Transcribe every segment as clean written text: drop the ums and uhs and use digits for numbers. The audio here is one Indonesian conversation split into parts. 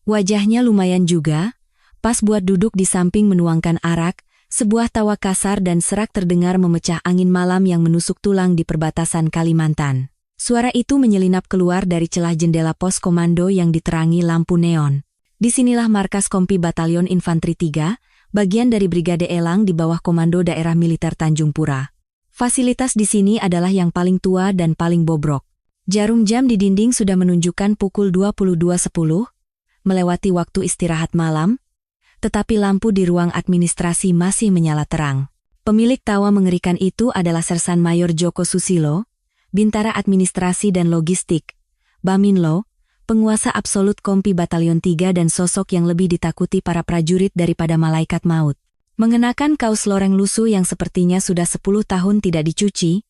Wajahnya lumayan juga, pas buat duduk di samping menuangkan arak, sebuah tawa kasar dan serak terdengar memecah angin malam yang menusuk tulang di perbatasan Kalimantan. Suara itu menyelinap keluar dari celah jendela pos komando yang diterangi lampu neon. Disinilah markas Kompi Batalion Infanteri 3, bagian dari Brigade Elang di bawah Komando Daerah Militer Tanjung Pura. Fasilitas di sini adalah yang paling tua dan paling bobrok. Jarum jam di dinding sudah menunjukkan pukul 22.10, melewati waktu istirahat malam, tetapi lampu di ruang administrasi masih menyala terang. Pemilik tawa mengerikan itu adalah Sersan Mayor Joko Susilo, Bintara Administrasi dan Logistik, Baminlo, penguasa absolut Kompi Batalion 3 dan sosok yang lebih ditakuti para prajurit daripada malaikat maut. Mengenakan kaos loreng lusuh yang sepertinya sudah 10 tahun tidak dicuci,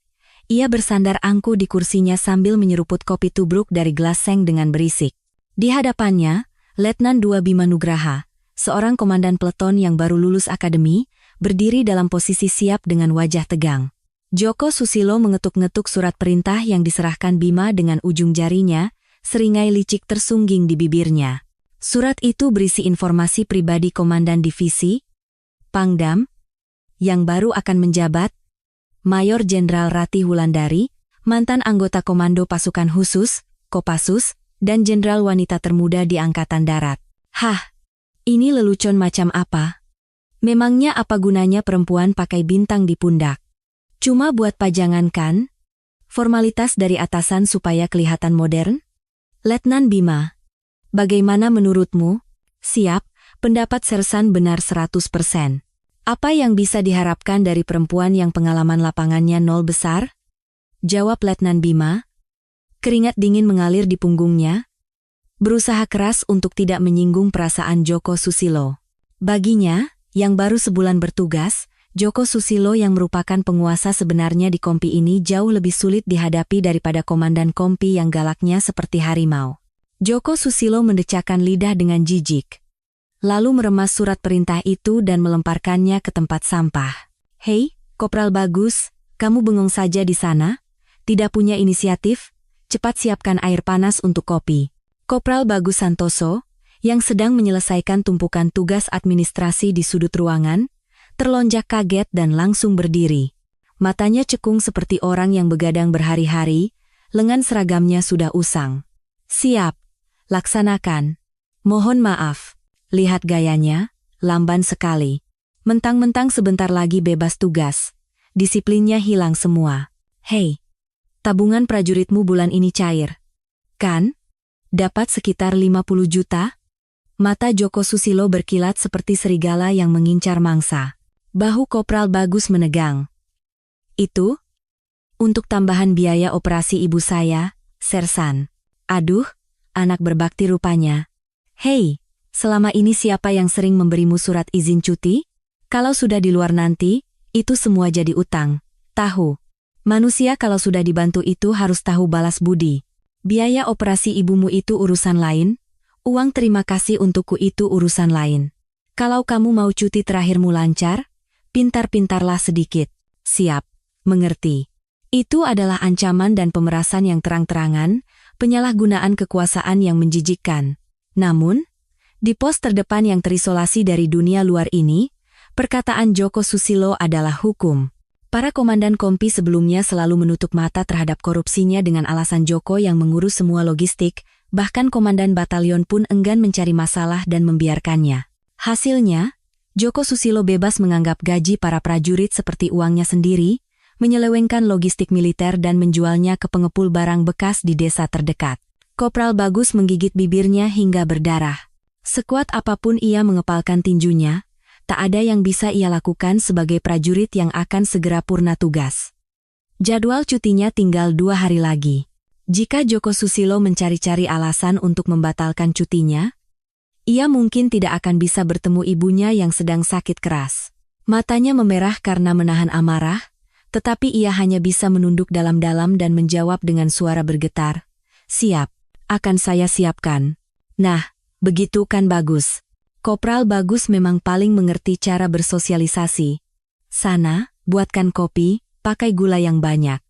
ia bersandar angkuh di kursinya sambil menyeruput kopi tubruk dari gelas seng dengan berisik. Di hadapannya, Letnan 2 Bima Nugraha, seorang komandan peleton yang baru lulus akademi, berdiri dalam posisi siap dengan wajah tegang. Joko Susilo mengetuk-ngetuk surat perintah yang diserahkan Bima dengan ujung jarinya, seringai licik tersungging di bibirnya. Surat itu berisi informasi pribadi Komandan Divisi, Pangdam, yang baru akan menjabat, Mayor Jenderal Ratih Wulandari, mantan anggota Komando Pasukan Khusus, Kopassus, dan Jenderal Wanita Termuda di Angkatan Darat. Hah, ini lelucon macam apa? Memangnya apa gunanya perempuan pakai bintang di pundak? Cuma buat pajangan kan? Formalitas dari atasan supaya kelihatan modern? Letnan Bima, bagaimana menurutmu? Siap, pendapat Sersan benar 100%. Apa yang bisa diharapkan dari perempuan yang pengalaman lapangannya nol besar? Jawab Letnan Bima. Keringat dingin mengalir di punggungnya. Berusaha keras untuk tidak menyinggung perasaan Joko Susilo. Baginya, yang baru sebulan bertugas, Joko Susilo yang merupakan penguasa sebenarnya di Kompi ini jauh lebih sulit dihadapi daripada komandan Kompi yang galaknya seperti harimau. Joko Susilo mendecakkan lidah dengan jijik. Lalu meremas surat perintah itu dan melemparkannya ke tempat sampah. Hei, Kopral Bagus, kamu bengong saja di sana? Tidak punya inisiatif? Cepat siapkan air panas untuk kopi. Kopral Bagus Santoso, yang sedang menyelesaikan tumpukan tugas administrasi di sudut ruangan, terlonjak kaget dan langsung berdiri. Matanya cekung seperti orang yang begadang berhari-hari, lengan seragamnya sudah usang. Siap, laksanakan. Mohon maaf, lihat gayanya, lamban sekali. Mentang-mentang sebentar lagi bebas tugas, disiplinnya hilang semua. Hei, tabungan prajuritmu bulan ini cair. Kan? Dapat sekitar 50 juta? Mata Joko Susilo berkilat seperti serigala yang mengincar mangsa. Bahu Kopral Bagus menegang. Itu? Untuk tambahan biaya operasi ibu saya, Sersan. Aduh, anak berbakti rupanya. Hei, selama ini siapa yang sering memberimu surat izin cuti? Kalau sudah di luar nanti, itu semua jadi utang. Tahu. Manusia kalau sudah dibantu itu harus tahu balas budi. Biaya operasi ibumu itu urusan lain, uang terima kasih untukku itu urusan lain. Kalau kamu mau cuti terakhirmu lancar, pintar-pintarlah sedikit. Siap, mengerti. Itu adalah ancaman dan pemerasan yang terang-terangan, penyalahgunaan kekuasaan yang menjijikkan. Namun, di pos terdepan yang terisolasi dari dunia luar ini, perkataan Joko Susilo adalah hukum. Para komandan Kompi sebelumnya selalu menutup mata terhadap korupsinya dengan alasan Joko yang mengurus semua logistik, bahkan komandan batalion pun enggan mencari masalah dan membiarkannya. Hasilnya, Joko Susilo bebas menganggap gaji para prajurit seperti uangnya sendiri, menyelewengkan logistik militer dan menjualnya ke pengepul barang bekas di desa terdekat. Kopral Bagus menggigit bibirnya hingga berdarah. Sekuat apapun ia mengepalkan tinjunya, tak ada yang bisa ia lakukan sebagai prajurit yang akan segera purna tugas. Jadwal cutinya tinggal 2 hari lagi. Jika Joko Susilo mencari-cari alasan untuk membatalkan cutinya, ia mungkin tidak akan bisa bertemu ibunya yang sedang sakit keras. Matanya memerah karena menahan amarah, tetapi ia hanya bisa menunduk dalam-dalam dan menjawab dengan suara bergetar. Siap, akan saya siapkan. Nah, begitu kan bagus. Kopral Bagus memang paling mengerti cara bersosialisasi. Sana, buatkan kopi, pakai gula yang banyak.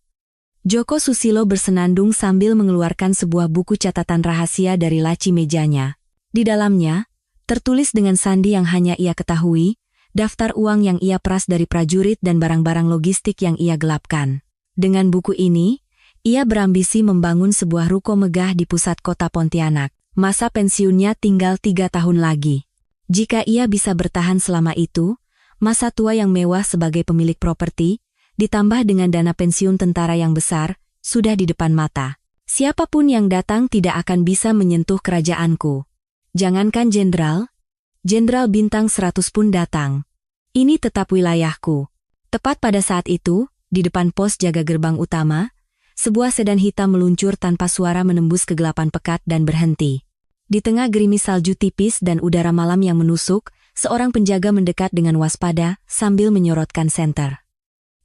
Joko Susilo bersenandung sambil mengeluarkan sebuah buku catatan rahasia dari laci mejanya. Di dalamnya, tertulis dengan sandi yang hanya ia ketahui, daftar uang yang ia peras dari prajurit dan barang-barang logistik yang ia gelapkan. Dengan buku ini, ia berambisi membangun sebuah ruko megah di pusat kota Pontianak. Masa pensiunnya tinggal 3 tahun lagi. Jika ia bisa bertahan selama itu, masa tua yang mewah sebagai pemilik properti, ditambah dengan dana pensiun tentara yang besar, sudah di depan mata. Siapapun yang datang tidak akan bisa menyentuh kerajaanku. Jangankan jenderal bintang 100 pun datang. Ini tetap wilayahku. Tepat pada saat itu, di depan pos jaga gerbang utama, sebuah sedan hitam meluncur tanpa suara menembus kegelapan pekat dan berhenti. Di tengah gerimis salju tipis dan udara malam yang menusuk, seorang penjaga mendekat dengan waspada sambil menyorotkan senter.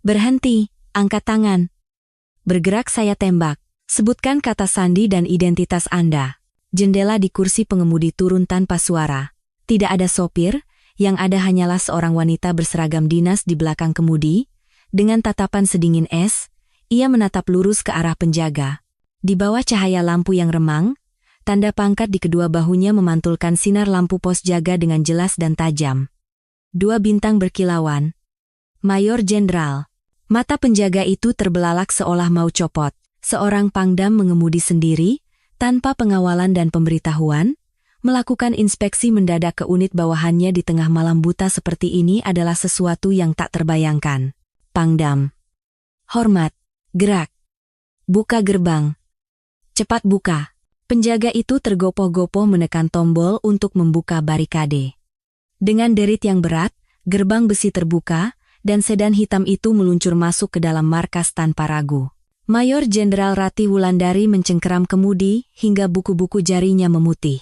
Berhenti, angkat tangan. Bergerak saya tembak. Sebutkan kata sandi dan identitas Anda. Jendela di kursi pengemudi turun tanpa suara. Tidak ada sopir, yang ada hanyalah seorang wanita berseragam dinas di belakang kemudi. Dengan tatapan sedingin es, ia menatap lurus ke arah penjaga. Di bawah cahaya lampu yang remang, tanda pangkat di kedua bahunya memantulkan sinar lampu pos jaga dengan jelas dan tajam. 2 bintang berkilauan. Mayor Jenderal. Mata penjaga itu terbelalak seolah mau copot. Seorang pangdam mengemudi sendiri, tanpa pengawalan dan pemberitahuan, melakukan inspeksi mendadak ke unit bawahannya di tengah malam buta seperti ini adalah sesuatu yang tak terbayangkan. Pangdam. Hormat. Gerak. Buka gerbang. Cepat buka. Penjaga itu tergopoh-gopoh menekan tombol untuk membuka barikade. Dengan derit yang berat, gerbang besi terbuka, dan sedan hitam itu meluncur masuk ke dalam markas tanpa ragu. Mayor Jenderal Ratih Wulandari mencengkeram kemudi hingga buku-buku jarinya memutih.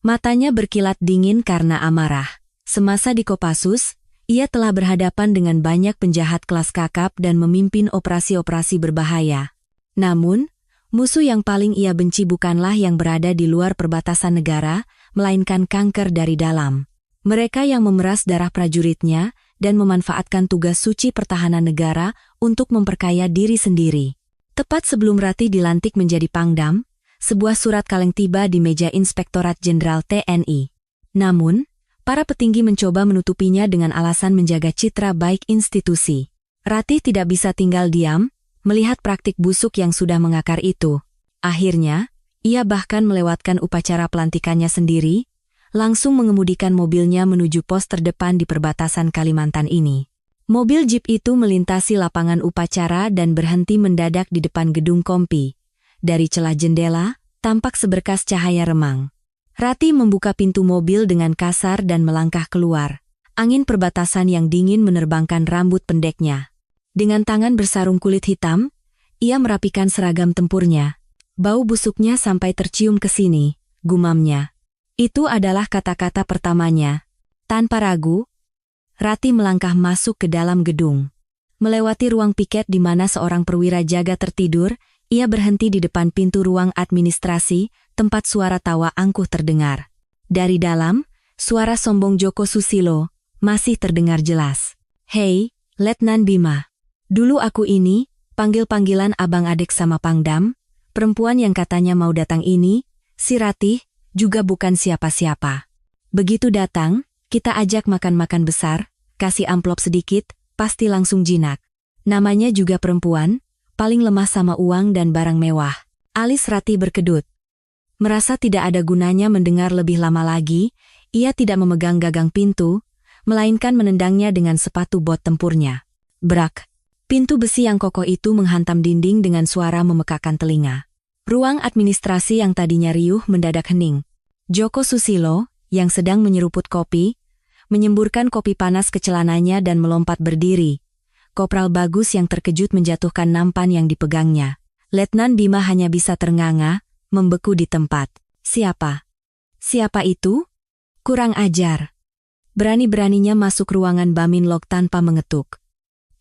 Matanya berkilat dingin karena amarah. Semasa di Kopassus, ia telah berhadapan dengan banyak penjahat kelas kakap dan memimpin operasi-operasi berbahaya. Namun, musuh yang paling ia benci bukanlah yang berada di luar perbatasan negara, melainkan kanker dari dalam. Mereka yang memeras darah prajuritnya dan memanfaatkan tugas suci pertahanan negara untuk memperkaya diri sendiri. Tepat sebelum Ratih dilantik menjadi Pangdam, sebuah surat kaleng tiba di meja Inspektorat Jenderal TNI. Namun, para petinggi mencoba menutupinya dengan alasan menjaga citra baik institusi. Ratih tidak bisa tinggal diam, melihat praktik busuk yang sudah mengakar itu. Akhirnya, ia bahkan melewatkan upacara pelantikannya sendiri, langsung mengemudikan mobilnya menuju pos terdepan di perbatasan Kalimantan ini. Mobil jeep itu melintasi lapangan upacara dan berhenti mendadak di depan gedung Kompi. Dari celah jendela, tampak seberkas cahaya remang. Ratih membuka pintu mobil dengan kasar dan melangkah keluar. Angin perbatasan yang dingin menerbangkan rambut pendeknya. Dengan tangan bersarung kulit hitam, ia merapikan seragam tempurnya. Bau busuknya sampai tercium ke sini, gumamnya. Itu adalah kata-kata pertamanya. Tanpa ragu, Ratih melangkah masuk ke dalam gedung. Melewati ruang piket di mana seorang perwira jaga tertidur, ia berhenti di depan pintu ruang administrasi, tempat suara tawa angkuh terdengar. Dari dalam, suara sombong Joko Susilo masih terdengar jelas. "Hei, Letnan Bima. Dulu aku ini, panggil-panggilan abang adik sama Pangdam, perempuan yang katanya mau datang ini, si Ratih, juga bukan siapa-siapa. Begitu datang, kita ajak makan-makan besar, kasih amplop sedikit, pasti langsung jinak. Namanya juga perempuan, paling lemah sama uang dan barang mewah." Alis Ratih berkedut. Merasa tidak ada gunanya mendengar lebih lama lagi, ia tidak memegang gagang pintu, melainkan menendangnya dengan sepatu bot tempurnya. Brak! Pintu besi yang kokoh itu menghantam dinding dengan suara memekakan telinga. Ruang administrasi yang tadinya riuh mendadak hening. Joko Susilo, yang sedang menyeruput kopi, menyemburkan kopi panas ke celananya dan melompat berdiri. Kopral Bagus yang terkejut menjatuhkan nampan yang dipegangnya. Letnan Bima hanya bisa ternganga, membeku di tempat. Siapa? Siapa itu? Kurang ajar. Berani-beraninya masuk ruangan Baminlok tanpa mengetuk.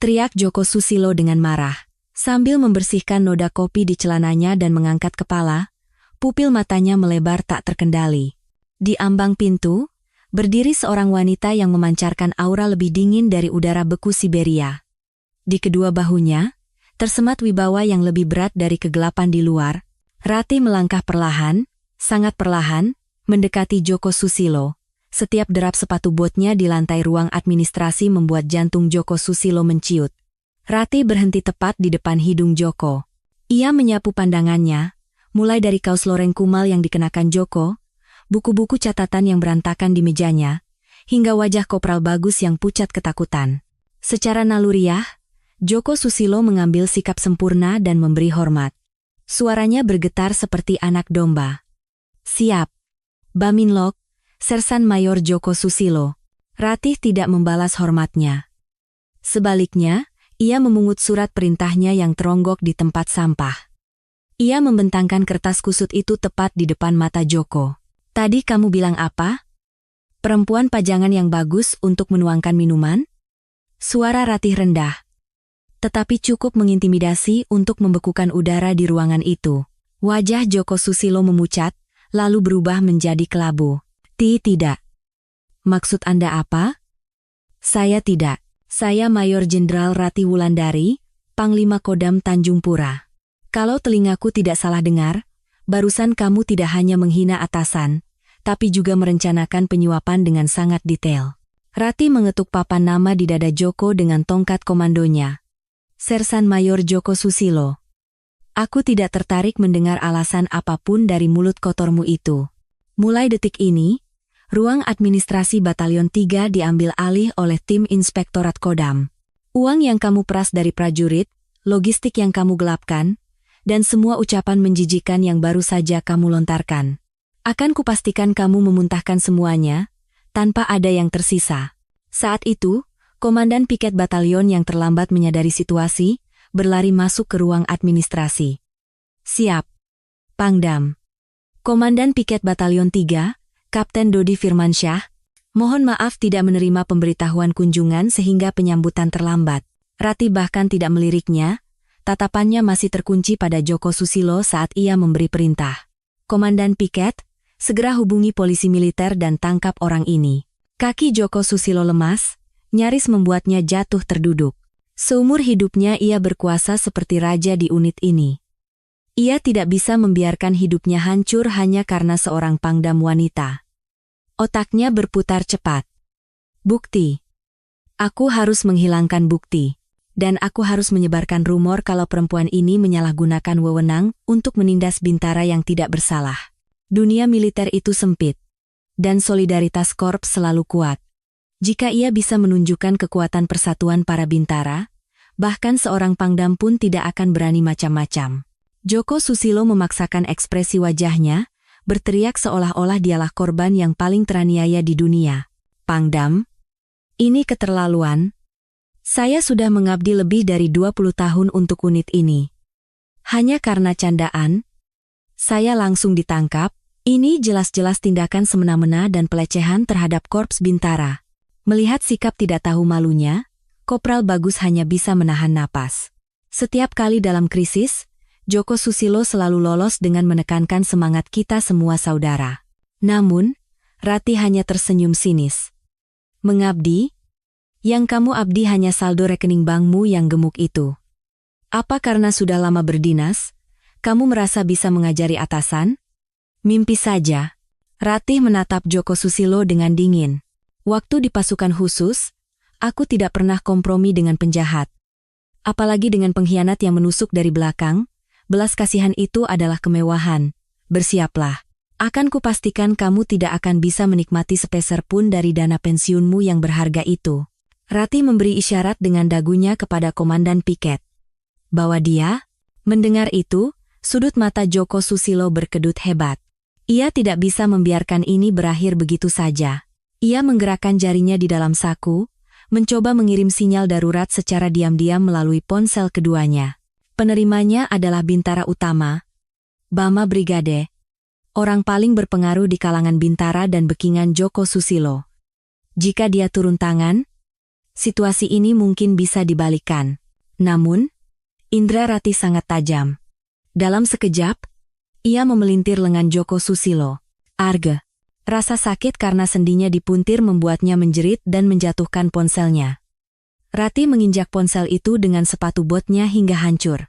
Teriak Joko Susilo dengan marah. Sambil membersihkan noda kopi di celananya dan mengangkat kepala, pupil matanya melebar tak terkendali. Di ambang pintu, berdiri seorang wanita yang memancarkan aura lebih dingin dari udara beku Siberia. Di kedua bahunya, tersemat wibawa yang lebih berat dari kegelapan di luar. Ratih melangkah perlahan, sangat perlahan, Mendekati Joko Susilo, setiap derap sepatu botnya di lantai ruang administrasi membuat jantung Joko Susilo menciut. Ratih berhenti tepat di depan hidung Joko. Ia menyapu pandangannya, mulai dari kaos loreng kumal yang dikenakan Joko, buku-buku catatan yang berantakan di mejanya, hingga wajah Kopral Bagus yang pucat ketakutan. Secara naluriah, Joko Susilo mengambil sikap sempurna dan memberi hormat. Suaranya bergetar seperti anak domba. "Siap. Baminlok, Sersan Mayor Joko Susilo." Ratih tidak membalas hormatnya. Sebaliknya, ia memungut surat perintahnya yang teronggok di tempat sampah. Ia membentangkan kertas kusut itu tepat di depan mata Joko. "Tadi kamu bilang apa? Perempuan pajangan yang bagus untuk menuangkan minuman?" Suara Ratih rendah, tetapi cukup mengintimidasi untuk membekukan udara di ruangan itu. Wajah Joko Susilo memucat, lalu berubah menjadi kelabu. Tidak. Maksud Anda apa?" "Saya tidak. Saya Mayor Jenderal Ratih Wulandari, Panglima Kodam Tanjung Pura. Kalau telingaku tidak salah dengar, barusan kamu tidak hanya menghina atasan, tapi juga merencanakan penyuapan dengan sangat detail." Ratih mengetuk papan nama di dada Joko dengan tongkat komandonya. "Sersan Mayor Joko Susilo. Aku tidak tertarik mendengar alasan apapun dari mulut kotormu itu. Mulai detik ini, ruang administrasi Batalion 3 diambil alih oleh tim Inspektorat Kodam. Uang yang kamu peras dari prajurit, logistik yang kamu gelapkan, dan semua ucapan menjijikan yang baru saja kamu lontarkan. Akan kupastikan kamu memuntahkan semuanya, tanpa ada yang tersisa." Saat itu, Komandan Piket Batalion yang terlambat menyadari situasi, berlari masuk ke ruang administrasi. "Siap, Pangdam." Komandan Piket Batalion 3, Kapten Dodi Firmansyah, "Mohon maaf tidak menerima pemberitahuan kunjungan sehingga penyambutan terlambat." Ratih bahkan tidak meliriknya, tatapannya masih terkunci pada Joko Susilo saat ia memberi perintah. "Komandan Piket, segera hubungi polisi militer dan tangkap orang ini." Kaki Joko Susilo lemas, nyaris membuatnya jatuh terduduk. Seumur hidupnya ia berkuasa seperti raja di unit ini. Ia tidak bisa membiarkan hidupnya hancur hanya karena seorang pangdam wanita. Otaknya berputar cepat. Bukti. Aku harus menghilangkan bukti. Dan aku harus menyebarkan rumor kalau perempuan ini menyalahgunakan wewenang untuk menindas bintara yang tidak bersalah. Dunia militer itu sempit. Dan solidaritas korps selalu kuat. Jika ia bisa menunjukkan kekuatan persatuan para bintara, bahkan seorang pangdam pun tidak akan berani macam-macam. Joko Susilo memaksakan ekspresi wajahnya, berteriak seolah-olah dialah korban yang paling teraniaya di dunia. "Pangdam? Ini keterlaluan. Saya sudah mengabdi lebih dari 20 tahun untuk unit ini. Hanya karena candaan, saya langsung ditangkap. Ini jelas-jelas tindakan semena-mena dan pelecehan terhadap korps bintara." Melihat sikap tidak tahu malunya, Kopral Bagus hanya bisa menahan napas. Setiap kali dalam krisis, Joko Susilo selalu lolos dengan menekankan semangat kita semua saudara. Namun, Ratih hanya tersenyum sinis. "Mengabdi? Yang kamu abdi hanya saldo rekening bankmu yang gemuk itu. Apa karena sudah lama berdinas, kamu merasa bisa mengajari atasan? Mimpi saja." Ratih menatap Joko Susilo dengan dingin. "Waktu di pasukan khusus, aku tidak pernah kompromi dengan penjahat. Apalagi dengan pengkhianat yang menusuk dari belakang, belas kasihan itu adalah kemewahan. Bersiaplah. Akan kupastikan kamu tidak akan bisa menikmati sepeser pun dari dana pensiunmu yang berharga itu." Ratih memberi isyarat dengan dagunya kepada Komandan Piket. "Bawa dia." Mendengar itu, sudut mata Joko Susilo berkedut hebat. Ia tidak bisa membiarkan ini berakhir begitu saja. Ia menggerakkan jarinya di dalam saku, mencoba mengirim sinyal darurat secara diam-diam melalui ponsel keduanya. Penerimanya adalah bintara utama, Bama Brigade, orang paling berpengaruh di kalangan bintara dan bekingan Joko Susilo. Jika dia turun tangan, situasi ini mungkin bisa dibalikkan. Namun, indera Ratih sangat tajam. Dalam sekejap, ia memelintir lengan Joko Susilo. "Arge." Rasa sakit karena sendinya dipuntir membuatnya menjerit dan menjatuhkan ponselnya. Ratih menginjak ponsel itu dengan sepatu botnya hingga hancur.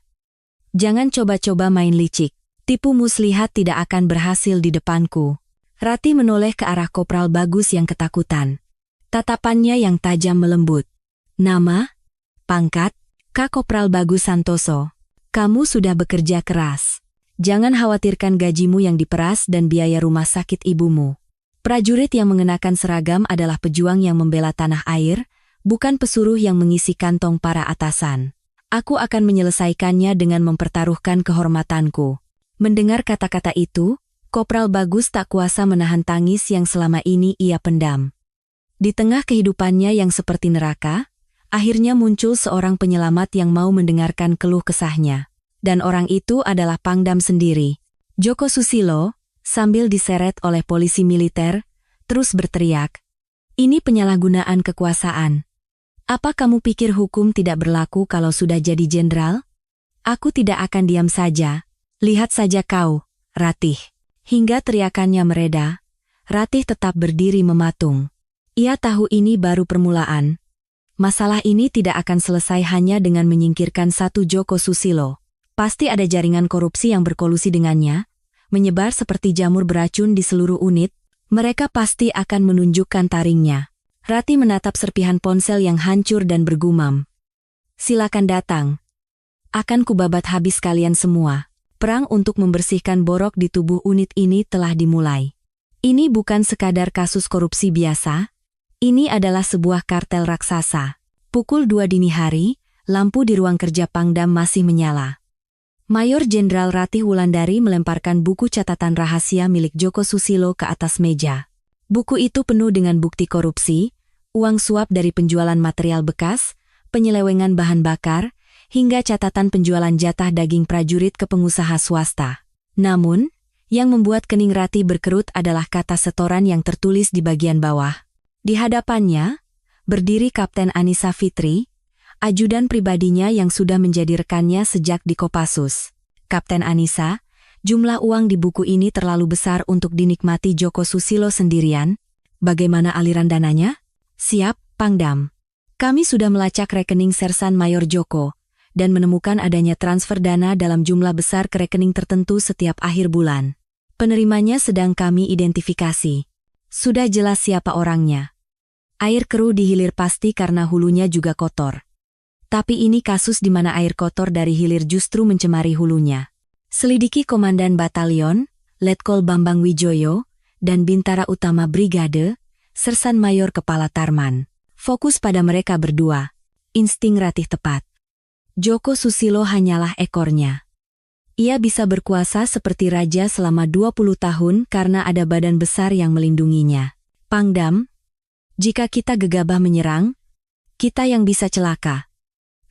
"Jangan coba-coba main licik. Tipu muslihat tidak akan berhasil di depanku." Ratih menoleh ke arah Kopral Bagus yang ketakutan. Tatapannya yang tajam melembut. Nama? Pangkat? Kak Kopral Bagus Santoso. Kamu sudah bekerja keras. Jangan khawatirkan gajimu yang diperas dan biaya rumah sakit ibumu. Prajurit yang mengenakan seragam adalah pejuang yang membela tanah air, bukan pesuruh yang mengisi kantong para atasan. Aku akan menyelesaikannya dengan mempertaruhkan kehormatanku. Mendengar kata-kata itu, Kopral Bagus tak kuasa menahan tangis yang selama ini ia pendam. Di tengah kehidupannya yang seperti neraka, akhirnya muncul seorang penyelamat yang mau mendengarkan keluh kesahnya. Dan orang itu adalah Pangdam sendiri. Djoko Susilo, sambil diseret oleh polisi militer, terus berteriak. Ini penyalahgunaan kekuasaan. Apa kamu pikir hukum tidak berlaku kalau sudah jadi jenderal? Aku tidak akan diam saja. Lihat saja kau, Ratih. Hingga teriakannya mereda, Ratih tetap berdiri mematung. Ia tahu ini baru permulaan. Masalah ini tidak akan selesai hanya dengan menyingkirkan satu Djoko Susilo. Pasti ada jaringan korupsi yang berkolusi dengannya, menyebar seperti jamur beracun di seluruh unit. Mereka pasti akan menunjukkan taringnya. Ratih menatap serpihan ponsel yang hancur dan bergumam. Silakan datang. Akan kubabat habis kalian semua. Perang untuk membersihkan borok di tubuh unit ini telah dimulai. Ini bukan sekadar kasus korupsi biasa. Ini adalah sebuah kartel raksasa. Pukul 2 dini hari, lampu di ruang kerja Pangdam masih menyala. Mayor Jenderal Ratih Wulandari melemparkan buku catatan rahasia milik Djoko Susilo ke atas meja. Buku itu penuh dengan bukti korupsi, uang suap dari penjualan material bekas, penyelewengan bahan bakar, hingga catatan penjualan jatah daging prajurit ke pengusaha swasta. Namun, yang membuat kening Ratih berkerut adalah kata setoran yang tertulis di bagian bawah. Di hadapannya, berdiri Kapten Anissa Fitri, ajudan pribadinya yang sudah menjadi rekannya sejak di Kopassus. Kapten Anissa, jumlah uang di buku ini terlalu besar untuk dinikmati Djoko Susilo sendirian. Bagaimana aliran dananya? Siap, Pangdam. Kami sudah melacak rekening Sersan Mayor Djoko, dan menemukan adanya transfer dana dalam jumlah besar ke rekening tertentu setiap akhir bulan. Penerimanya sedang kami identifikasi. Sudah jelas siapa orangnya. Air keruh di hilir pasti karena hulunya juga kotor. Tapi ini kasus di mana air kotor dari hilir justru mencemari hulunya. Selidiki Komandan Batalion, Letkol Bambang Wijoyo, dan Bintara Utama Brigade, Sersan Mayor Kepala Tarman. Fokus pada mereka berdua. Insting Ratih tepat. Djoko Susilo hanyalah ekornya. Ia bisa berkuasa seperti raja selama 20 tahun karena ada badan besar yang melindunginya. Pangdam, jika kita gegabah menyerang, kita yang bisa celaka.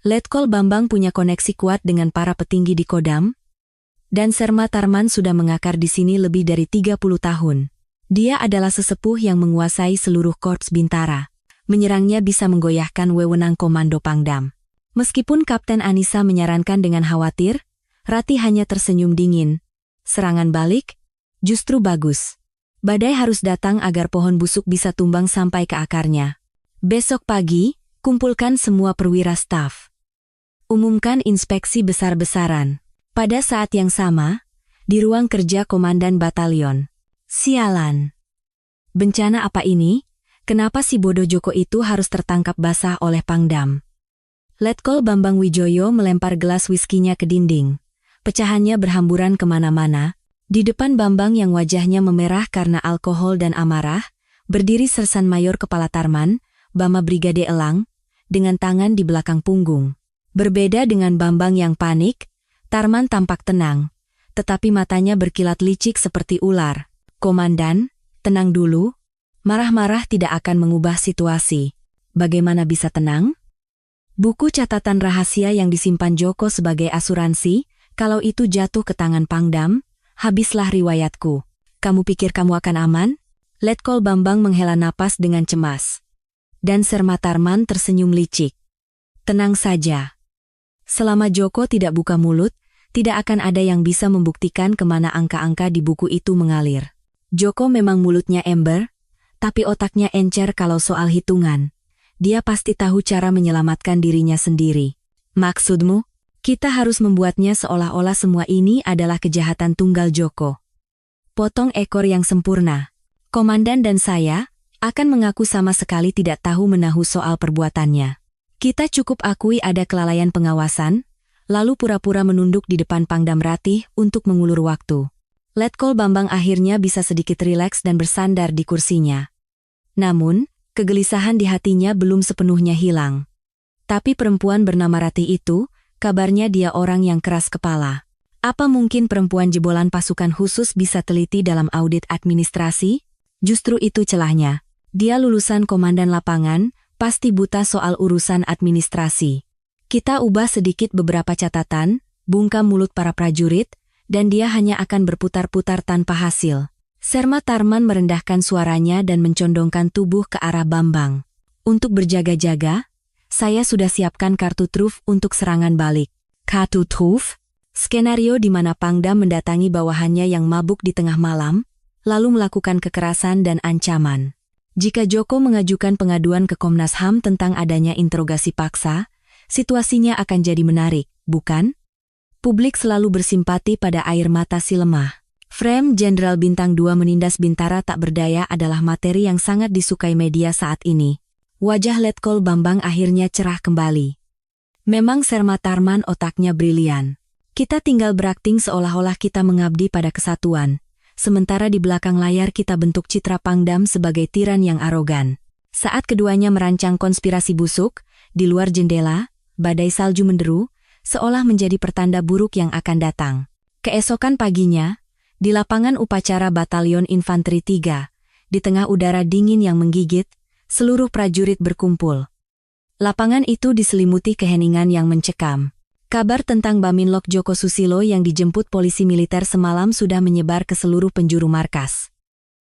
Letkol Bambang punya koneksi kuat dengan para petinggi di Kodam, dan Serma Tarman sudah mengakar di sini lebih dari 30 tahun. Dia adalah sesepuh yang menguasai seluruh korps Bintara. Menyerangnya bisa menggoyahkan wewenang komando Pangdam. Meskipun Kapten Anissa menyarankan dengan khawatir, Ratih hanya tersenyum dingin. Serangan balik? Justru bagus. Badai harus datang agar pohon busuk bisa tumbang sampai ke akarnya. Besok pagi, kumpulkan semua perwira staf. Umumkan inspeksi besar-besaran. Pada saat yang sama, di ruang kerja Komandan Batalion. Sialan. Bencana apa ini? Kenapa si bodoh Djoko itu harus tertangkap basah oleh Pangdam? Letkol Bambang Wijoyo melempar gelas wiskinya ke dinding. Pecahannya berhamburan kemana-mana. Di depan Bambang yang wajahnya memerah karena alkohol dan amarah, berdiri Sersan Mayor Kepala Tarman, Bama Brigade Elang, dengan tangan di belakang punggung. Berbeda dengan Bambang yang panik, Tarman tampak tenang, tetapi matanya berkilat licik seperti ular. Komandan, tenang dulu. Marah-marah tidak akan mengubah situasi. Bagaimana bisa tenang? Buku catatan rahasia yang disimpan Djoko sebagai asuransi, kalau itu jatuh ke tangan Pangdam, habislah riwayatku. Kamu pikir kamu akan aman? Letkol Bambang menghela napas dengan cemas. Dan Serma Tarman tersenyum licik. Tenang saja. Selama Djoko tidak buka mulut, tidak akan ada yang bisa membuktikan kemana angka-angka di buku itu mengalir. Djoko memang mulutnya ember, tapi otaknya encer kalau soal hitungan. Dia pasti tahu cara menyelamatkan dirinya sendiri. Maksudmu? Kita harus membuatnya seolah-olah semua ini adalah kejahatan tunggal Djoko. Potong ekor yang sempurna. Komandan dan saya akan mengaku sama sekali tidak tahu menahu soal perbuatannya. Kita cukup akui ada kelalaian pengawasan, lalu pura-pura menunduk di depan Pangdam Ratih untuk mengulur waktu. Letkol Bambang akhirnya bisa sedikit rileks dan bersandar di kursinya. Namun, kegelisahan di hatinya belum sepenuhnya hilang. Tapi perempuan bernama Ratih itu, kabarnya dia orang yang keras kepala. Apa mungkin perempuan jebolan pasukan khusus bisa teliti dalam audit administrasi? Justru itu celahnya. Dia lulusan komandan lapangan, pasti buta soal urusan administrasi. Kita ubah sedikit beberapa catatan, bungkam mulut para prajurit, dan dia hanya akan berputar-putar tanpa hasil. Serma Tarman merendahkan suaranya dan mencondongkan tubuh ke arah Bambang. Untuk berjaga-jaga, saya sudah siapkan kartu truf untuk serangan balik. Kartu truf? Skenario di mana Pangdam mendatangi bawahannya yang mabuk di tengah malam, lalu melakukan kekerasan dan ancaman. Jika Joko mengajukan pengaduan ke Komnas HAM tentang adanya interogasi paksa, situasinya akan jadi menarik, bukan? Publik selalu bersimpati pada air mata si lemah. Frame Jenderal Bintang 2 menindas Bintara tak berdaya adalah materi yang sangat disukai media saat ini. Wajah Letkol Bambang akhirnya cerah kembali. Memang Serma Tarman otaknya brilian. Kita tinggal berakting seolah-olah kita mengabdi pada kesatuan. Sementara di belakang layar kita bentuk citra Pangdam sebagai tiran yang arogan. Saat keduanya merancang konspirasi busuk, di luar jendela, badai salju menderu, seolah menjadi pertanda buruk yang akan datang. Keesokan paginya, di lapangan upacara Batalion Infanteri 3, di tengah udara dingin yang menggigit, seluruh prajurit berkumpul. Lapangan itu diselimuti keheningan yang mencekam. Kabar tentang Baminlok Joko Susilo yang dijemput polisi militer semalam sudah menyebar ke seluruh penjuru markas.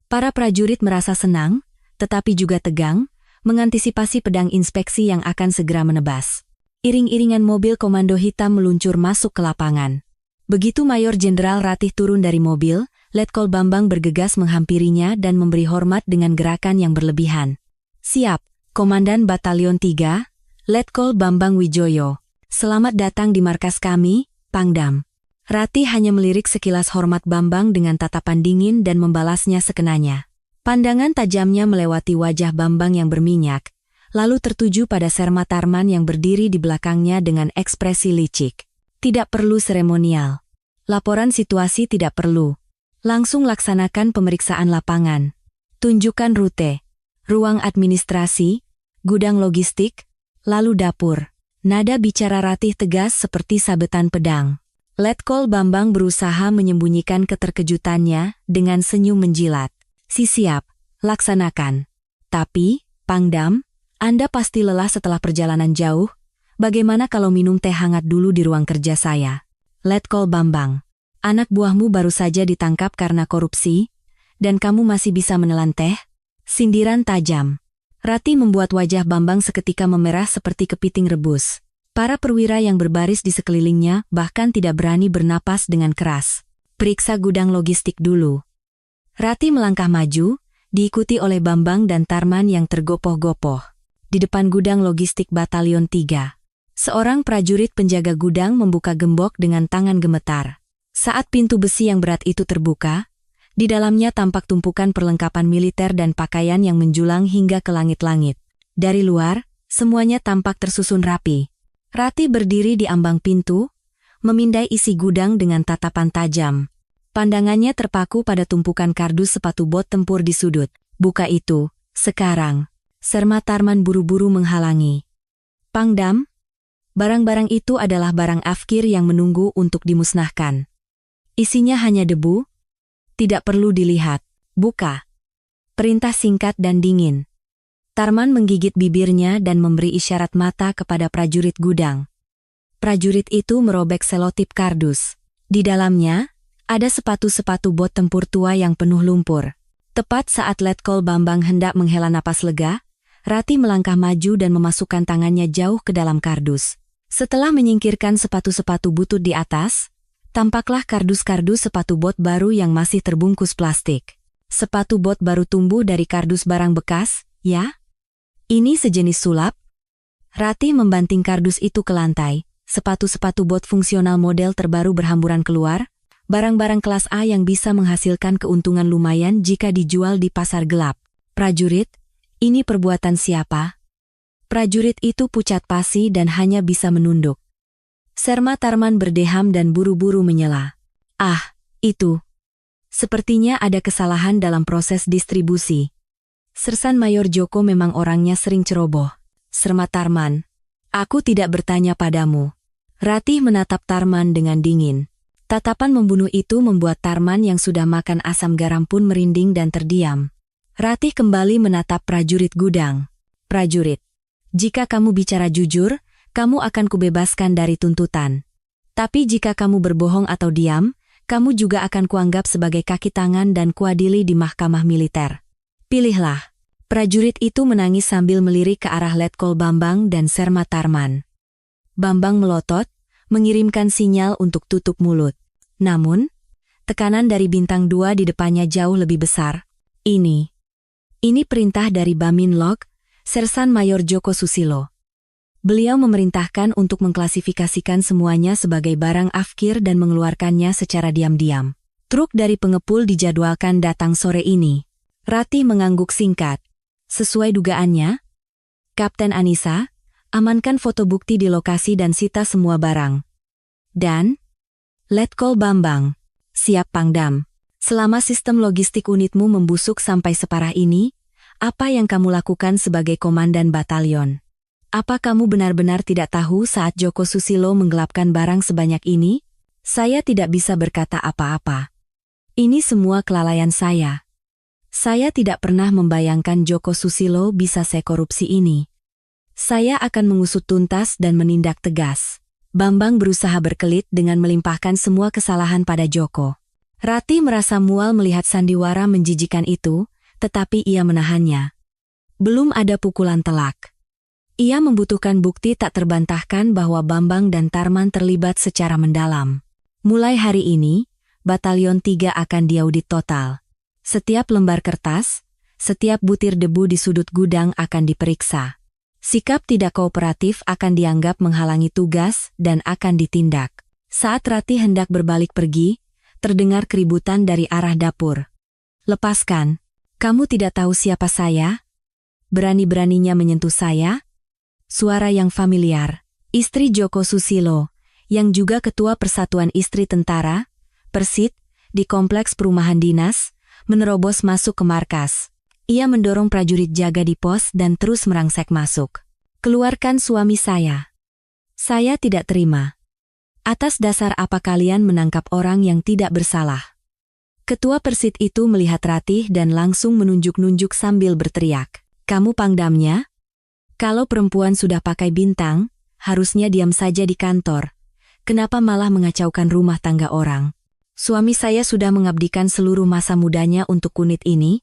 Para prajurit merasa senang, tetapi juga tegang, mengantisipasi pedang inspeksi yang akan segera menebas. Iring-iringan mobil komando hitam meluncur masuk ke lapangan. Begitu Mayor Jenderal Ratih turun dari mobil, Letkol Bambang bergegas menghampirinya dan memberi hormat dengan gerakan yang berlebihan. "Siap, Komandan Batalion 3, Letkol Bambang Wijoyo. Selamat datang di markas kami, Pangdam." Ratih hanya melirik sekilas hormat Bambang dengan tatapan dingin dan membalasnya sekenanya. Pandangan tajamnya melewati wajah Bambang yang berminyak, lalu tertuju pada Serma Tarman yang berdiri di belakangnya dengan ekspresi licik. Tidak perlu seremonial. Laporan situasi tidak perlu. Langsung laksanakan pemeriksaan lapangan. Tunjukkan rute, ruang administrasi, gudang logistik, lalu dapur. Nada bicara Ratih tegas seperti sabetan pedang. Letkol Bambang berusaha menyembunyikan keterkejutannya dengan senyum menjilat. Siap, laksanakan. Tapi, Pangdam, Anda pasti lelah setelah perjalanan jauh. Bagaimana kalau minum teh hangat dulu di ruang kerja saya? Letkol Bambang, anak buahmu baru saja ditangkap karena korupsi, dan kamu masih bisa menelan teh? Sindiran tajam. Ratih membuat wajah Bambang seketika memerah seperti kepiting rebus. Para perwira yang berbaris di sekelilingnya bahkan tidak berani bernapas dengan keras. Periksa gudang logistik dulu. Ratih melangkah maju, diikuti oleh Bambang dan Tarman yang tergopoh-gopoh. Di depan gudang logistik Batalion 3. Seorang prajurit penjaga gudang membuka gembok dengan tangan gemetar. Saat pintu besi yang berat itu terbuka, di dalamnya tampak tumpukan perlengkapan militer dan pakaian yang menjulang hingga ke langit-langit. Dari luar, semuanya tampak tersusun rapi. Ratih berdiri di ambang pintu, memindai isi gudang dengan tatapan tajam. Pandangannya terpaku pada tumpukan kardus sepatu bot tempur di sudut. "Buka itu, sekarang." Serma Tarman buru-buru menghalangi. "Pangdam, barang-barang itu adalah barang afkir yang menunggu untuk dimusnahkan. Isinya hanya debu, tidak perlu dilihat. Buka." Perintah singkat dan dingin. Tarman menggigit bibirnya dan memberi isyarat mata kepada prajurit gudang. Prajurit itu merobek selotip kardus. Di dalamnya, ada sepatu-sepatu bot tempur tua yang penuh lumpur. Tepat saat Letkol Bambang hendak menghela napas lega, Ratih melangkah maju dan memasukkan tangannya jauh ke dalam kardus. Setelah menyingkirkan sepatu-sepatu butut di atas, tampaklah kardus-kardus sepatu bot baru yang masih terbungkus plastik. Sepatu bot baru tumbuh dari kardus barang bekas, ya? Ini sejenis sulap? Ratih membanting kardus itu ke lantai. Sepatu-sepatu bot fungsional model terbaru berhamburan keluar, Barang-barang kelas A yang bisa menghasilkan keuntungan lumayan jika dijual di pasar gelap. Prajurit, ini perbuatan siapa? Prajurit itu pucat pasi dan hanya bisa menunduk. Serma Tarman berdeham dan buru-buru menyela. Ah, itu. Sepertinya ada kesalahan dalam proses distribusi. Sersan Mayor Joko memang orangnya sering ceroboh. Serma Tarman, aku tidak bertanya padamu. Ratih menatap Tarman dengan dingin. Tatapan membunuh itu membuat Tarman yang sudah makan asam garam pun merinding dan terdiam. Ratih kembali menatap prajurit gudang. Prajurit, jika kamu bicara jujur, kamu akan kubebaskan dari tuntutan. Tapi jika kamu berbohong atau diam, kamu juga akan kuanggap sebagai kaki tangan dan kuadili di mahkamah militer. Pilihlah. Prajurit itu menangis sambil melirik ke arah Letkol Bambang dan Serma Tarman. Bambang melotot, mengirimkan sinyal untuk tutup mulut. Namun, tekanan dari bintang 2 di depannya jauh lebih besar. Ini perintah dari Bamin Lok, Sersan Mayor Joko Susilo. Beliau memerintahkan untuk mengklasifikasikan semuanya sebagai barang afkir dan mengeluarkannya secara diam-diam. Truk dari pengepul dijadwalkan datang sore ini. Ratih mengangguk singkat. Sesuai dugaannya, Kapten Anissa, amankan foto bukti di lokasi dan sita semua barang. Dan, Letkol Bambang, siap Pangdam. Selama sistem logistik unitmu membusuk sampai separah ini, apa yang kamu lakukan sebagai komandan batalion? Apa kamu benar-benar tidak tahu saat Joko Susilo menggelapkan barang sebanyak ini? Saya tidak bisa berkata apa-apa. Ini semua kelalaian saya. Saya tidak pernah membayangkan Joko Susilo bisa sekorupsi ini. Saya akan mengusut tuntas dan menindak tegas. Bambang berusaha berkelit dengan melimpahkan semua kesalahan pada Joko. Ratih merasa mual melihat sandiwara menjijikan itu, tetapi ia menahannya. Belum ada pukulan telak. Ia membutuhkan bukti tak terbantahkan bahwa Bambang dan Tarman terlibat secara mendalam. Mulai hari ini, Batalion 3 akan diaudit total. Setiap lembar kertas, setiap butir debu di sudut gudang akan diperiksa. Sikap tidak kooperatif akan dianggap menghalangi tugas dan akan ditindak. Saat Ratih hendak berbalik pergi, terdengar keributan dari arah dapur. Lepaskan, kamu tidak tahu siapa saya? Berani-beraninya menyentuh saya? Suara yang familiar, istri Joko Susilo, yang juga ketua Persatuan Istri Tentara, Persit, di kompleks perumahan dinas, menerobos masuk ke markas. Ia mendorong prajurit jaga di pos dan terus merangsek masuk. Keluarkan suami saya. Saya tidak terima. Atas dasar apa kalian menangkap orang yang tidak bersalah? Ketua Persit itu melihat Ratih dan langsung menunjuk-nunjuk sambil berteriak. Kamu pangdamnya? Kalau perempuan sudah pakai bintang, harusnya diam saja di kantor. Kenapa malah mengacaukan rumah tangga orang? Suami saya sudah mengabdikan seluruh masa mudanya untuk unit ini,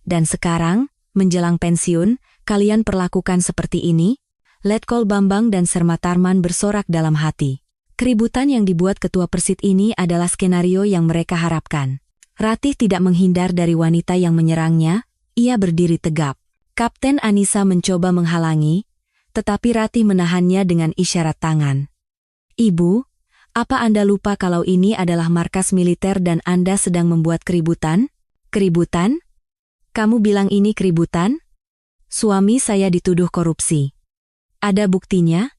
dan sekarang, menjelang pensiun, kalian perlakukan seperti ini? Letkol Bambang dan Serma Tarman bersorak dalam hati. Keributan yang dibuat ketua Persit ini adalah skenario yang mereka harapkan. Ratih tidak menghindar dari wanita yang menyerangnya, ia berdiri tegap. Kapten Anissa mencoba menghalangi, tetapi Ratih menahannya dengan isyarat tangan. Ibu, apa Anda lupa kalau ini adalah markas militer dan Anda sedang membuat keributan? Keributan? Kamu bilang ini keributan? Suami saya dituduh korupsi. Ada buktinya?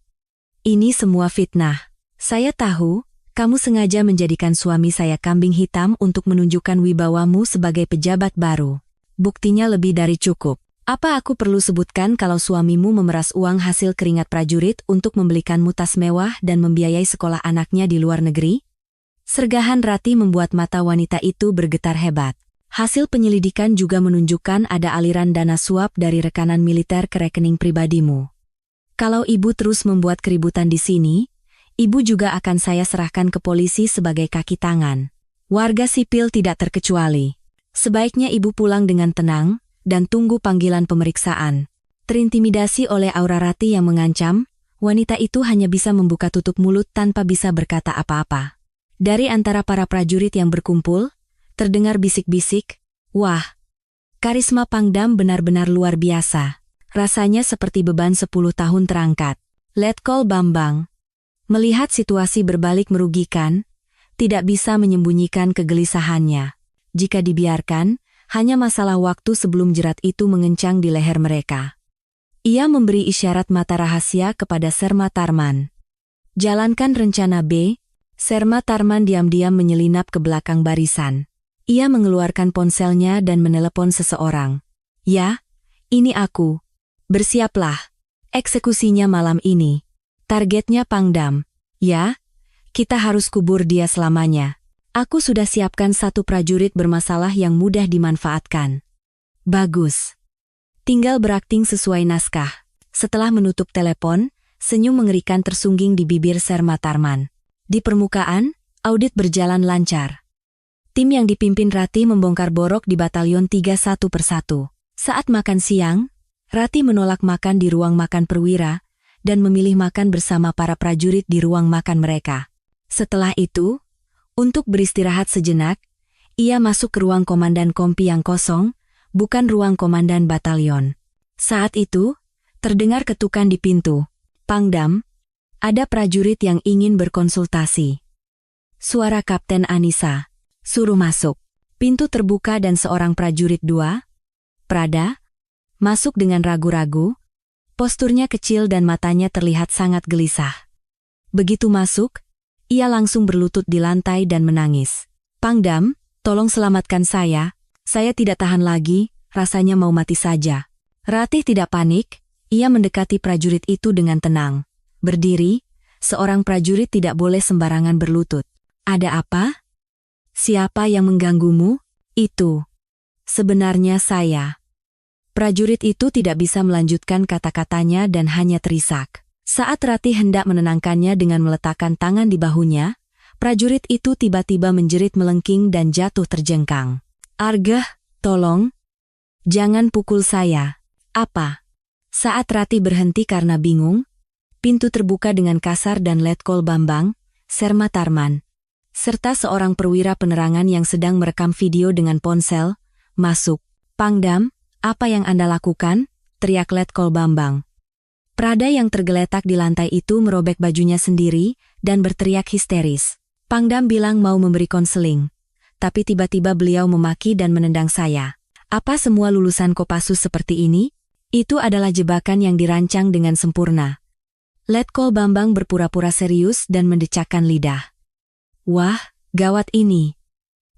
Ini semua fitnah. Saya tahu, kamu sengaja menjadikan suami saya kambing hitam untuk menunjukkan wibawamu sebagai pejabat baru. Buktinya lebih dari cukup. Apa aku perlu sebutkan kalau suamimu memeras uang hasil keringat prajurit untuk membelikanmu tas mewah dan membiayai sekolah anaknya di luar negeri? Sergahan Ratih membuat mata wanita itu bergetar hebat. Hasil penyelidikan juga menunjukkan ada aliran dana suap dari rekanan militer ke rekening pribadimu. Kalau ibu terus membuat keributan di sini, ibu juga akan saya serahkan ke polisi sebagai kaki tangan. Warga sipil tidak terkecuali. Sebaiknya ibu pulang dengan tenang, dan tunggu panggilan pemeriksaan. Terintimidasi oleh aura Ratih yang mengancam, wanita itu hanya bisa membuka tutup mulut tanpa bisa berkata apa-apa. Dari antara para prajurit yang berkumpul, terdengar bisik-bisik, "Wah, karisma Pangdam benar-benar luar biasa. Rasanya seperti beban 10 tahun terangkat." Letkol Bambang. Melihat situasi berbalik merugikan, tidak bisa menyembunyikan kegelisahannya. Jika dibiarkan, hanya masalah waktu sebelum jerat itu mengencang di leher mereka. Ia memberi isyarat mata rahasia kepada Serma Tarman. Jalankan rencana B. Serma Tarman diam-diam menyelinap ke belakang barisan. Ia mengeluarkan ponselnya dan menelepon seseorang. Ya, ini aku. Bersiaplah. Eksekusinya malam ini. Targetnya Pangdam. Ya, kita harus kubur dia selamanya. Aku sudah siapkan satu prajurit bermasalah yang mudah dimanfaatkan. Bagus. Tinggal berakting sesuai naskah. Setelah menutup telepon, senyum mengerikan tersungging di bibir Serma Tarman. Di permukaan, audit berjalan lancar. Tim yang dipimpin Rati membongkar borok di Batalion 3 satu persatu. Saat makan siang, Rati menolak makan di ruang makan perwira dan memilih makan bersama para prajurit di ruang makan mereka. Setelah itu, untuk beristirahat sejenak, ia masuk ke ruang komandan kompi yang kosong, bukan ruang komandan batalion. Saat itu, terdengar ketukan di pintu. Pangdam, ada prajurit yang ingin berkonsultasi. Suara Kapten Anissa. Suruh masuk. Pintu terbuka dan seorang prajurit 2, Prada, masuk dengan ragu-ragu. Posturnya kecil dan matanya terlihat sangat gelisah. Begitu masuk, ia langsung berlutut di lantai dan menangis. Pangdam, tolong selamatkan saya tidak tahan lagi, rasanya mau mati saja. Ratih tidak panik, ia mendekati prajurit itu dengan tenang. Berdiri, seorang prajurit tidak boleh sembarangan berlutut. Ada apa? Siapa yang mengganggumu? Itu. Sebenarnya saya. Prajurit itu tidak bisa melanjutkan kata-katanya dan hanya terisak. Saat Ratih hendak menenangkannya dengan meletakkan tangan di bahunya, prajurit itu tiba-tiba menjerit melengking dan jatuh terjengkang. Argah, tolong. Jangan pukul saya. Apa? Saat Ratih berhenti karena bingung, pintu terbuka dengan kasar dan Letkol Bambang, Serma Tarman, serta seorang perwira penerangan yang sedang merekam video dengan ponsel, masuk. Pangdam, apa yang Anda lakukan? Teriak Letkol Bambang. Prada yang tergeletak di lantai itu merobek bajunya sendiri dan berteriak histeris. Pangdam bilang mau memberi konseling, tapi tiba-tiba beliau memaki dan menendang saya. Apa semua lulusan Kopassus seperti ini? Itu adalah jebakan yang dirancang dengan sempurna. Letkol Bambang berpura-pura serius dan mendecakkan lidah. Wah, gawat ini.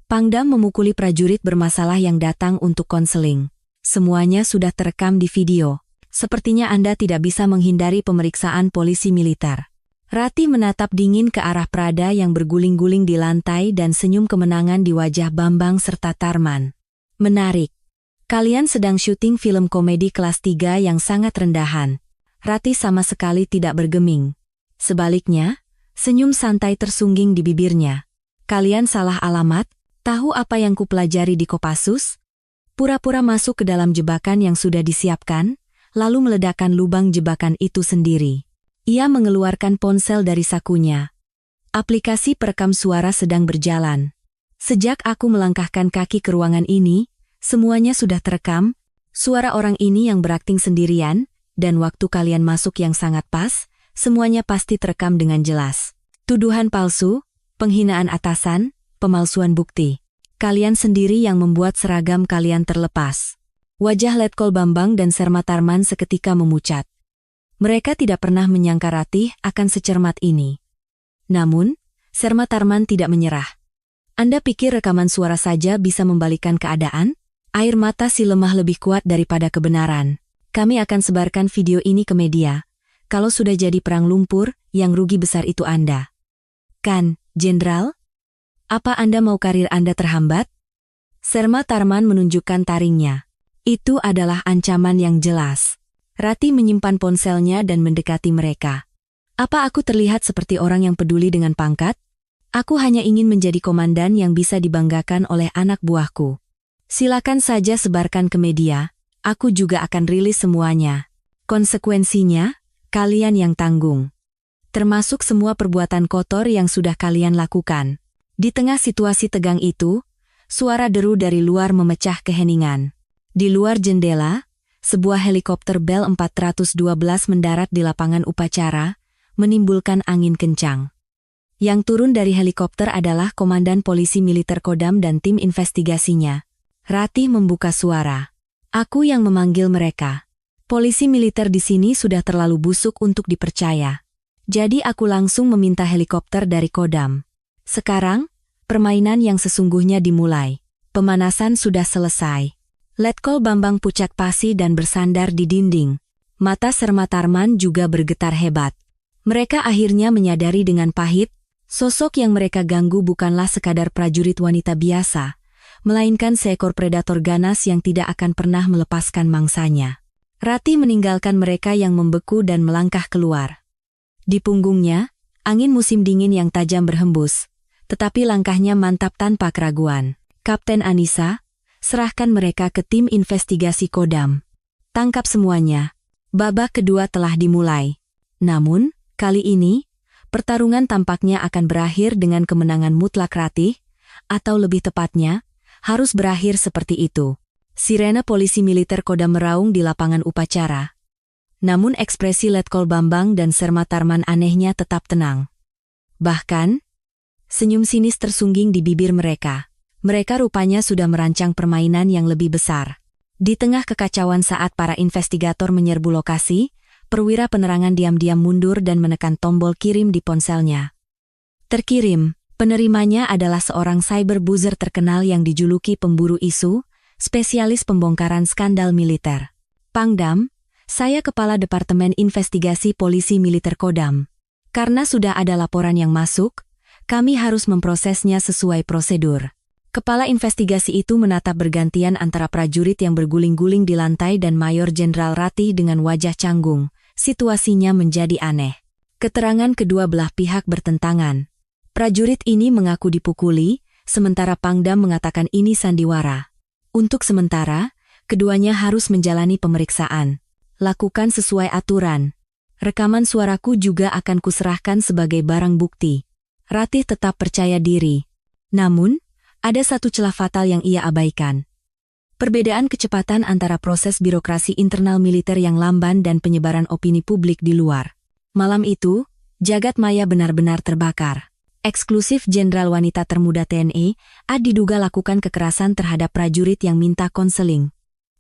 Pangdam memukuli prajurit bermasalah yang datang untuk konseling. Semuanya sudah terekam di video. Sepertinya Anda tidak bisa menghindari pemeriksaan polisi militer. Rati menatap dingin ke arah Prada yang berguling-guling di lantai dan senyum kemenangan di wajah Bambang serta Tarman. Menarik. Kalian sedang syuting film komedi kelas 3 yang sangat rendahan. Rati sama sekali tidak bergeming. Sebaliknya, senyum santai tersungging di bibirnya. Kalian salah alamat, tahu apa yang kupelajari di Kopassus? Pura-pura masuk ke dalam jebakan yang sudah disiapkan, lalu meledakkan lubang jebakan itu sendiri. Ia mengeluarkan ponsel dari sakunya. Aplikasi perekam suara sedang berjalan. Sejak aku melangkahkan kaki ke ruangan ini, semuanya sudah terekam, suara orang ini yang berakting sendirian, dan waktu kalian masuk yang sangat pas, semuanya pasti terekam dengan jelas. Tuduhan palsu, penghinaan atasan, pemalsuan bukti. Kalian sendiri yang membuat seragam kalian terlepas. Wajah Letkol Bambang dan Serma Tarman seketika memucat. Mereka tidak pernah menyangka Ratih akan secermat ini. Namun, Serma Tarman tidak menyerah. Anda pikir rekaman suara saja bisa membalikkan keadaan? Air mata si lemah lebih kuat daripada kebenaran. Kami akan sebarkan video ini ke media. Kalau sudah jadi perang lumpur, yang rugi besar itu Anda. Kan, Jenderal? Apa Anda mau karir Anda terhambat? Serma Tarman menunjukkan taringnya. Itu adalah ancaman yang jelas. Rati menyimpan ponselnya dan mendekati mereka. Apa aku terlihat seperti orang yang peduli dengan pangkat? Aku hanya ingin menjadi komandan yang bisa dibanggakan oleh anak buahku. Silakan saja sebarkan ke media, aku juga akan rilis semuanya. Konsekuensinya, kalian yang tanggung. Termasuk semua perbuatan kotor yang sudah kalian lakukan. Di tengah situasi tegang itu, suara deru dari luar memecah keheningan. Di luar jendela, sebuah helikopter Bell 412 mendarat di lapangan upacara, menimbulkan angin kencang. Yang turun dari helikopter adalah Komandan Polisi Militer Kodam dan tim investigasinya. Ratih membuka suara. Aku yang memanggil mereka. Polisi militer di sini sudah terlalu busuk untuk dipercaya. Jadi aku langsung meminta helikopter dari Kodam. Sekarang, permainan yang sesungguhnya dimulai. Pemanasan sudah selesai. Letkol Bambang pucat pasi dan bersandar di dinding. Mata Sermatarman juga bergetar hebat. Mereka akhirnya menyadari dengan pahit, sosok yang mereka ganggu bukanlah sekadar prajurit wanita biasa, melainkan seekor predator ganas yang tidak akan pernah melepaskan mangsanya. Ratih meninggalkan mereka yang membeku dan melangkah keluar. Di punggungnya, angin musim dingin yang tajam berhembus, tetapi langkahnya mantap tanpa keraguan. Kapten Anissa, serahkan mereka ke tim investigasi Kodam. Tangkap semuanya. Babak kedua telah dimulai. Namun, kali ini, pertarungan tampaknya akan berakhir dengan kemenangan mutlak Ratih, atau lebih tepatnya, harus berakhir seperti itu. Sirena polisi militer Kodam meraung di lapangan upacara. Namun ekspresi Letkol Bambang dan Sermatarman anehnya tetap tenang. Bahkan, senyum sinis tersungging di bibir mereka. Mereka rupanya sudah merancang permainan yang lebih besar. Di tengah kekacauan saat para investigator menyerbu lokasi, perwira penerangan diam-diam mundur dan menekan tombol kirim di ponselnya. Terkirim, penerimanya adalah seorang cyber buzzer terkenal yang dijuluki pemburu isu, spesialis pembongkaran skandal militer. Pangdam, saya Kepala Departemen Investigasi Polisi Militer Kodam. Karena sudah ada laporan yang masuk, kami harus memprosesnya sesuai prosedur. Kepala investigasi itu menatap bergantian antara prajurit yang berguling-guling di lantai dan Mayor Jenderal Ratih dengan wajah canggung. Situasinya menjadi aneh. Keterangan kedua belah pihak bertentangan. Prajurit ini mengaku dipukuli, sementara Pangdam mengatakan ini sandiwara. Untuk sementara, keduanya harus menjalani pemeriksaan. Lakukan sesuai aturan. Rekaman suaraku juga akan kuserahkan sebagai barang bukti. Ratih tetap percaya diri. Namun, ada satu celah fatal yang ia abaikan. Perbedaan kecepatan antara proses birokrasi internal militer yang lamban dan penyebaran opini publik di luar. Malam itu, jagat maya benar-benar terbakar. Eksklusif Jenderal Wanita Termuda TNI, diduga lakukan kekerasan terhadap prajurit yang minta konseling.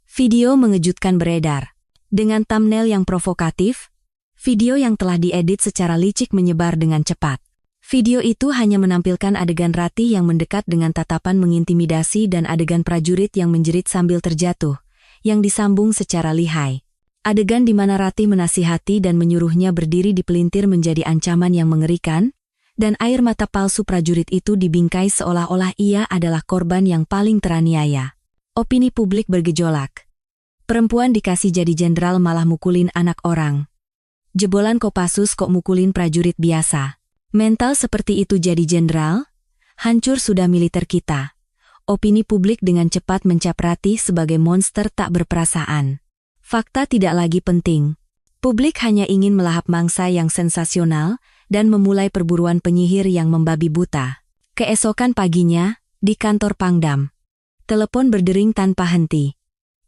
Video mengejutkan beredar. Dengan thumbnail yang provokatif, video yang telah diedit secara licik menyebar dengan cepat. Video itu hanya menampilkan adegan Ratih yang mendekat dengan tatapan mengintimidasi dan adegan prajurit yang menjerit sambil terjatuh, yang disambung secara lihai. Adegan di mana Ratih menasihati dan menyuruhnya berdiri di pelintir menjadi ancaman yang mengerikan, dan air mata palsu prajurit itu dibingkai seolah-olah ia adalah korban yang paling teraniaya. Opini publik bergejolak. Perempuan dikasih jadi jenderal malah mukulin anak orang. Jebolan Kopassus kok mukulin prajurit biasa. Mental seperti itu jadi jenderal? Hancur sudah militer kita. Opini publik dengan cepat mencap Ratih sebagai monster tak berperasaan. Fakta tidak lagi penting. Publik hanya ingin melahap mangsa yang sensasional dan memulai perburuan penyihir yang membabi buta. Keesokan paginya, di kantor Pangdam. Telepon berdering tanpa henti.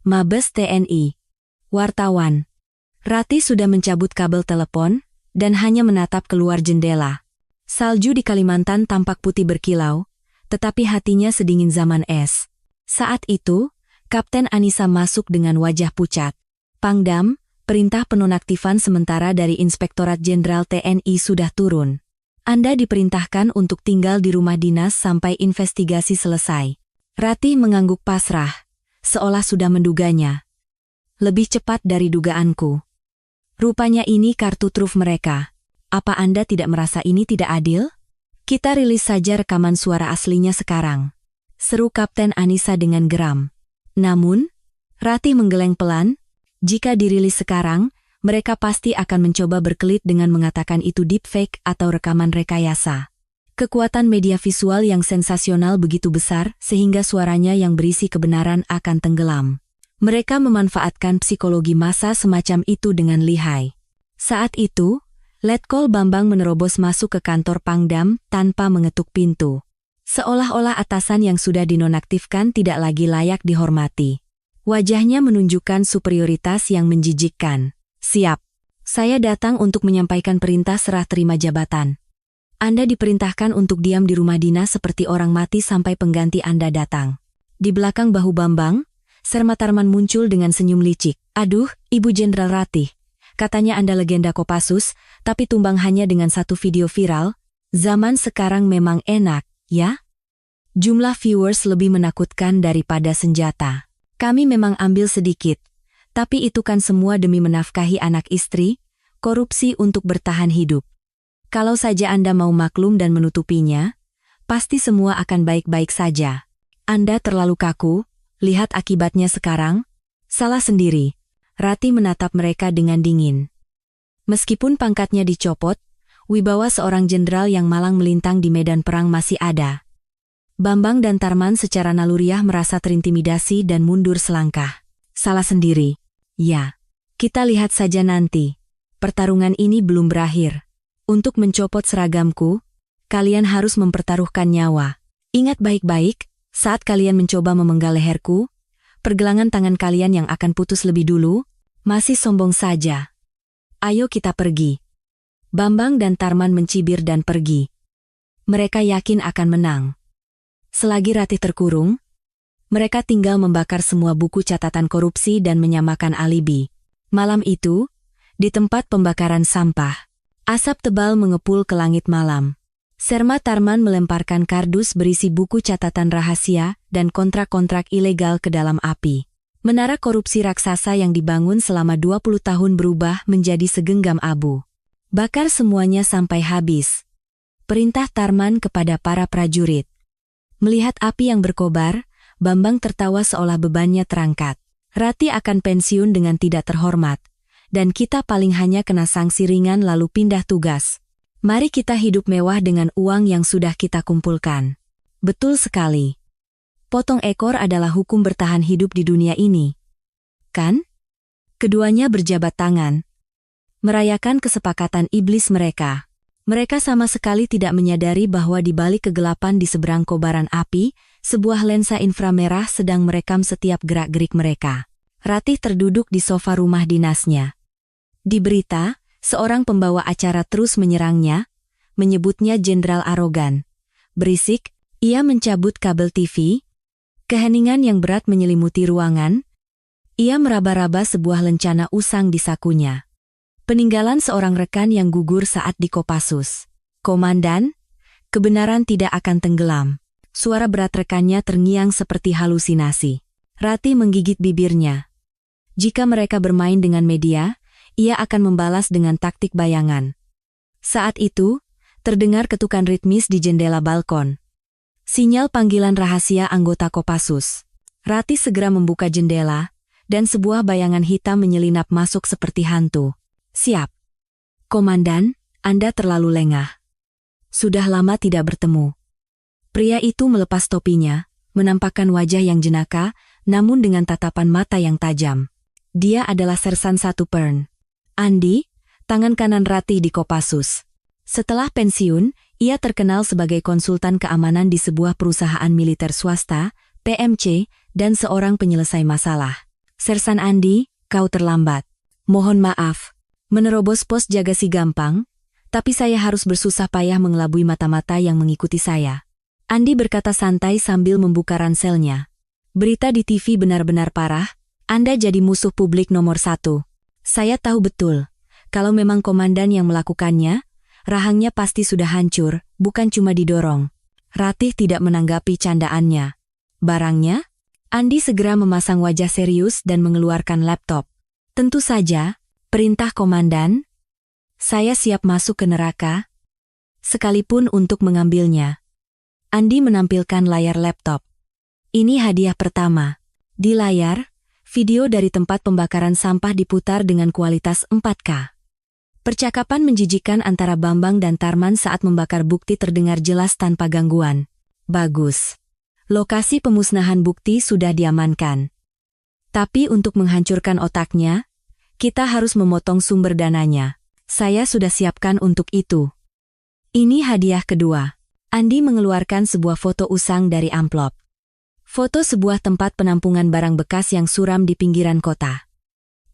Mabes TNI. Wartawan. Ratih sudah mencabut kabel telepon dan hanya menatap keluar jendela. Salju di Kalimantan tampak putih berkilau, tetapi hatinya sedingin zaman es. Saat itu, Kapten Anissa masuk dengan wajah pucat. Pangdam, perintah penonaktifan sementara dari Inspektorat Jenderal TNI sudah turun. Anda diperintahkan untuk tinggal di rumah dinas sampai investigasi selesai. Ratih mengangguk pasrah, seolah sudah menduganya. Lebih cepat dari dugaanku. Rupanya ini kartu truf mereka. Apa Anda tidak merasa ini tidak adil? Kita rilis saja rekaman suara aslinya sekarang. Seru Kapten Anissa dengan geram. Namun, Ratih menggeleng pelan, jika dirilis sekarang, mereka pasti akan mencoba berkelit dengan mengatakan itu deepfake atau rekaman rekayasa. Kekuatan media visual yang sensasional begitu besar sehingga suaranya yang berisi kebenaran akan tenggelam. Mereka memanfaatkan psikologi massa semacam itu dengan lihai. Saat itu, Letkol Bambang menerobos masuk ke kantor Pangdam tanpa mengetuk pintu. Seolah-olah atasan yang sudah dinonaktifkan tidak lagi layak dihormati. Wajahnya menunjukkan superioritas yang menjijikkan. Siap. Saya datang untuk menyampaikan perintah serah terima jabatan. Anda diperintahkan untuk diam di rumah dinas seperti orang mati sampai pengganti Anda datang. Di belakang bahu Bambang, Sermatarman muncul dengan senyum licik. Aduh, Ibu Jenderal Ratih. Katanya Anda legenda Kopassus, tapi tumbang hanya dengan satu video viral. Zaman sekarang memang enak, ya? Jumlah viewers lebih menakutkan daripada senjata. Kami memang ambil sedikit. Tapi itu kan semua demi menafkahi anak istri, korupsi untuk bertahan hidup. Kalau saja Anda mau maklum dan menutupinya, pasti semua akan baik-baik saja. Anda terlalu kaku, lihat akibatnya sekarang. Salah sendiri. Ratih menatap mereka dengan dingin. Meskipun pangkatnya dicopot, wibawa seorang jenderal yang malang melintang di medan perang masih ada. Bambang dan Tarman secara naluriah merasa terintimidasi dan mundur selangkah. Salah sendiri. Ya, kita lihat saja nanti. Pertarungan ini belum berakhir. Untuk mencopot seragamku, kalian harus mempertaruhkan nyawa. Ingat baik-baik, saat kalian mencoba memenggal leherku, pergelangan tangan kalian yang akan putus lebih dulu, masih sombong saja. Ayo kita pergi. Bambang dan Tarman mencibir dan pergi. Mereka yakin akan menang. Selagi Ratih terkurung, mereka tinggal membakar semua buku catatan korupsi dan menyamakan alibi. Malam itu, di tempat pembakaran sampah, asap tebal mengepul ke langit malam. Sermatarman melemparkan kardus berisi buku catatan rahasia dan kontrak-kontrak ilegal ke dalam api. Menara korupsi raksasa yang dibangun selama 20 tahun berubah menjadi segenggam abu. Bakar semuanya sampai habis. Perintah Tarman kepada para prajurit. Melihat api yang berkobar, Bambang tertawa seolah bebannya terangkat. Ratih akan pensiun dengan tidak terhormat, dan kita paling hanya kena sanksi ringan lalu pindah tugas. Mari kita hidup mewah dengan uang yang sudah kita kumpulkan. Betul sekali. Potong ekor adalah hukum bertahan hidup di dunia ini. Kan? Keduanya berjabat tangan, merayakan kesepakatan iblis mereka. Mereka sama sekali tidak menyadari bahwa di balik kegelapan di seberang kobaran api, sebuah lensa inframerah sedang merekam setiap gerak-gerik mereka. Ratih terduduk di sofa rumah dinasnya. Di berita, seorang pembawa acara terus menyerangnya, menyebutnya jenderal arogan. Berisik, ia mencabut kabel TV. Keheningan yang berat menyelimuti ruangan. Ia meraba-raba sebuah lencana usang di sakunya. Peninggalan seorang rekan yang gugur saat di Kopassus. Komandan, kebenaran tidak akan tenggelam. Suara berat rekannya terngiang seperti halusinasi. Ratih menggigit bibirnya. Jika mereka bermain dengan media, ia akan membalas dengan taktik bayangan. Saat itu, terdengar ketukan ritmis di jendela balkon. Sinyal panggilan rahasia anggota Kopassus. Ratih segera membuka jendela, dan sebuah bayangan hitam menyelinap masuk seperti hantu. Siap. Komandan, Anda terlalu lengah. Sudah lama tidak bertemu. Pria itu melepas topinya, menampakkan wajah yang jenaka, namun dengan tatapan mata yang tajam. Dia adalah Sersan 1 Pern. Andi, tangan kanan Ratih di Kopassus. Setelah pensiun, ia terkenal sebagai konsultan keamanan di sebuah perusahaan militer swasta, PMC, dan seorang penyelesai masalah. Sersan Andi, kau terlambat. Mohon maaf. Menerobos pos jaga si gampang, tapi saya harus bersusah payah mengelabui mata-mata yang mengikuti saya. Andi berkata santai sambil membuka ranselnya. Berita di TV benar-benar parah, Anda jadi musuh publik nomor 1. Saya tahu betul, kalau memang komandan yang melakukannya, rahangnya pasti sudah hancur, bukan cuma didorong. Ratih tidak menanggapi candaannya. Barangnya? Andi segera memasang wajah serius dan mengeluarkan laptop. Tentu saja. Perintah komandan, saya siap masuk ke neraka, sekalipun untuk mengambilnya. Andi menampilkan layar laptop. Ini hadiah pertama. Di layar, video dari tempat pembakaran sampah diputar dengan kualitas 4K. Percakapan menjijikan antara Bambang dan Tarman saat membakar bukti terdengar jelas tanpa gangguan. Bagus. Lokasi pemusnahan bukti sudah diamankan. Tapi untuk menghancurkan otaknya, kita harus memotong sumber dananya. Saya sudah siapkan untuk itu. Ini hadiah kedua. Andi mengeluarkan sebuah foto usang dari amplop. Foto sebuah tempat penampungan barang bekas yang suram di pinggiran kota.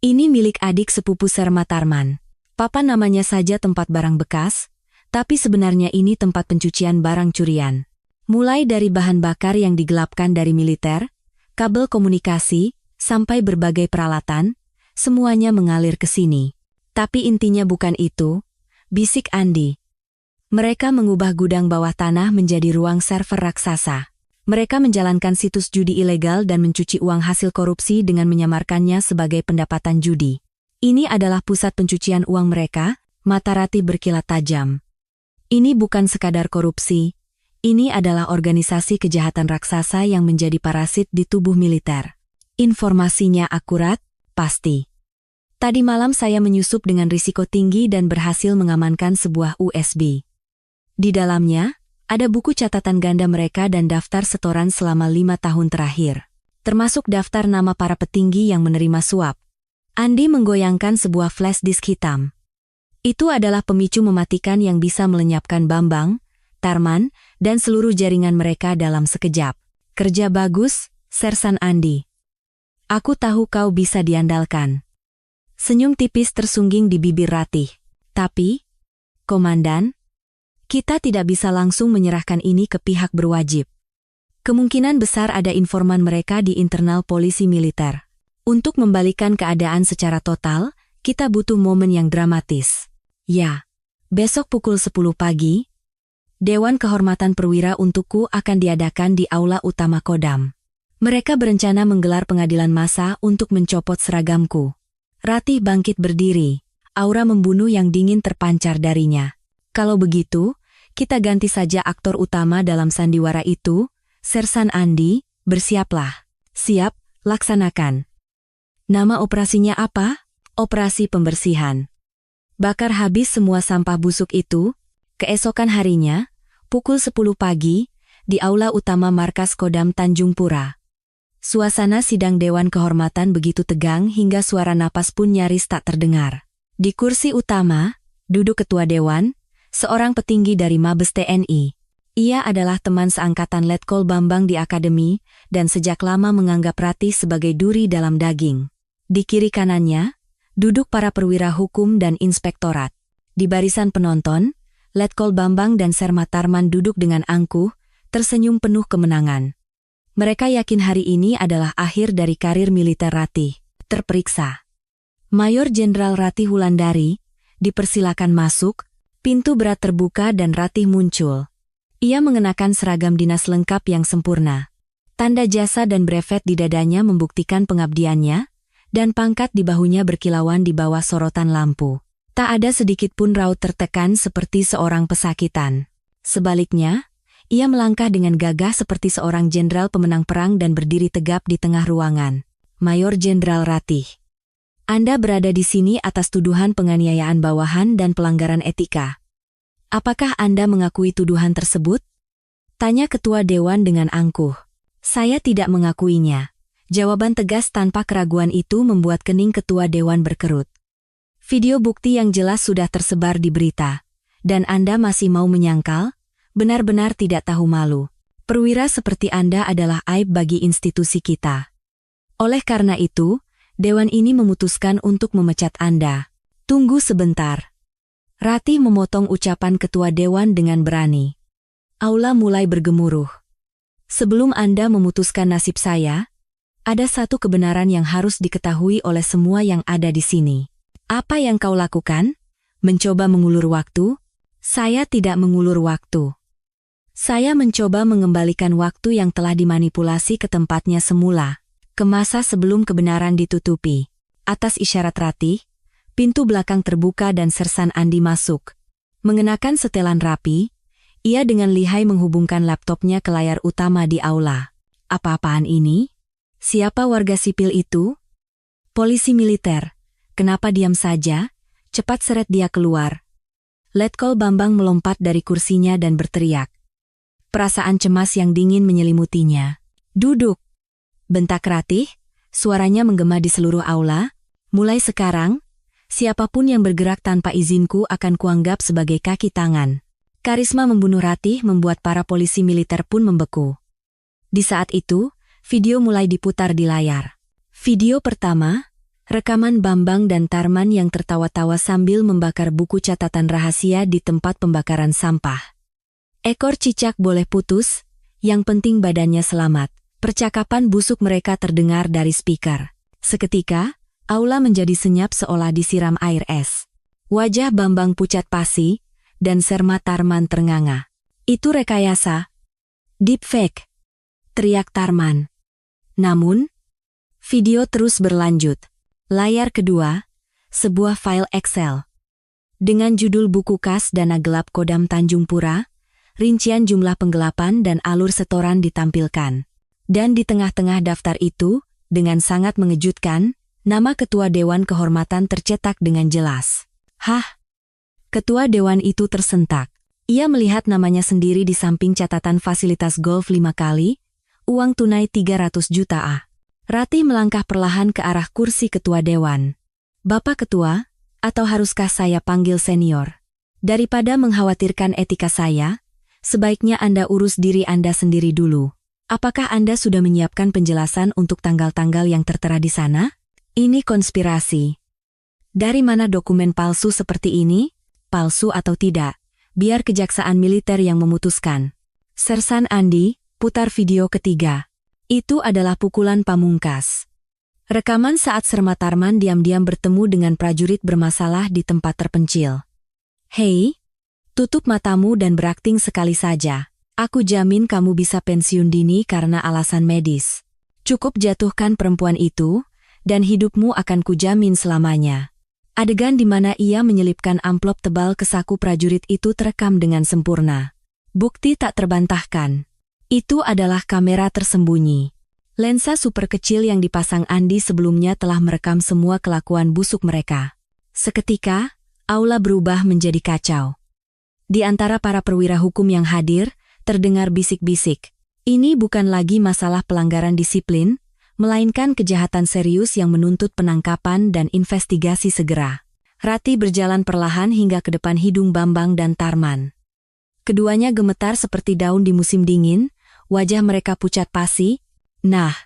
Ini milik adik sepupu Sermatarman. Papan namanya saja tempat barang bekas, Tapi sebenarnya ini tempat pencucian barang curian. Mulai dari bahan bakar yang digelapkan dari militer, kabel komunikasi, sampai berbagai peralatan, semuanya mengalir ke sini. Tapi intinya bukan itu, bisik Andi. Mereka mengubah gudang bawah tanah menjadi ruang server raksasa. Mereka menjalankan situs judi ilegal dan mencuci uang hasil korupsi dengan menyamarkannya sebagai pendapatan judi. Ini adalah pusat pencucian uang mereka, mata Ratih berkilat tajam. Ini bukan sekadar korupsi, ini adalah organisasi kejahatan raksasa yang menjadi parasit di tubuh militer. Informasinya akurat, pasti. Tadi malam saya menyusup dengan risiko tinggi dan berhasil mengamankan sebuah USB. Di dalamnya, ada buku catatan ganda mereka dan daftar setoran selama 5 tahun terakhir. Termasuk daftar nama para petinggi yang menerima suap. Andi menggoyangkan sebuah flash disk hitam. Itu adalah pemicu mematikan yang bisa melenyapkan Bambang, Tarman, dan seluruh jaringan mereka dalam sekejap. Kerja bagus, Sersan Andi. Aku tahu kau bisa diandalkan. Senyum tipis tersungging di bibir Ratih. Tapi, Komandan, kita tidak bisa langsung menyerahkan ini ke pihak berwajib. Kemungkinan besar ada informan mereka di internal polisi militer. Untuk membalikan keadaan secara total, kita butuh momen yang dramatis. Ya, besok pukul 10 pagi, Dewan Kehormatan Perwira untukku akan diadakan di Aula Utama Kodam. Mereka berencana menggelar pengadilan massa untuk mencopot seragamku. Ratih bangkit berdiri, aura membunuh yang dingin terpancar darinya. Kalau begitu, kita ganti saja aktor utama dalam sandiwara itu, Sersan Andi, bersiaplah. Siap, laksanakan. Nama operasinya apa? Operasi pembersihan. Bakar habis semua sampah busuk itu. Keesokan harinya, pukul 10 pagi, di Aula Utama Markas Kodam Tanjung Pura. Suasana sidang Dewan Kehormatan begitu tegang hingga suara napas pun nyaris tak terdengar. Di kursi utama, duduk Ketua Dewan, seorang petinggi dari Mabes TNI. Ia adalah teman seangkatan Letkol Bambang di akademi dan sejak lama menganggap Ratih sebagai duri dalam daging. Di kiri kanannya, duduk para perwira hukum dan inspektorat. Di barisan penonton, Letkol Bambang dan Serma Tarman duduk dengan angkuh, tersenyum penuh kemenangan. Mereka yakin hari ini adalah akhir dari karir militer Ratih. Terperiksa. Mayor Jenderal Ratih Wulandari, dipersilakan masuk, pintu berat terbuka dan Ratih muncul. Ia mengenakan seragam dinas lengkap yang sempurna. Tanda jasa dan brevet di dadanya membuktikan pengabdiannya, dan pangkat di bahunya berkilauan di bawah sorotan lampu. Tak ada sedikit pun raut tertekan seperti seorang pesakitan. Sebaliknya, ia melangkah dengan gagah seperti seorang jenderal pemenang perang dan berdiri tegap di tengah ruangan. Mayor Jenderal Ratih. Anda berada di sini atas tuduhan penganiayaan bawahan dan pelanggaran etika. Apakah Anda mengakui tuduhan tersebut? Tanya Ketua Dewan dengan angkuh. Saya tidak mengakuinya. Jawaban tegas tanpa keraguan itu membuat kening Ketua Dewan berkerut. Video bukti yang jelas sudah tersebar di berita. Dan Anda masih mau menyangkal? Benar-benar tidak tahu malu. Perwira seperti Anda adalah aib bagi institusi kita. Oleh karena itu, Dewan ini memutuskan untuk memecat Anda. Tunggu sebentar. Ratih memotong ucapan Ketua Dewan dengan berani. Aula mulai bergemuruh. Sebelum Anda memutuskan nasib saya, ada satu kebenaran yang harus diketahui oleh semua yang ada di sini. Apa yang kau lakukan? Mencoba mengulur waktu? Saya tidak mengulur waktu. Saya mencoba mengembalikan waktu yang telah dimanipulasi ke tempatnya semula, ke masa sebelum kebenaran ditutupi. Atas isyarat Ratih, pintu belakang terbuka dan Sersan Andi masuk. Mengenakan setelan rapi, ia dengan lihai menghubungkan laptopnya ke layar utama di aula. Apa-apaan ini? Siapa warga sipil itu? Polisi militer. Kenapa diam saja? Cepat seret dia keluar. Letkol Bambang melompat dari kursinya dan berteriak. Perasaan cemas yang dingin menyelimutinya. Duduk. Bentak Ratih, suaranya menggema di seluruh aula. Mulai sekarang, siapapun yang bergerak tanpa izinku akan kuanggap sebagai kaki tangan. Karisma membunuh Ratih membuat para polisi militer pun membeku. Di saat itu, video mulai diputar di layar. Video pertama, Rekaman Bambang dan Tarman yang tertawa-tawa sambil membakar buku catatan rahasia di tempat pembakaran sampah. Ekor cicak boleh putus, yang penting badannya selamat. Percakapan busuk mereka terdengar dari speaker. Seketika, aula menjadi senyap seolah disiram air es. Wajah Bambang pucat pasi, dan serma Tarman ternganga. Itu rekayasa. Deepfake, teriak Tarman. Namun, video terus berlanjut. Layar kedua, sebuah file Excel. Dengan judul buku kas Dana Gelap Kodam Tanjung Pura, rincian jumlah penggelapan dan alur setoran ditampilkan. Dan di tengah-tengah daftar itu, dengan sangat mengejutkan, nama Ketua Dewan Kehormatan tercetak dengan jelas. Hah? Ketua Dewan itu tersentak. Ia melihat namanya sendiri di samping catatan fasilitas golf 5 kali, uang tunai 300 juta. Ratih melangkah perlahan ke arah kursi Ketua Dewan. Bapak Ketua, atau haruskah saya panggil senior? Daripada mengkhawatirkan etika saya, sebaiknya Anda urus diri Anda sendiri dulu. Apakah Anda sudah menyiapkan penjelasan untuk tanggal-tanggal yang tertera di sana? Ini konspirasi. Dari mana dokumen palsu seperti ini? Palsu atau tidak, biar kejaksaan militer yang memutuskan. Sersan Andi, putar video ketiga. Itu adalah pukulan pamungkas. Rekaman saat serma Tarman diam-diam bertemu dengan prajurit bermasalah di tempat terpencil. Hei, tutup matamu dan berakting sekali saja. Aku jamin kamu bisa pensiun dini karena alasan medis. Cukup jatuhkan perempuan itu, dan hidupmu akan kujamin selamanya. Adegan di mana ia menyelipkan amplop tebal ke saku prajurit itu terekam dengan sempurna. Bukti tak terbantahkan. Itu adalah kamera tersembunyi. Lensa super kecil yang dipasang Andi sebelumnya telah merekam semua kelakuan busuk mereka. Seketika, aula berubah menjadi kacau. Di antara para perwira hukum yang hadir, terdengar bisik-bisik. Ini bukan lagi masalah pelanggaran disiplin, melainkan kejahatan serius yang menuntut penangkapan dan investigasi segera. Ratih berjalan perlahan hingga ke depan hidung Bambang dan Tarman. Keduanya gemetar seperti daun di musim dingin, wajah mereka pucat pasi. Nah,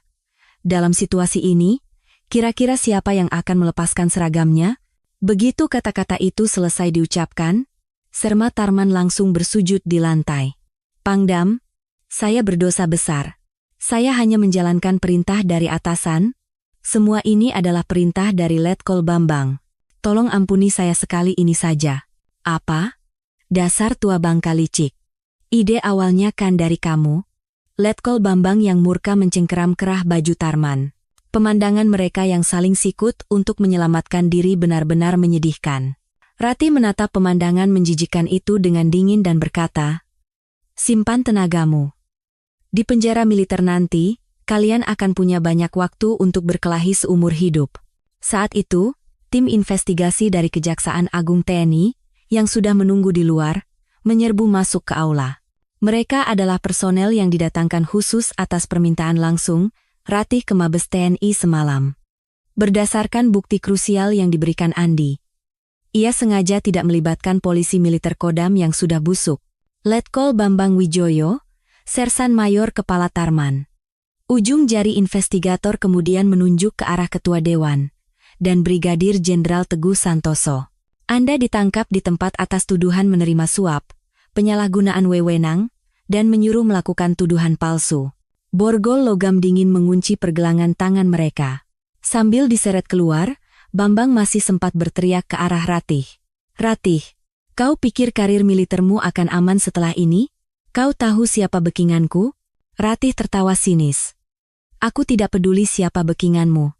dalam situasi ini, kira-kira siapa yang akan melepaskan seragamnya? Begitu kata-kata itu selesai diucapkan, serma Tarman langsung bersujud di lantai. Pangdam, saya berdosa besar. Saya hanya menjalankan perintah dari atasan. Semua ini adalah perintah dari Letkol Bambang. Tolong ampuni saya sekali ini saja. Apa? Dasar tua bangka licik. Ide awalnya kan dari kamu? Letkol Bambang yang murka mencengkeram kerah baju Tarman. Pemandangan mereka yang saling sikut untuk menyelamatkan diri benar-benar menyedihkan. Ratih menatap pemandangan menjijikkan itu dengan dingin dan berkata, simpan tenagamu. Di penjara militer nanti, kalian akan punya banyak waktu untuk berkelahi seumur hidup. Saat itu, tim investigasi dari Kejaksaan Agung TNI, yang sudah menunggu di luar, menyerbu masuk ke aula. Mereka adalah personel yang didatangkan khusus atas permintaan langsung Ratih ke Mabes TNI semalam. Berdasarkan bukti krusial yang diberikan Andi, ia sengaja tidak melibatkan polisi militer Kodam yang sudah busuk. Letkol Bambang Wijoyo, Sersan Mayor Kepala Tarman. Ujung jari investigator kemudian menunjuk ke arah Ketua Dewan, dan Brigadir Jenderal Teguh Santoso. Anda ditangkap di tempat atas tuduhan menerima suap, penyalahgunaan wewenang, dan menyuruh melakukan tuduhan palsu. Borgol logam dingin mengunci pergelangan tangan mereka. Sambil diseret keluar, Bambang masih sempat berteriak ke arah Ratih. Ratih, kau pikir karir militermu akan aman setelah ini? Kau tahu siapa bekinganku? Ratih tertawa sinis. Aku tidak peduli siapa bekinganmu.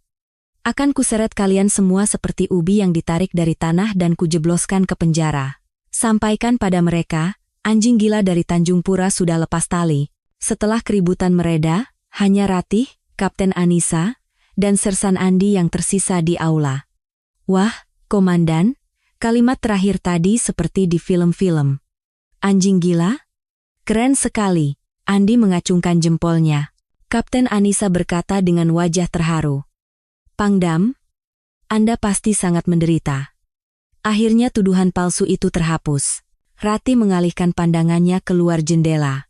Akan kuseret kalian semua seperti ubi yang ditarik dari tanah dan kujebloskan ke penjara. Sampaikan pada mereka, anjing gila dari Tanjung Pura sudah lepas tali. Setelah keributan mereda, hanya Ratih, Kapten Anissa, dan Sersan Andi yang tersisa di aula. Wah, Komandan, kalimat terakhir tadi seperti di film-film. Anjing gila? Keren sekali, Andi mengacungkan jempolnya. Kapten Anissa berkata dengan wajah terharu. Pangdam, Anda pasti sangat menderita. Akhirnya tuduhan palsu itu terhapus. Ratih mengalihkan pandangannya keluar jendela.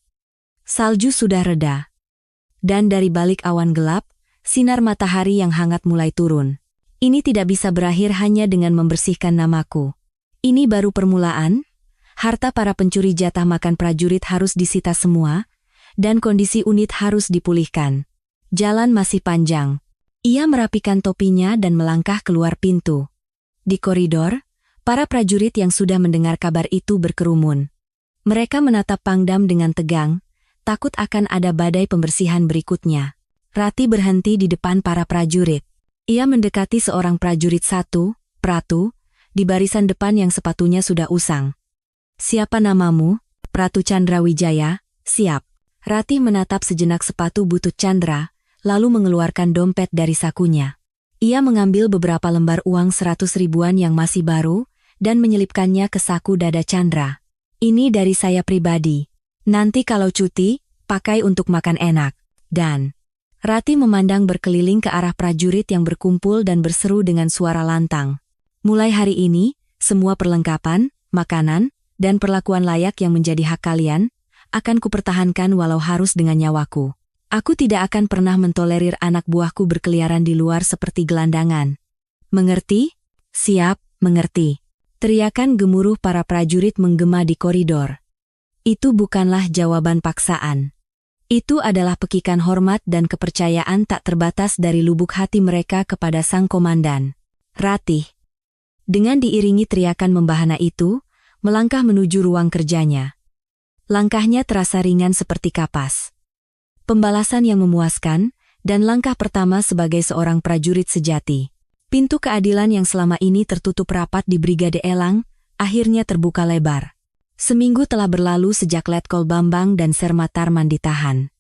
Salju sudah reda. Dan dari balik awan gelap, sinar matahari yang hangat mulai turun. Ini tidak bisa berakhir hanya dengan membersihkan namaku. Ini baru permulaan. Harta para pencuri jatah makan prajurit harus disita semua, dan kondisi unit harus dipulihkan. Jalan masih panjang. Ia merapikan topinya dan melangkah keluar pintu. Di koridor, para prajurit yang sudah mendengar kabar itu berkerumun. Mereka menatap Pangdam dengan tegang, takut akan ada badai pembersihan berikutnya. Rati berhenti di depan para prajurit. Ia mendekati seorang prajurit satu, Pratu, di barisan depan yang sepatunya sudah usang. "Siapa namamu?" "Pratu Candrawijaya." "Siap." Ratih menatap sejenak sepatu butut Chandra, lalu mengeluarkan dompet dari sakunya. Ia mengambil beberapa lembar uang 100 ribuan yang masih baru, dan menyelipkannya ke saku dada Chandra. "Ini dari saya pribadi. Nanti kalau cuti, pakai untuk makan enak." Dan Ratih memandang berkeliling ke arah prajurit yang berkumpul dan berseru dengan suara lantang. "Mulai hari ini, semua perlengkapan, makanan, dan perlakuan layak yang menjadi hak kalian, akan kupertahankan walau harus dengan nyawaku. Aku tidak akan pernah mentolerir anak buahku berkeliaran di luar seperti gelandangan. Mengerti?" "Siap, mengerti." Teriakan gemuruh para prajurit menggema di koridor. Itu bukanlah jawaban paksaan. Itu adalah pekikan hormat dan kepercayaan tak terbatas dari lubuk hati mereka kepada sang komandan. Ratih, dengan diiringi teriakan membahana itu, melangkah menuju ruang kerjanya. Langkahnya terasa ringan seperti kapas. Pembalasan yang memuaskan, dan langkah pertama sebagai seorang prajurit sejati. Pintu keadilan yang selama ini tertutup rapat di Brigade Elang, akhirnya terbuka lebar. Seminggu telah berlalu sejak Letkol Bambang dan Serma Tarman ditahan.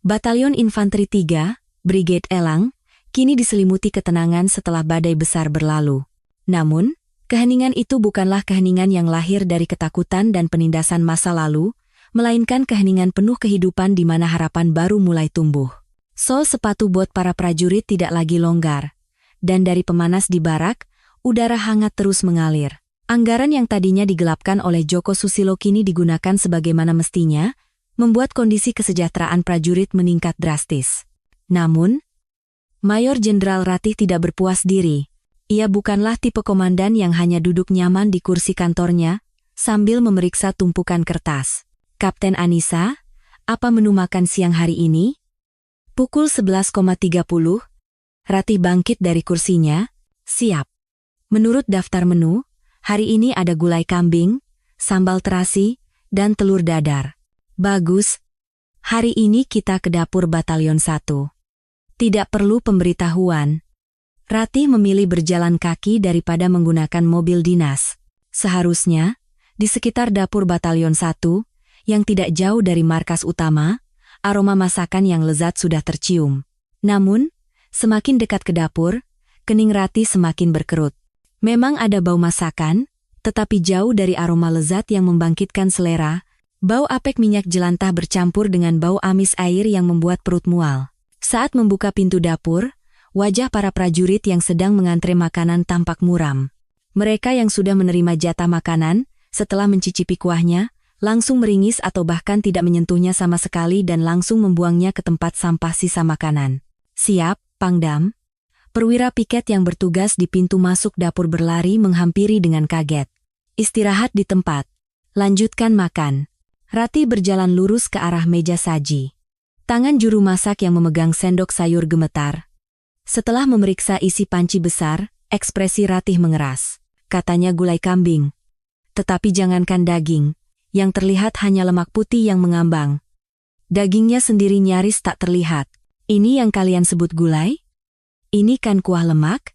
Batalion Infanteri 3, Brigade Elang, kini diselimuti ketenangan setelah badai besar berlalu. Namun, keheningan itu bukanlah keheningan yang lahir dari ketakutan dan penindasan masa lalu, melainkan keheningan penuh kehidupan di mana harapan baru mulai tumbuh. Sol sepatu bot para prajurit tidak lagi longgar, dan dari pemanas di barak, udara hangat terus mengalir. Anggaran yang tadinya digelapkan oleh Joko Susilo kini digunakan sebagaimana mestinya, membuat kondisi kesejahteraan prajurit meningkat drastis. Namun, Mayor Jenderal Ratih tidak berpuas diri. Ia bukanlah tipe komandan yang hanya duduk nyaman di kursi kantornya, sambil memeriksa tumpukan kertas. "Kapten Anissa, apa menu makan siang hari ini?" Pukul 11.30, Ratih bangkit dari kursinya. "Siap. Menurut daftar menu, hari ini ada gulai kambing, sambal terasi, dan telur dadar." "Bagus. Hari ini kita ke dapur Batalion 1. Tidak perlu pemberitahuan." Ratih memilih berjalan kaki daripada menggunakan mobil dinas. Seharusnya, di sekitar dapur Batalion 1, yang tidak jauh dari markas utama, aroma masakan yang lezat sudah tercium. Namun, semakin dekat ke dapur, kening Ratih semakin berkerut. Memang ada bau masakan, tetapi jauh dari aroma lezat yang membangkitkan selera, bau apek minyak jelantah bercampur dengan bau amis air yang membuat perut mual. Saat membuka pintu dapur, wajah para prajurit yang sedang mengantre makanan tampak muram. Mereka yang sudah menerima jatah makanan, setelah mencicipi kuahnya, langsung meringis atau bahkan tidak menyentuhnya sama sekali dan langsung membuangnya ke tempat sampah sisa makanan. "Siap, Pangdam." Perwira piket yang bertugas di pintu masuk dapur berlari menghampiri dengan kaget. "Istirahat di tempat. Lanjutkan makan." Ratih berjalan lurus ke arah meja saji. Tangan juru masak yang memegang sendok sayur gemetar. Setelah memeriksa isi panci besar, ekspresi Ratih mengeras. Katanya gulai kambing. Tetapi jangankan daging, yang terlihat hanya lemak putih yang mengambang. Dagingnya sendiri nyaris tak terlihat. "Ini yang kalian sebut gulai? Ini kan kuah lemak?"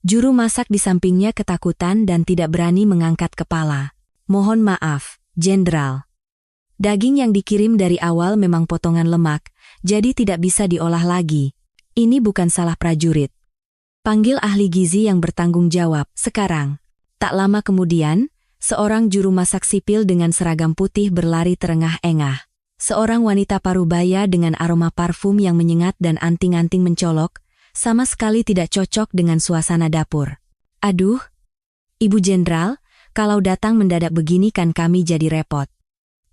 Juru masak di sampingnya ketakutan dan tidak berani mengangkat kepala. "Mohon maaf, Jenderal. Daging yang dikirim dari awal memang potongan lemak, jadi tidak bisa diolah lagi. Ini bukan salah prajurit. Panggil ahli gizi yang bertanggung jawab sekarang." Tak lama kemudian, seorang juru masak sipil dengan seragam putih berlari terengah-engah. Seorang wanita parubaya dengan aroma parfum yang menyengat dan anting-anting mencolok, sama sekali tidak cocok dengan suasana dapur. "Aduh, Ibu Jenderal, kalau datang mendadak begini kan kami jadi repot.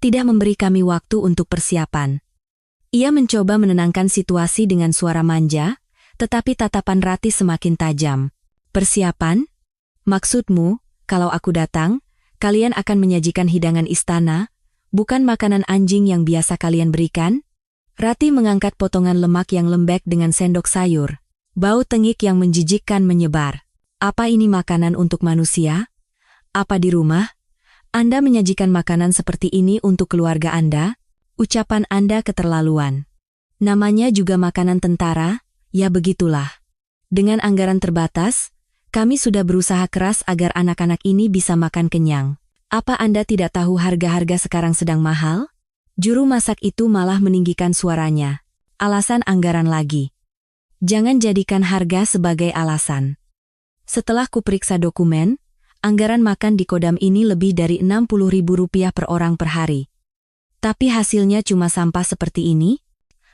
Tidak memberi kami waktu untuk persiapan." Ia mencoba menenangkan situasi dengan suara manja, tetapi tatapan Ratih semakin tajam. Persiapan? Maksudmu, kalau aku datang, kalian akan menyajikan hidangan istana, bukan makanan anjing yang biasa kalian berikan? Rati mengangkat potongan lemak yang lembek dengan sendok sayur. Bau tengik yang menjijikkan menyebar. Apa ini makanan untuk manusia? Apa di rumah Anda menyajikan makanan seperti ini untuk keluarga Anda? Ucapan Anda keterlaluan. Namanya juga makanan tentara, ya begitulah. Dengan anggaran terbatas, kami sudah berusaha keras agar anak-anak ini bisa makan kenyang. Apa Anda tidak tahu harga-harga sekarang sedang mahal? Juru masak itu malah meninggikan suaranya. Alasan anggaran lagi. Jangan jadikan harga sebagai alasan. Setelah kuperiksa dokumen, anggaran makan di Kodam ini lebih dari Rp60.000 per orang per hari. Tapi hasilnya cuma sampah seperti ini?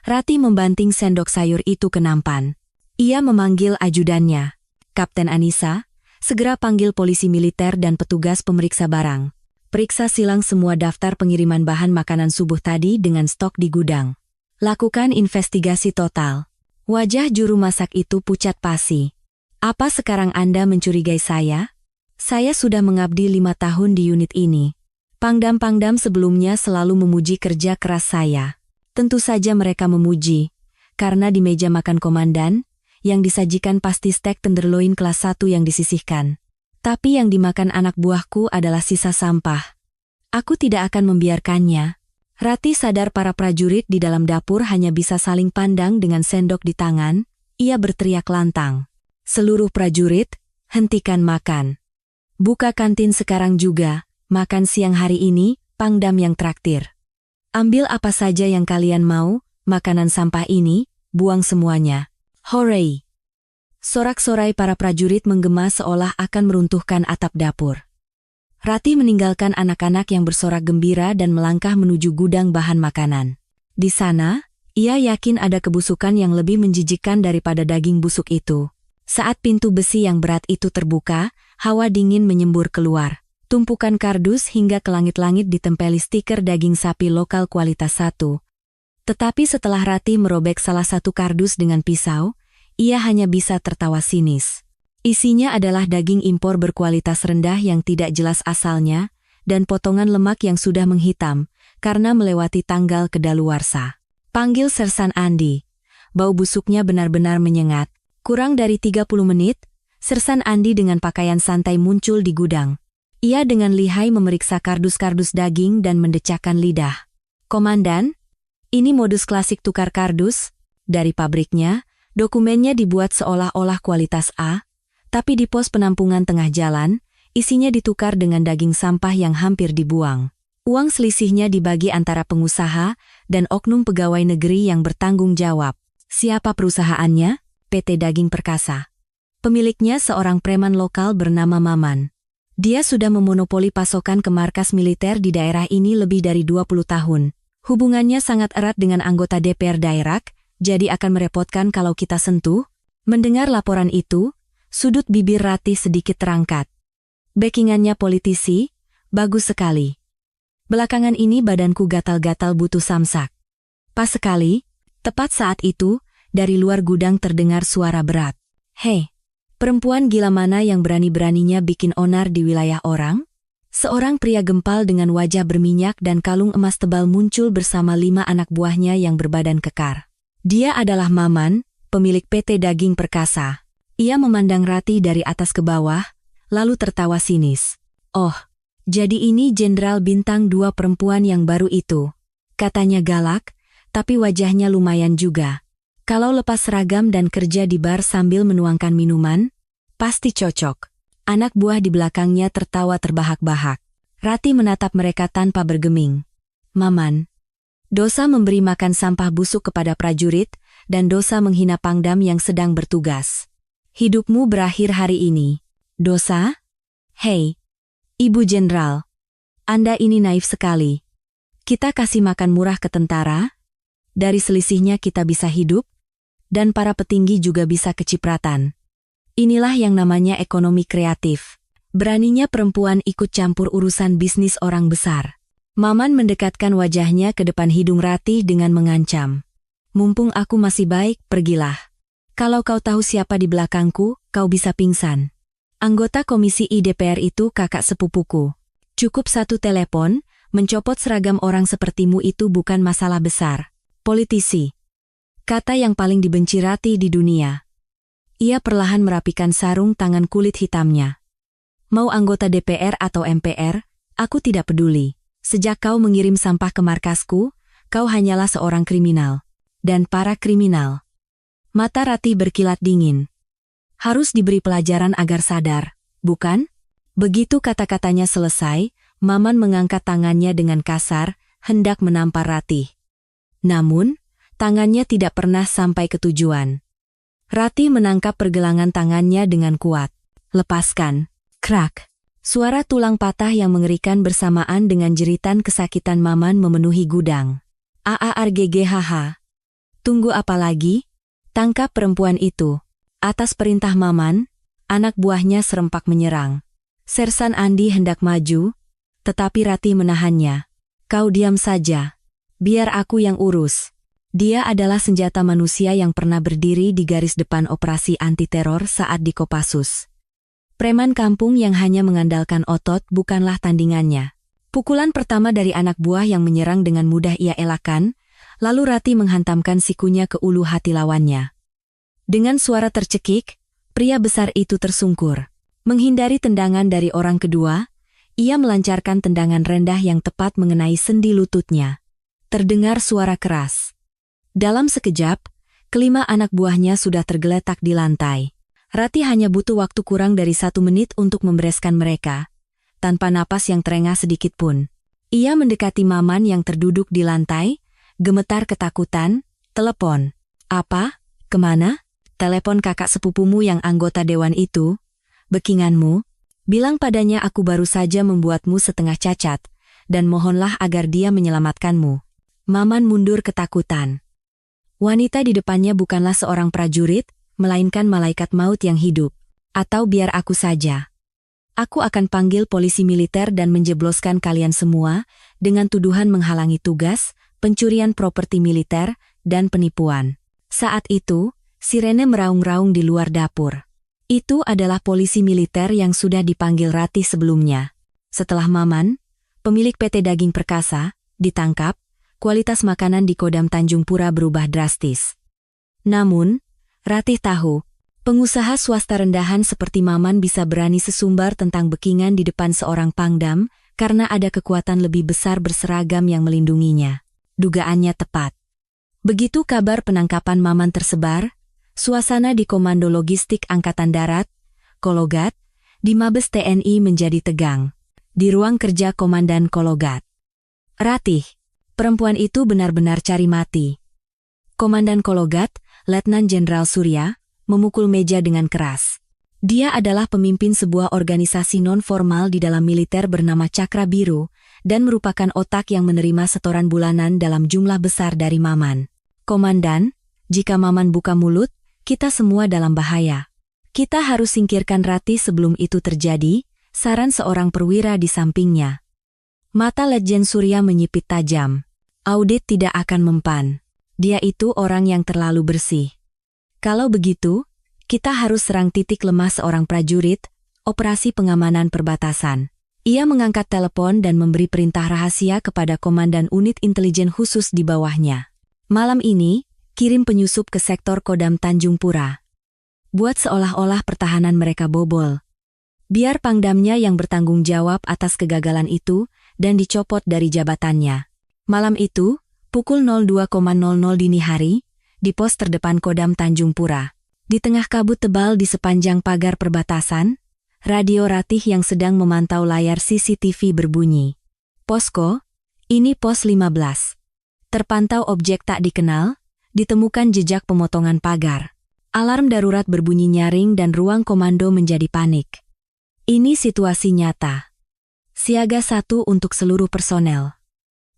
Rati membanting sendok sayur itu ke nampan. Ia memanggil ajudannya. Kapten Anissa, segera panggil polisi militer dan petugas pemeriksa barang. Periksa silang semua daftar pengiriman bahan makanan subuh tadi dengan stok di gudang. Lakukan investigasi total. Wajah juru masak itu pucat pasi. Apa sekarang Anda mencurigai saya? Saya sudah mengabdi 5 tahun di unit ini. Pangdam-pangdam sebelumnya selalu memuji kerja keras saya. Tentu saja mereka memuji, karena di meja makan komandan, yang disajikan pasti stek tenderloin kelas 1 yang disisihkan. Tapi yang dimakan anak buahku adalah sisa sampah. Aku tidak akan membiarkannya. Rati sadar para prajurit di dalam dapur hanya bisa saling pandang dengan sendok di tangan. Ia berteriak lantang. Seluruh prajurit, hentikan makan. Buka kantin sekarang juga, makan siang hari ini, Pangdam yang traktir. Ambil apa saja yang kalian mau, makanan sampah ini, buang semuanya. Hooray! Sorak-sorai para prajurit menggema seolah akan meruntuhkan atap dapur. Rati meninggalkan anak-anak yang bersorak gembira dan melangkah menuju gudang bahan makanan. Di sana, ia yakin ada kebusukan yang lebih menjijikkan daripada daging busuk itu. Saat pintu besi yang berat itu terbuka, hawa dingin menyembur keluar. Tumpukan kardus hingga ke langit-langit ditempeli stiker daging sapi lokal kualitas 1. Tetapi setelah Rati merobek salah satu kardus dengan pisau, ia hanya bisa tertawa sinis. Isinya adalah daging impor berkualitas rendah yang tidak jelas asalnya, dan potongan lemak yang sudah menghitam, karena melewati tanggal kedaluarsa. Panggil Sersan Andi. Bau busuknya benar-benar menyengat. Kurang dari 30 menit, Sersan Andi dengan pakaian santai muncul di gudang. Ia dengan lihai memeriksa kardus-kardus daging dan mendecakkan lidah. Komandan, ini modus klasik tukar kardus. Dari pabriknya, dokumennya dibuat seolah-olah kualitas A, tapi di pos penampungan tengah jalan, isinya ditukar dengan daging sampah yang hampir dibuang. Uang selisihnya dibagi antara pengusaha dan oknum pegawai negeri yang bertanggung jawab. Siapa perusahaannya? PT Daging Perkasa. Pemiliknya seorang preman lokal bernama Maman. Dia sudah memonopoli pasokan ke markas militer di daerah ini lebih dari 20 tahun. Hubungannya sangat erat dengan anggota DPR daerah, jadi akan merepotkan kalau kita sentuh. Mendengar laporan itu, sudut bibir Rati sedikit terangkat. Backingannya politisi, bagus sekali. Belakangan ini badanku gatal-gatal butuh samsak. Pas sekali, tepat saat itu, dari luar gudang terdengar suara berat. Hei, perempuan gila mana yang berani-beraninya bikin onar di wilayah orang? Seorang pria gempal dengan wajah berminyak dan kalung emas tebal muncul bersama 5 anak buahnya yang berbadan kekar. Dia adalah Maman, pemilik PT Daging Perkasa. Ia memandang Rati dari atas ke bawah, lalu tertawa sinis. Oh, jadi ini Jenderal Bintang 2 perempuan yang baru itu. Katanya galak, tapi wajahnya lumayan juga. Kalau lepas seragam dan kerja di bar sambil menuangkan minuman, pasti cocok. Anak buah di belakangnya tertawa terbahak-bahak. Rati menatap mereka tanpa bergeming. Maman, dosa memberi makan sampah busuk kepada prajurit, dan dosa menghina Pangdam yang sedang bertugas. Hidupmu berakhir hari ini. Dosa? Hei, Ibu Jenderal. Anda ini naif sekali. Kita kasih makan murah ke tentara, dari selisihnya kita bisa hidup, dan para petinggi juga bisa kecipratan. Inilah yang namanya ekonomi kreatif. Beraninya perempuan ikut campur urusan bisnis orang besar. Maman mendekatkan wajahnya ke depan hidung Rati dengan mengancam. Mumpung aku masih baik, pergilah. Kalau kau tahu siapa di belakangku, kau bisa pingsan. Anggota Komisi I DPR itu kakak sepupuku. Cukup satu telepon, mencopot seragam orang sepertimu itu bukan masalah besar. Politisi. Kata yang paling dibenci Ratih di dunia. Ia perlahan merapikan sarung tangan kulit hitamnya. Mau anggota DPR atau MPR, aku tidak peduli. Sejak kau mengirim sampah ke markasku, kau hanyalah seorang kriminal. Dan para kriminal. Mata Ratih berkilat dingin. Harus diberi pelajaran agar sadar, bukan? Begitu kata-katanya selesai, Maman mengangkat tangannya dengan kasar, hendak menampar Ratih. Namun, tangannya tidak pernah sampai ke tujuan. Ratih menangkap pergelangan tangannya dengan kuat. Lepaskan. Krak. Suara tulang patah yang mengerikan bersamaan dengan jeritan kesakitan Maman memenuhi gudang. AARGGHH. Tunggu apa lagi? Tangkap perempuan itu. Atas perintah Maman, anak buahnya serempak menyerang. Sersan Andi hendak maju, tetapi Ratih menahannya. Kau diam saja. Biar aku yang urus. Dia adalah senjata manusia yang pernah berdiri di garis depan operasi anti-teror saat di Kopassus. Preman kampung yang hanya mengandalkan otot bukanlah tandingannya. Pukulan pertama dari anak buah yang menyerang dengan mudah ia elakkan, lalu Ratih menghantamkan sikunya ke ulu hati lawannya. Dengan suara tercekik, pria besar itu tersungkur. Menghindari tendangan dari orang kedua, ia melancarkan tendangan rendah yang tepat mengenai sendi lututnya. Terdengar suara keras. Dalam sekejap, kelima anak buahnya sudah tergeletak di lantai. Ratih hanya butuh waktu kurang dari 1 menit untuk membereskan mereka, tanpa napas yang terengah sedikit pun. Ia mendekati Maman yang terduduk di lantai, gemetar ketakutan. Telepon. Apa? Kemana? Telepon kakak sepupumu yang anggota dewan itu. Bekinganmu. Bilang padanya aku baru saja membuatmu setengah cacat, dan mohonlah agar dia menyelamatkanmu. Maman mundur ketakutan. Wanita di depannya bukanlah seorang prajurit, melainkan malaikat maut yang hidup. Atau biar aku saja. Aku akan panggil polisi militer dan menjebloskan kalian semua dengan tuduhan menghalangi tugas, pencurian properti militer, dan penipuan. Saat itu, sirene meraung-raung di luar dapur. Itu adalah polisi militer yang sudah dipanggil Ratih sebelumnya. Setelah Maman, pemilik PT Daging Perkasa, ditangkap, kualitas makanan di Kodam Tanjung Pura berubah drastis. Namun, Ratih tahu, pengusaha swasta rendahan seperti Maman bisa berani sesumbar tentang bekingan di depan seorang pangdam karena ada kekuatan lebih besar berseragam yang melindunginya. Dugaannya tepat. Begitu kabar penangkapan Maman tersebar, suasana di Komando Logistik Angkatan Darat, Kologat, di Mabes TNI menjadi tegang. Di ruang kerja Komandan Kologat. Ratih, perempuan itu benar-benar cari mati. Komandan Kologat, Letnan Jenderal Surya, memukul meja dengan keras. Dia adalah pemimpin sebuah organisasi non-formal di dalam militer bernama Cakra Biru, dan merupakan otak yang menerima setoran bulanan dalam jumlah besar dari Maman. Komandan, jika Maman buka mulut, kita semua dalam bahaya. Kita harus singkirkan Ratih sebelum itu terjadi, saran seorang perwira di sampingnya. Mata Letjen Surya menyipit tajam. Audit tidak akan mempan. Dia itu orang yang terlalu bersih. Kalau begitu, kita harus serang titik lemah seorang prajurit, operasi pengamanan perbatasan. Ia mengangkat telepon dan memberi perintah rahasia kepada Komandan Unit Intelijen Khusus di bawahnya. Malam ini, kirim penyusup ke sektor Kodam Tanjung Pura. Buat seolah-olah pertahanan mereka bobol. Biar pangdamnya yang bertanggung jawab atas kegagalan itu dan dicopot dari jabatannya. Malam itu, pukul 02.00 dini hari, di pos terdepan Kodam Tanjung Pura. Di tengah kabut tebal di sepanjang pagar perbatasan, radio Ratih yang sedang memantau layar CCTV berbunyi. Posko, ini pos 15. Terpantau objek tak dikenal, ditemukan jejak pemotongan pagar. Alarm darurat berbunyi nyaring dan ruang komando menjadi panik. Ini situasi nyata. Siaga 1 untuk seluruh personel.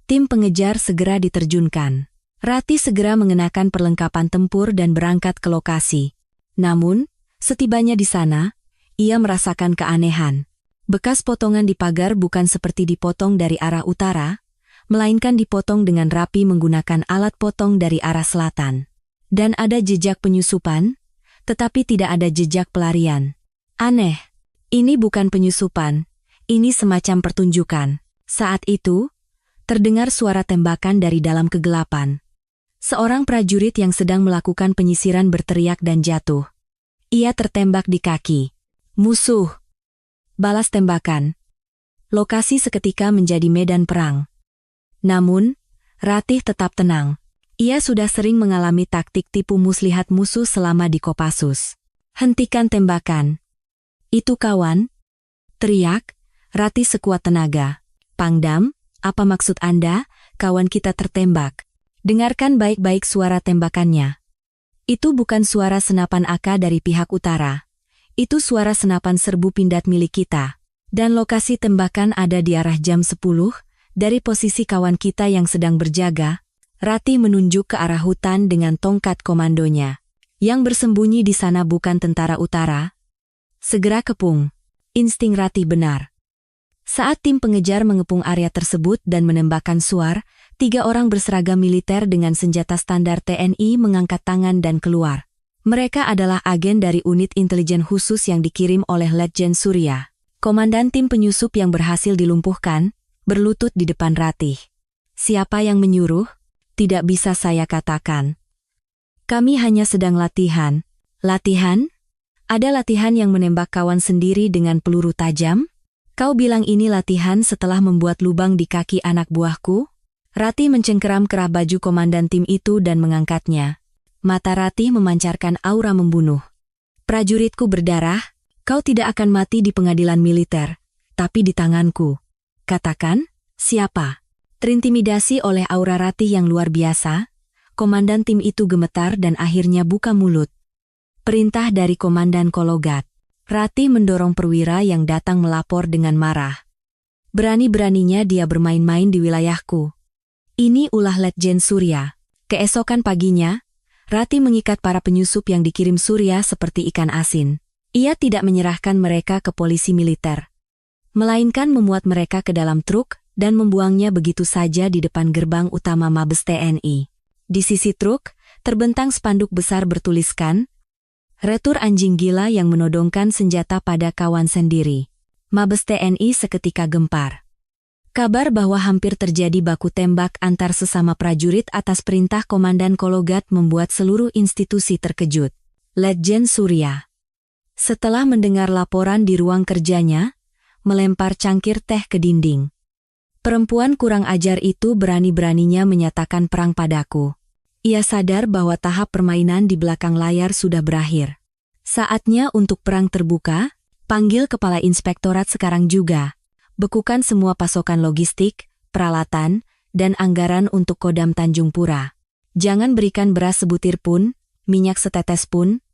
Tim pengejar segera diterjunkan. Ratih segera mengenakan perlengkapan tempur dan berangkat ke lokasi. Namun, setibanya di sana, ia merasakan keanehan. Bekas potongan di pagar bukan seperti dipotong dari arah utara, melainkan dipotong dengan rapi menggunakan alat potong dari arah selatan. Dan ada jejak penyusupan, tetapi tidak ada jejak pelarian. Aneh, ini bukan penyusupan, ini semacam pertunjukan. Saat itu, terdengar suara tembakan dari dalam kegelapan. Seorang prajurit yang sedang melakukan penyisiran berteriak dan jatuh. Ia tertembak di kaki. Musuh! Balas tembakan. Lokasi seketika menjadi medan perang. Namun, Ratih tetap tenang. Ia sudah sering mengalami taktik tipu muslihat musuh selama di Kopassus. Hentikan tembakan. Itu kawan? Teriak, Ratih sekuat tenaga. Pangdam, apa maksud Anda? Kawan kita tertembak. Dengarkan baik-baik suara tembakannya. Itu bukan suara senapan AK dari pihak utara. Itu suara senapan serbu pindad milik kita. Dan lokasi tembakan ada di arah jam 10, dari posisi kawan kita yang sedang berjaga. Ratih menunjuk ke arah hutan dengan tongkat komandonya. Yang bersembunyi di sana bukan tentara utara. Segera kepung. Insting Ratih benar. Saat tim pengejar mengepung area tersebut dan menembakkan suar, 3 orang berseragam militer dengan senjata standar TNI mengangkat tangan dan keluar. Mereka adalah agen dari unit intelijen khusus yang dikirim oleh Letjen Surya. Komandan tim penyusup yang berhasil dilumpuhkan, berlutut di depan Ratih. Siapa yang menyuruh? Tidak bisa saya katakan. Kami hanya sedang latihan. Latihan? Ada latihan yang menembak kawan sendiri dengan peluru tajam? Kau bilang ini latihan setelah membuat lubang di kaki anak buahku? Ratih mencengkeram kerah baju komandan tim itu dan mengangkatnya. Mata Ratih memancarkan aura membunuh. Prajuritku berdarah, kau tidak akan mati di pengadilan militer, tapi di tanganku. Katakan, siapa? Terintimidasi oleh aura Ratih yang luar biasa, komandan tim itu gemetar dan akhirnya buka mulut. Perintah dari Komandan Kologat. Ratih mendorong perwira yang datang melapor dengan marah. Berani-beraninya dia bermain-main di wilayahku. Ini ulah Letjen Surya. Keesokan paginya, Ratih mengikat para penyusup yang dikirim Surya seperti ikan asin. Ia tidak menyerahkan mereka ke polisi militer, melainkan memuat mereka ke dalam truk dan membuangnya begitu saja di depan gerbang utama Mabes TNI. Di sisi truk, terbentang spanduk besar bertuliskan, "Retur anjing gila yang menodongkan senjata pada kawan sendiri." Mabes TNI seketika gempar. Kabar bahwa hampir terjadi baku tembak antar sesama prajurit atas perintah Komandan Kologat membuat seluruh institusi terkejut. Letjen Surya, setelah mendengar laporan di ruang kerjanya, melempar cangkir teh ke dinding. Perempuan kurang ajar itu berani-beraninya menyatakan perang padaku. Ia sadar bahwa tahap permainan di belakang layar sudah berakhir. Saatnya untuk perang terbuka, panggil kepala inspektorat sekarang juga. Bekukan semua pasokan logistik, peralatan, dan anggaran untuk Kodam Tanjung Pura. Jangan berikan beras sebutir pun, minyak setetes pun.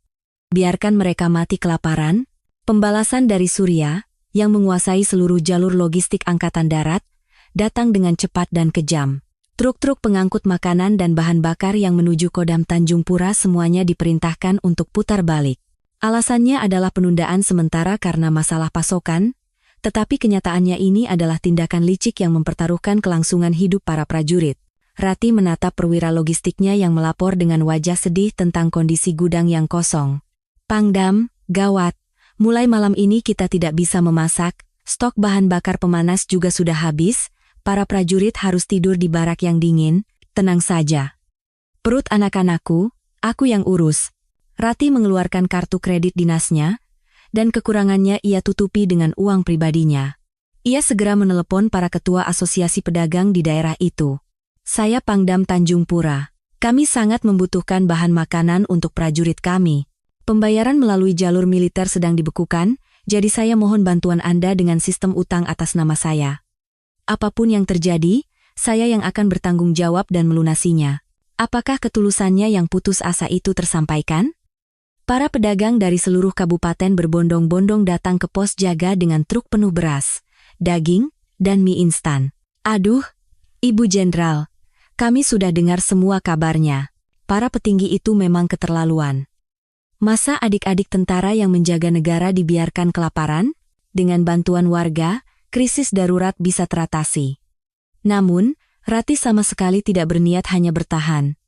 Biarkan mereka mati kelaparan. Pembalasan dari Surya, yang menguasai seluruh jalur logistik Angkatan Darat, datang dengan cepat dan kejam. Truk-truk pengangkut makanan dan bahan bakar yang menuju Kodam Tanjung Pura semuanya diperintahkan untuk putar balik. Alasannya adalah penundaan sementara karena masalah pasokan, tetapi kenyataannya ini adalah tindakan licik yang mempertaruhkan kelangsungan hidup para prajurit. Ratih menatap perwira logistiknya yang melapor dengan wajah sedih tentang kondisi gudang yang kosong. Pangdam, gawat. Mulai malam ini kita tidak bisa memasak, stok bahan bakar pemanas juga sudah habis. Para prajurit harus tidur di barak yang dingin. Tenang saja. Perut anak-anakku, aku yang urus. Ratih mengeluarkan kartu kredit dinasnya, dan kekurangannya ia tutupi dengan uang pribadinya. Ia segera menelepon para ketua asosiasi pedagang di daerah itu. Saya Pangdam Tanjung Pura. Kami sangat membutuhkan bahan makanan untuk prajurit kami. Pembayaran melalui jalur militer sedang dibekukan, jadi saya mohon bantuan Anda dengan sistem utang atas nama saya. Apapun yang terjadi, saya yang akan bertanggung jawab dan melunasinya. Apakah ketulusannya yang putus asa itu tersampaikan? Para pedagang dari seluruh kabupaten berbondong-bondong datang ke pos jaga dengan truk penuh beras, daging, dan mie instan. Aduh, Ibu Jenderal, kami sudah dengar semua kabarnya. Para petinggi itu memang keterlaluan. Masa adik-adik tentara yang menjaga negara dibiarkan kelaparan? Dengan bantuan warga, krisis darurat bisa teratasi. Namun, Ratih sama sekali tidak berniat hanya bertahan.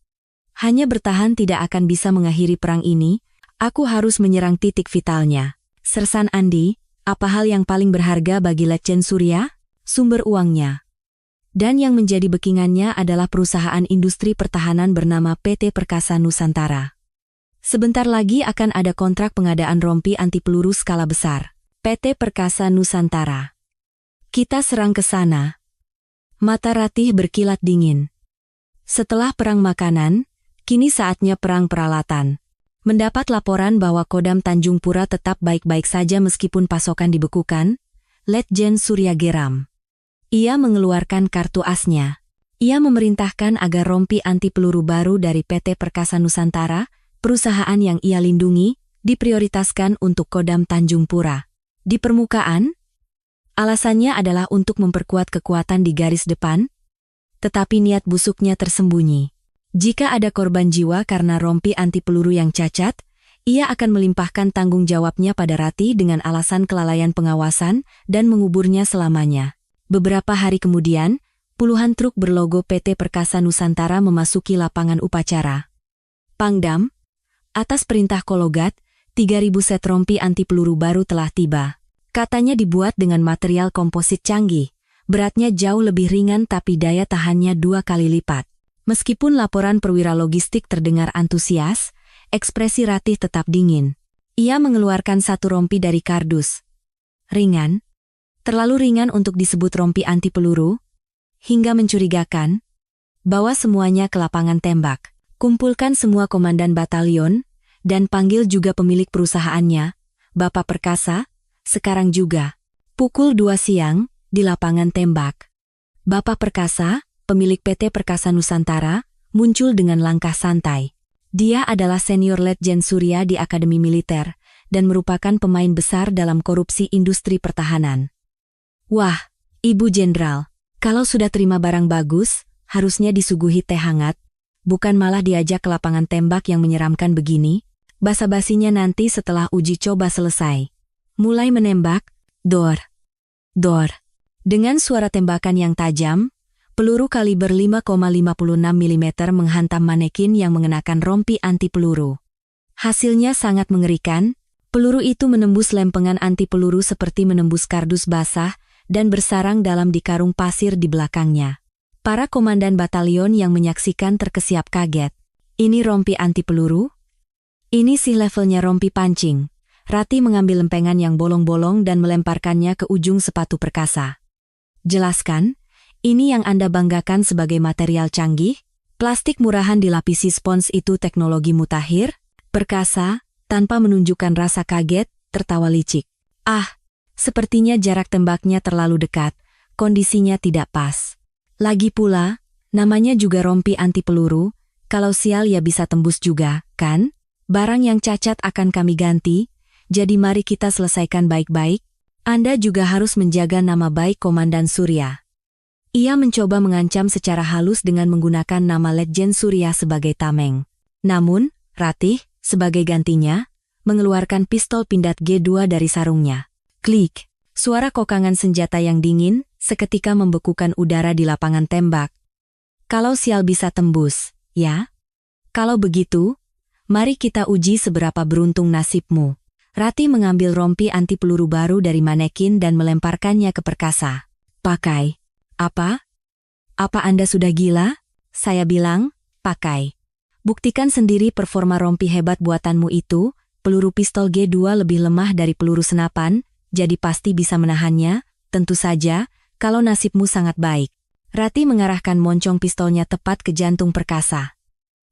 Hanya bertahan tidak akan bisa mengakhiri perang ini, Aku harus menyerang titik vitalnya. Sersan Andi, apa hal yang paling berharga bagi Letjen Surya? Sumber uangnya. Dan yang menjadi backingannya adalah perusahaan industri pertahanan bernama PT Perkasa Nusantara. Sebentar lagi akan ada kontrak pengadaan rompi anti peluru skala besar. PT Perkasa Nusantara. Kita serang ke sana. Mata Ratih berkilat dingin. Setelah perang makanan, kini saatnya perang peralatan. Mendapat laporan bahwa Kodam Tanjung Pura tetap baik-baik saja meskipun pasokan dibekukan, Letjen Surya geram. Ia mengeluarkan kartu asnya. Ia memerintahkan agar rompi anti peluru baru dari PT Perkasa Nusantara, perusahaan yang ia lindungi, diprioritaskan untuk Kodam Tanjung Pura. Di permukaan, alasannya adalah untuk memperkuat kekuatan di garis depan, tetapi niat busuknya tersembunyi. Jika ada korban jiwa karena rompi anti peluru yang cacat, ia akan melimpahkan tanggung jawabnya pada Ratih dengan alasan kelalaian pengawasan dan menguburnya selamanya. Beberapa hari kemudian, puluhan truk berlogo PT Perkasa Nusantara memasuki lapangan upacara. Pangdam, atas perintah Kologat, 3.000 set rompi anti peluru baru telah tiba. Katanya dibuat dengan material komposit canggih, beratnya jauh lebih ringan tapi daya tahannya 2 kali lipat. Meskipun laporan perwira logistik terdengar antusias, ekspresi Ratih tetap dingin. Ia mengeluarkan satu rompi dari kardus. Ringan? Terlalu ringan untuk disebut rompi anti peluru? Hingga mencurigakan? Bawa semuanya ke lapangan tembak. Kumpulkan semua komandan batalion, dan panggil juga pemilik perusahaannya, Bapak Perkasa, sekarang juga. Pukul 2 siang, di lapangan tembak. Bapak Perkasa, pemilik PT Perkasa Nusantara, muncul dengan langkah santai. Dia adalah senior Letjen Surya di Akademi Militer, dan merupakan pemain besar dalam korupsi industri pertahanan. Wah, Ibu Jenderal, kalau sudah terima barang bagus, harusnya disuguhi teh hangat, bukan malah diajak ke lapangan tembak yang menyeramkan begini. Basa-basinya nanti setelah uji coba selesai. Mulai menembak, dor, dor. Dengan suara tembakan yang tajam, peluru kaliber 5,56 mm menghantam manekin yang mengenakan rompi anti peluru. Hasilnya sangat mengerikan, peluru itu menembus lempengan anti peluru seperti menembus kardus basah dan bersarang dalam di karung pasir di belakangnya. Para komandan batalion yang menyaksikan terkesiap kaget. Ini rompi anti peluru? Ini sih levelnya rompi pancing. Ratih mengambil lempengan yang bolong-bolong dan melemparkannya ke ujung sepatu Perkasa. Jelaskan. Ini yang Anda banggakan sebagai material canggih? Plastik murahan dilapisi spons itu teknologi mutakhir? Perkasa, tanpa menunjukkan rasa kaget, tertawa licik. Ah, sepertinya jarak tembaknya terlalu dekat, kondisinya tidak pas. Lagi pula, namanya juga rompi anti peluru, kalau sial ya bisa tembus juga, kan? Barang yang cacat akan kami ganti, jadi mari kita selesaikan baik-baik. Anda juga harus menjaga nama baik Komandan Surya. Ia mencoba mengancam secara halus dengan menggunakan nama Letjen Surya sebagai tameng. Namun, Ratih, sebagai gantinya, mengeluarkan pistol pindad G2 dari sarungnya. Klik, suara kokangan senjata yang dingin, seketika membekukan udara di lapangan tembak. Kalau sial bisa tembus, ya? Kalau begitu, mari kita uji seberapa beruntung nasibmu. Ratih mengambil rompi anti peluru baru dari manekin dan melemparkannya ke Perkasa. Pakai. Apa? Apa Anda sudah gila? Saya bilang, pakai. Buktikan sendiri performa rompi hebat buatanmu itu, peluru pistol G2 lebih lemah dari peluru senapan, jadi pasti bisa menahannya, tentu saja, kalau nasibmu sangat baik. Ratih mengarahkan moncong pistolnya tepat ke jantung Perkasa.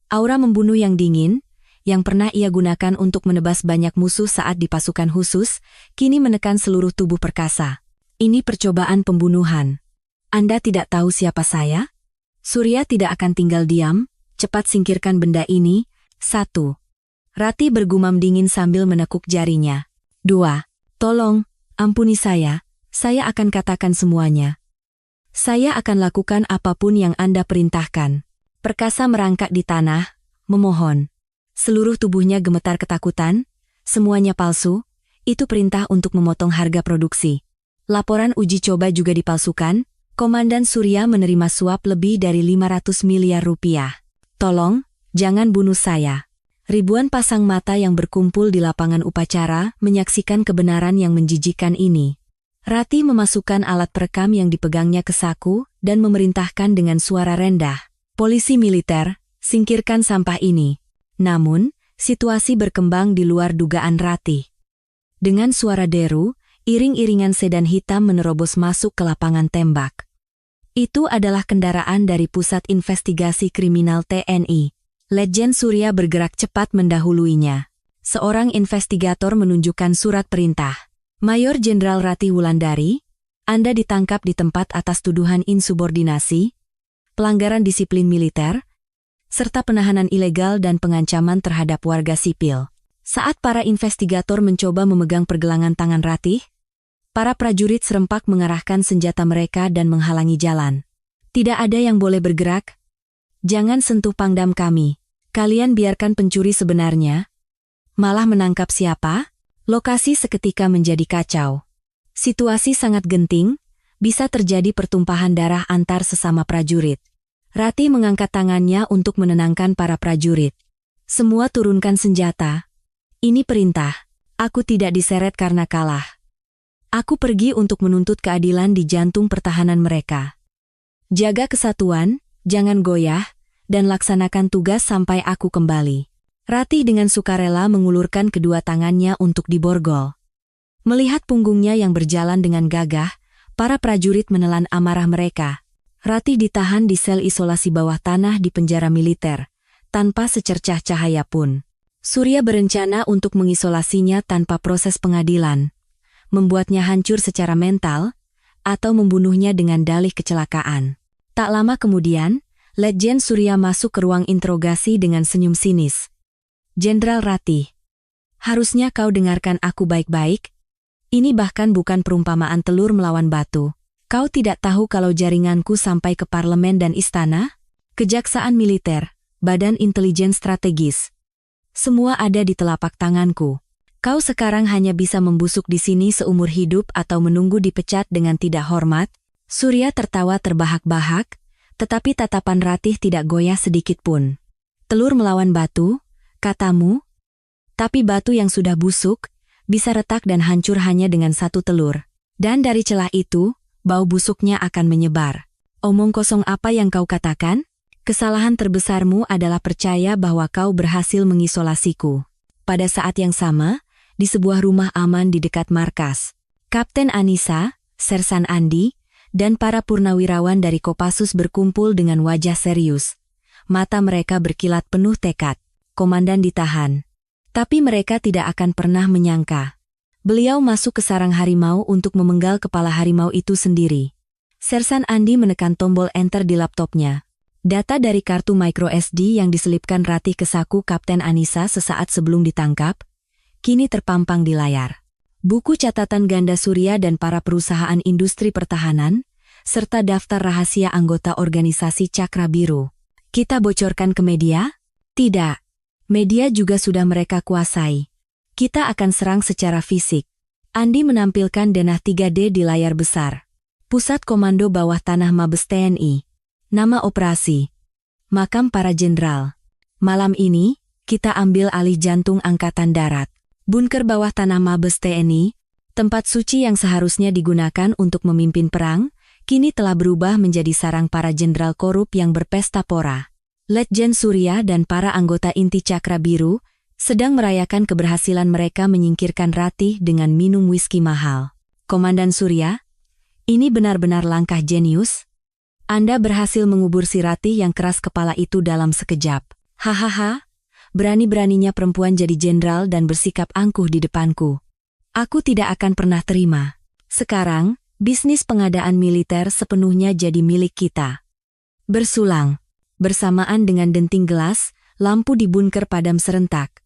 Aura membunuh yang dingin, yang pernah ia gunakan untuk menebas banyak musuh saat di pasukan khusus, kini menekan seluruh tubuh Perkasa. Ini percobaan pembunuhan. Anda tidak tahu siapa saya? Surya tidak akan tinggal diam, cepat singkirkan benda ini. 1. Ratih bergumam dingin sambil menekuk jarinya. 2. Tolong, ampuni saya akan katakan semuanya. Saya akan lakukan apapun yang Anda perintahkan. Perkasa merangkak di tanah, memohon. Seluruh tubuhnya gemetar ketakutan, semuanya palsu, itu perintah untuk memotong harga produksi. Laporan uji coba juga dipalsukan. Komandan Surya menerima suap lebih dari 500 miliar rupiah. Tolong, jangan bunuh saya. Ribuan pasang mata yang berkumpul di lapangan upacara menyaksikan kebenaran yang menjijikan ini. Rati memasukkan alat perekam yang dipegangnya ke saku dan memerintahkan dengan suara rendah, "Polisi militer, singkirkan sampah ini." Namun, situasi berkembang di luar dugaan Rati. Dengan suara deru, iring-iringan sedan hitam menerobos masuk ke lapangan tembak. Itu adalah kendaraan dari Pusat Investigasi Kriminal TNI. Letjen Surya bergerak cepat mendahuluinya. Seorang investigator menunjukkan surat perintah. "Mayor Jenderal Rati Wulandari, Anda ditangkap di tempat atas tuduhan insubordinasi, pelanggaran disiplin militer, serta penahanan ilegal dan pengancaman terhadap warga sipil." Saat para investigator mencoba memegang pergelangan tangan Rati, para prajurit serempak mengarahkan senjata mereka dan menghalangi jalan. "Tidak ada yang boleh bergerak. Jangan sentuh pangdam kami. Kalian biarkan pencuri sebenarnya. Malah menangkap siapa?" Lokasi seketika menjadi kacau. Situasi sangat genting, bisa terjadi pertumpahan darah antar sesama prajurit. Rati mengangkat tangannya untuk menenangkan para prajurit. "Semua turunkan senjata. Ini perintah. Aku tidak diseret karena kalah. Aku pergi untuk menuntut keadilan di jantung pertahanan mereka. Jaga kesatuan, jangan goyah, dan laksanakan tugas sampai aku kembali." Rati dengan sukarela mengulurkan kedua tangannya untuk diborgol. Melihat punggungnya yang berjalan dengan gagah, para prajurit menelan amarah mereka. Rati ditahan di sel isolasi bawah tanah di penjara militer, tanpa secercah cahaya pun. Surya berencana untuk mengisolasinya tanpa proses pengadilan, membuatnya hancur secara mental, atau membunuhnya dengan dalih kecelakaan. Tak lama kemudian, Letjen Surya masuk ke ruang interogasi dengan senyum sinis. "Jenderal Rati, harusnya kau dengarkan aku baik-baik. Ini bahkan bukan perumpamaan telur melawan batu. Kau tidak tahu kalau jaringanku sampai ke parlemen dan istana? Kejaksaan militer, Badan Intelijen Strategis. Semua ada di telapak tanganku. Kau sekarang hanya bisa membusuk di sini seumur hidup atau menunggu dipecat dengan tidak hormat." Surya tertawa terbahak-bahak, tetapi tatapan Ratih tidak goyah sedikit pun. "Telur melawan batu, katamu? Tapi batu yang sudah busuk, bisa retak dan hancur hanya dengan satu telur. Dan dari celah itu, bau busuknya akan menyebar. Omong kosong apa yang kau katakan? Kesalahan terbesarmu adalah percaya bahwa kau berhasil mengisolasiku." Pada saat yang sama, di sebuah rumah aman di dekat markas, Kapten Anissa, Sersan Andi, dan para purnawirawan dari Kopassus berkumpul dengan wajah serius. Mata mereka berkilat penuh tekad. Komandan ditahan. Tapi mereka tidak akan pernah menyangka. Beliau masuk ke sarang harimau untuk memenggal kepala harimau itu sendiri. Sersan Andi menekan tombol enter di laptopnya. Data dari kartu microSD yang diselipkan Ratih ke saku Kapten Anissa sesaat sebelum ditangkap, kini terpampang di layar. Buku catatan ganda Surya dan para perusahaan industri pertahanan, serta daftar rahasia anggota organisasi Cakra Biru. Kita bocorkan ke media? Tidak. Media juga sudah mereka kuasai. Kita akan serang secara fisik. Andi menampilkan denah 3D di layar besar. Pusat Komando Bawah Tanah Mabes TNI. Nama operasi: Makam Para Jenderal. Malam ini, kita ambil alih jantung Angkatan Darat. Bunker bawah tanah Mabes TNI, tempat suci yang seharusnya digunakan untuk memimpin perang, kini telah berubah menjadi sarang para jenderal korup yang berpesta pora. Letjen Surya dan para anggota inti Cakra Biru sedang merayakan keberhasilan mereka menyingkirkan Ratih dengan minum whisky mahal. Komandan Surya, ini benar-benar langkah jenius. Anda berhasil mengubur si Ratih yang keras kepala itu dalam sekejap. Hahaha. Berani-beraninya perempuan jadi jenderal dan bersikap angkuh di depanku. Aku tidak akan pernah terima. Sekarang, bisnis pengadaan militer sepenuhnya jadi milik kita. Bersulang. Bersamaan dengan denting gelas, lampu di bunker padam serentak.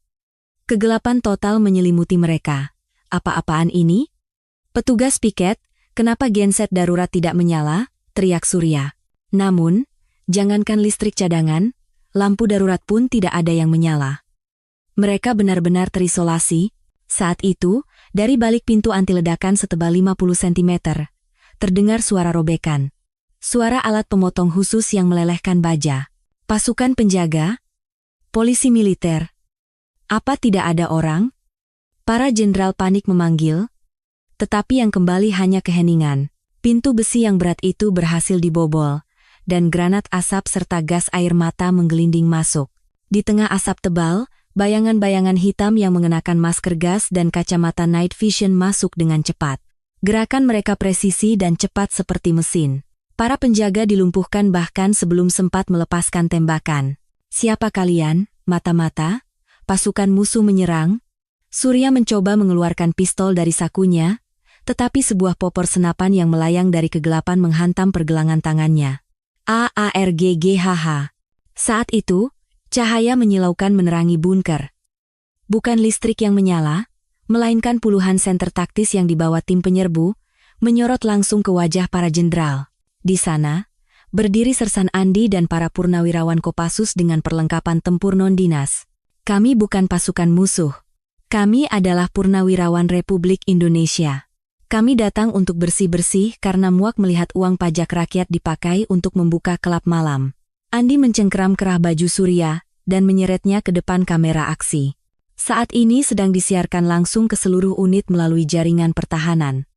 Kegelapan total menyelimuti mereka. Apa-apaan ini? Petugas piket, kenapa genset darurat tidak menyala? Teriak Surya. Namun, jangankan listrik cadangan, lampu darurat pun tidak ada yang menyala. Mereka benar-benar terisolasi. Saat itu, dari balik pintu anti ledakan setebal 50 cm, terdengar suara robekan. Suara alat pemotong khusus yang melelehkan baja. Pasukan penjaga, polisi militer, Apa tidak ada orang? Para jenderal panik memanggil, tetapi yang kembali hanya keheningan. Pintu besi yang berat itu berhasil dibobol, dan granat asap serta gas air mata menggelinding masuk. Di tengah asap tebal, bayangan-bayangan hitam yang mengenakan masker gas dan kacamata night vision masuk dengan cepat. Gerakan mereka presisi dan cepat seperti mesin. Para penjaga dilumpuhkan bahkan sebelum sempat melepaskan tembakan. Siapa kalian, mata-mata? Pasukan musuh menyerang? Surya mencoba mengeluarkan pistol dari sakunya, tetapi sebuah popor senapan yang melayang dari kegelapan menghantam pergelangan tangannya. AARGGHH. Saat itu, cahaya menyilaukan menerangi bunker. Bukan listrik yang menyala, melainkan puluhan senter taktis yang dibawa tim penyerbu, menyorot langsung ke wajah para jenderal. Di sana, berdiri Sersan Andi dan para purnawirawan Kopassus dengan perlengkapan tempur non-dinas. Kami bukan pasukan musuh. Kami adalah purnawirawan Republik Indonesia. Kami datang untuk bersih-bersih karena muak melihat uang pajak rakyat dipakai untuk membuka kelab malam. Andi mencengkeram kerah baju Surya dan menyeretnya ke depan kamera aksi. Saat ini sedang disiarkan langsung ke seluruh unit melalui jaringan pertahanan.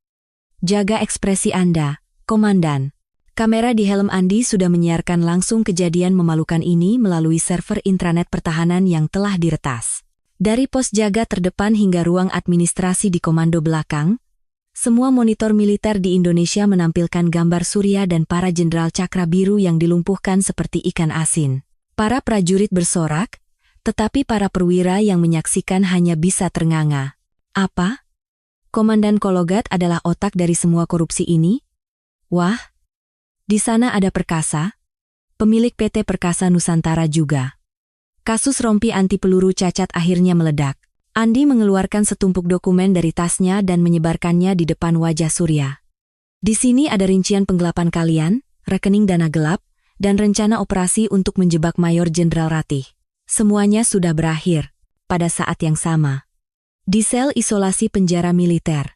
Jaga ekspresi Anda, Komandan. Kamera di helm Andi sudah menyiarkan langsung kejadian memalukan ini melalui server intranet pertahanan yang telah diretas. Dari pos jaga terdepan hingga ruang administrasi di komando belakang, semua monitor militer di Indonesia menampilkan gambar Surya dan para jenderal Cakra Biru yang dilumpuhkan seperti ikan asin. Para prajurit bersorak, tetapi para perwira yang menyaksikan hanya bisa ternganga. Apa? Komandan Kologat adalah otak dari semua korupsi ini? Wah, di sana ada Perkasa, pemilik PT Perkasa Nusantara juga. Kasus rompi anti peluru cacat akhirnya meledak. Andi mengeluarkan setumpuk dokumen dari tasnya dan menyebarkannya di depan wajah Surya. Di sini ada rincian penggelapan kalian, rekening dana gelap, dan rencana operasi untuk menjebak Mayor Jenderal Ratih. Semuanya sudah berakhir, pada saat yang sama. Di sel isolasi penjara militer,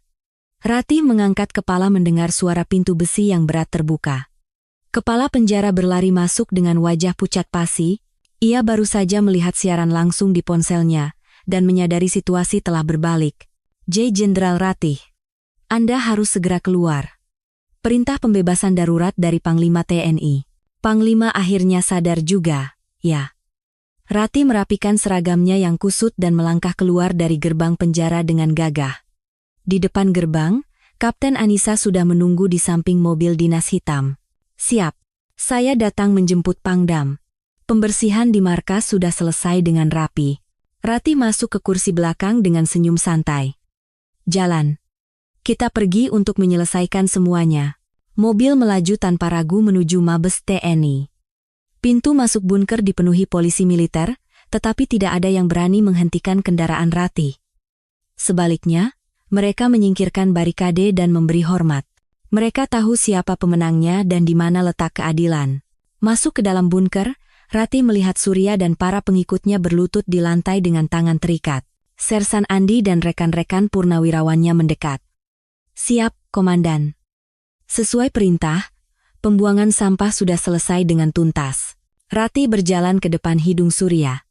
Ratih mengangkat kepala mendengar suara pintu besi yang berat terbuka. Kepala penjara berlari masuk dengan wajah pucat pasi, ia baru saja melihat siaran langsung di ponselnya, dan menyadari situasi telah berbalik. Jenderal Ratih, Anda harus segera keluar. Perintah pembebasan darurat dari Panglima TNI. Panglima akhirnya sadar juga, ya. Ratih merapikan seragamnya yang kusut dan melangkah keluar dari gerbang penjara dengan gagah. Di depan gerbang, Kapten Anissa sudah menunggu di samping mobil dinas hitam. Siap, saya datang menjemput Pangdam. Pembersihan di markas sudah selesai dengan rapi. Ratih masuk ke kursi belakang dengan senyum santai. Jalan. Kita pergi untuk menyelesaikan semuanya. Mobil melaju tanpa ragu menuju Mabes TNI. Pintu masuk bunker dipenuhi polisi militer, tetapi tidak ada yang berani menghentikan kendaraan Ratih. Sebaliknya, mereka menyingkirkan barikade dan memberi hormat. Mereka tahu siapa pemenangnya dan di mana letak keadilan. Masuk ke dalam bunker, Ratih melihat Surya dan para pengikutnya berlutut di lantai dengan tangan terikat. Sersan Andi dan rekan-rekan purnawirawannya mendekat. Siap, Komandan. Sesuai perintah, pembuangan sampah sudah selesai dengan tuntas. Ratih berjalan ke depan hidung Surya.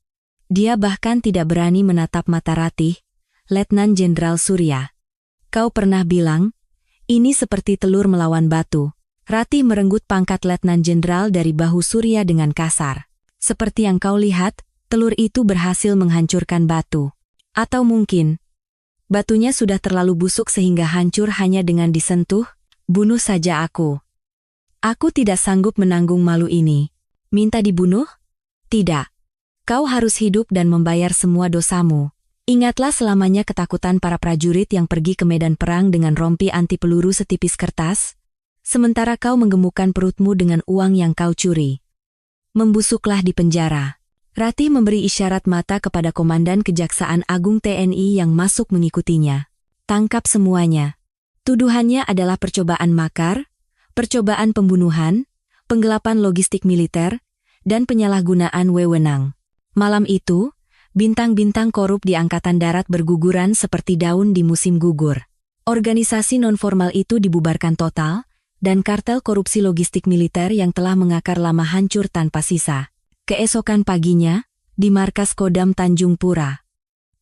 Dia bahkan tidak berani menatap mata Ratih. Letnan Jenderal Surya, kau pernah bilang, ini seperti telur melawan batu. Ratih merenggut pangkat Letnan Jenderal dari bahu Surya dengan kasar. Seperti yang kau lihat, telur itu berhasil menghancurkan batu. Atau mungkin, batunya sudah terlalu busuk sehingga hancur hanya dengan disentuh. Bunuh saja aku. Aku tidak sanggup menanggung malu ini. Minta dibunuh? Tidak. Kau harus hidup dan membayar semua dosamu. Ingatlah selamanya ketakutan para prajurit yang pergi ke medan perang dengan rompi anti peluru setipis kertas, sementara kau menggemukkan perutmu dengan uang yang kau curi. Membusuklah di penjara. Ratih memberi isyarat mata kepada Komandan Kejaksaan Agung TNI yang masuk mengikutinya. Tangkap semuanya. Tuduhannya adalah percobaan makar, percobaan pembunuhan, penggelapan logistik militer, dan penyalahgunaan wewenang. Malam itu, bintang-bintang korup di Angkatan Darat berguguran seperti daun di musim gugur. Organisasi non-formal itu dibubarkan total, dan kartel korupsi logistik militer yang telah mengakar lama hancur tanpa sisa. Keesokan paginya, di markas Kodam Tanjung Pura,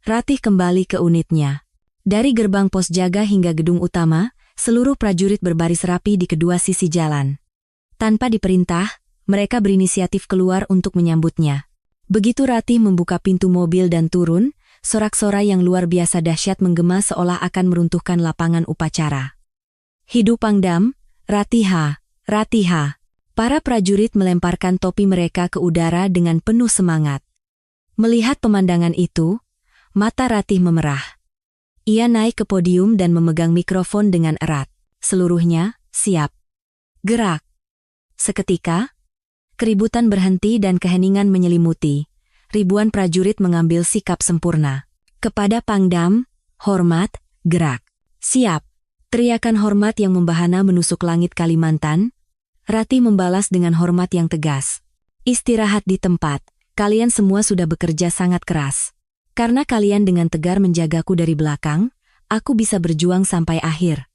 Ratih kembali ke unitnya. Dari gerbang pos jaga hingga gedung utama, seluruh prajurit berbaris rapi di kedua sisi jalan. Tanpa diperintah, mereka berinisiatif keluar untuk menyambutnya. Begitu Ratih membuka pintu mobil dan turun, sorak-sorai yang luar biasa dahsyat menggema seolah akan meruntuhkan lapangan upacara. Hidup Pangdam, Ratiha, Ratiha. Para prajurit melemparkan topi mereka ke udara dengan penuh semangat. Melihat pemandangan itu, mata Ratih memerah. Ia naik ke podium dan memegang mikrofon dengan erat. Seluruhnya, siap. Gerak. Seketika, keributan berhenti dan keheningan menyelimuti. Ribuan prajurit mengambil sikap sempurna. Kepada Pangdam, hormat, gerak. Siap. Teriakan hormat yang membahana menusuk langit Kalimantan. Ratih membalas dengan hormat yang tegas. Istirahat di tempat. Kalian semua sudah bekerja sangat keras. Karena kalian dengan tegar menjagaku dari belakang, aku bisa berjuang sampai akhir.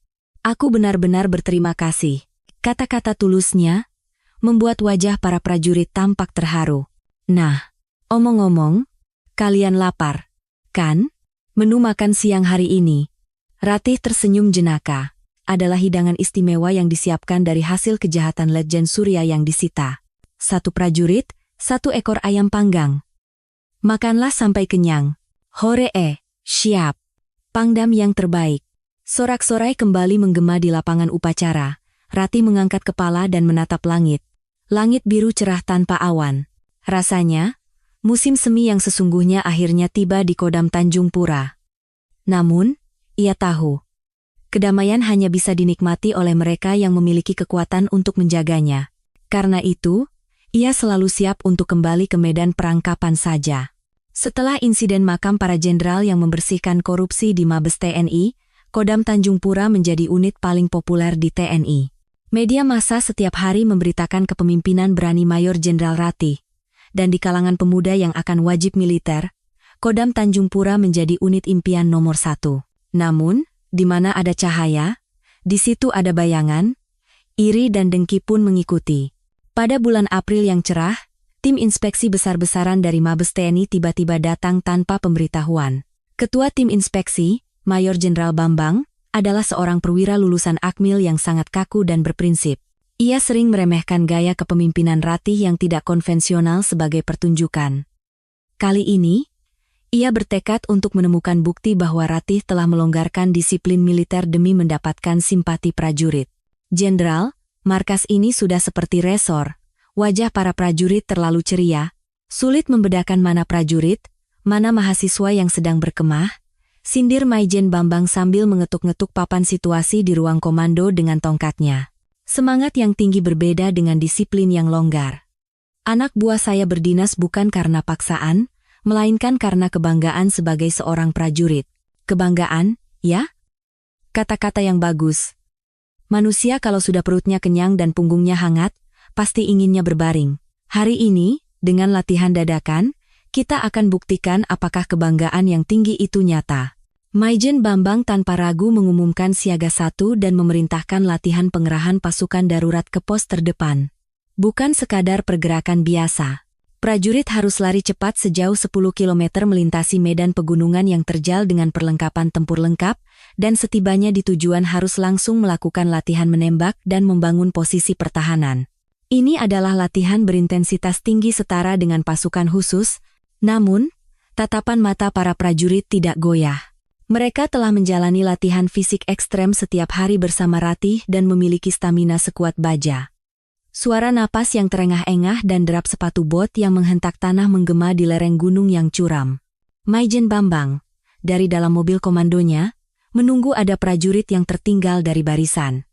Aku benar-benar berterima kasih. Kata-kata tulusnya membuat wajah para prajurit tampak terharu. Nah, omong-omong, kalian lapar, kan? Menu makan siang hari ini, Ratih tersenyum jenaka, adalah hidangan istimewa yang disiapkan dari hasil kejahatan Letjen Surya yang disita. 1 prajurit, 1 ekor ayam panggang. Makanlah sampai kenyang. Hore siap. Pangdam yang terbaik. Sorak-sorai kembali menggema di lapangan upacara. Ratih mengangkat kepala dan menatap langit. Langit biru cerah tanpa awan. Rasanya, musim semi yang sesungguhnya akhirnya tiba di Kodam Tanjung Pura. Namun, ia tahu, kedamaian hanya bisa dinikmati oleh mereka yang memiliki kekuatan untuk menjaganya. Karena itu, ia selalu siap untuk kembali ke medan perang kapan saja. Setelah insiden makam para jenderal yang membersihkan korupsi di Mabes TNI, Kodam Tanjung Pura menjadi unit paling populer di TNI. Media massa setiap hari memberitakan kepemimpinan berani Mayor Jenderal Ratih. Dan di kalangan pemuda yang akan wajib militer, Kodam Tanjung Pura menjadi unit impian nomor 1. Namun, di mana ada cahaya, di situ ada bayangan, iri dan dengki pun mengikuti. Pada bulan April yang cerah, tim inspeksi besar-besaran dari Mabes TNI tiba-tiba datang tanpa pemberitahuan. Ketua tim inspeksi, Mayor Jenderal Bambang, adalah seorang perwira lulusan Akmil yang sangat kaku dan berprinsip. Ia sering meremehkan gaya kepemimpinan Ratih yang tidak konvensional sebagai pertunjukan. Kali ini, ia bertekad untuk menemukan bukti bahwa Ratih telah melonggarkan disiplin militer demi mendapatkan simpati prajurit. Jenderal, markas ini sudah seperti resor. Wajah para prajurit terlalu ceria. Sulit membedakan mana prajurit, mana mahasiswa yang sedang berkemah. Sindir Maijen Bambang sambil mengetuk-ngetuk papan situasi di ruang komando dengan tongkatnya. Semangat yang tinggi berbeda dengan disiplin yang longgar. Anak buah saya berdinas bukan karena paksaan, melainkan karena kebanggaan sebagai seorang prajurit. Kebanggaan, ya? Kata-kata yang bagus. Manusia kalau sudah perutnya kenyang dan punggungnya hangat, pasti inginnya berbaring. Hari ini, dengan latihan dadakan, kita akan buktikan apakah kebanggaan yang tinggi itu nyata. Maijen Bambang tanpa ragu mengumumkan siaga 1 dan memerintahkan latihan pengerahan pasukan darurat ke pos terdepan. Bukan sekadar pergerakan biasa. Prajurit harus lari cepat sejauh 10 km melintasi medan pegunungan yang terjal dengan perlengkapan tempur lengkap, dan setibanya di tujuan harus langsung melakukan latihan menembak dan membangun posisi pertahanan. Ini adalah latihan berintensitas tinggi setara dengan pasukan khusus, namun, tatapan mata para prajurit tidak goyah. Mereka telah menjalani latihan fisik ekstrem setiap hari bersama Ratih dan memiliki stamina sekuat baja. Suara napas yang terengah-engah dan derap sepatu bot yang menghentak tanah menggema di lereng gunung yang curam. Maijen Bambang, dari dalam mobil komandonya, menunggu ada prajurit yang tertinggal dari barisan.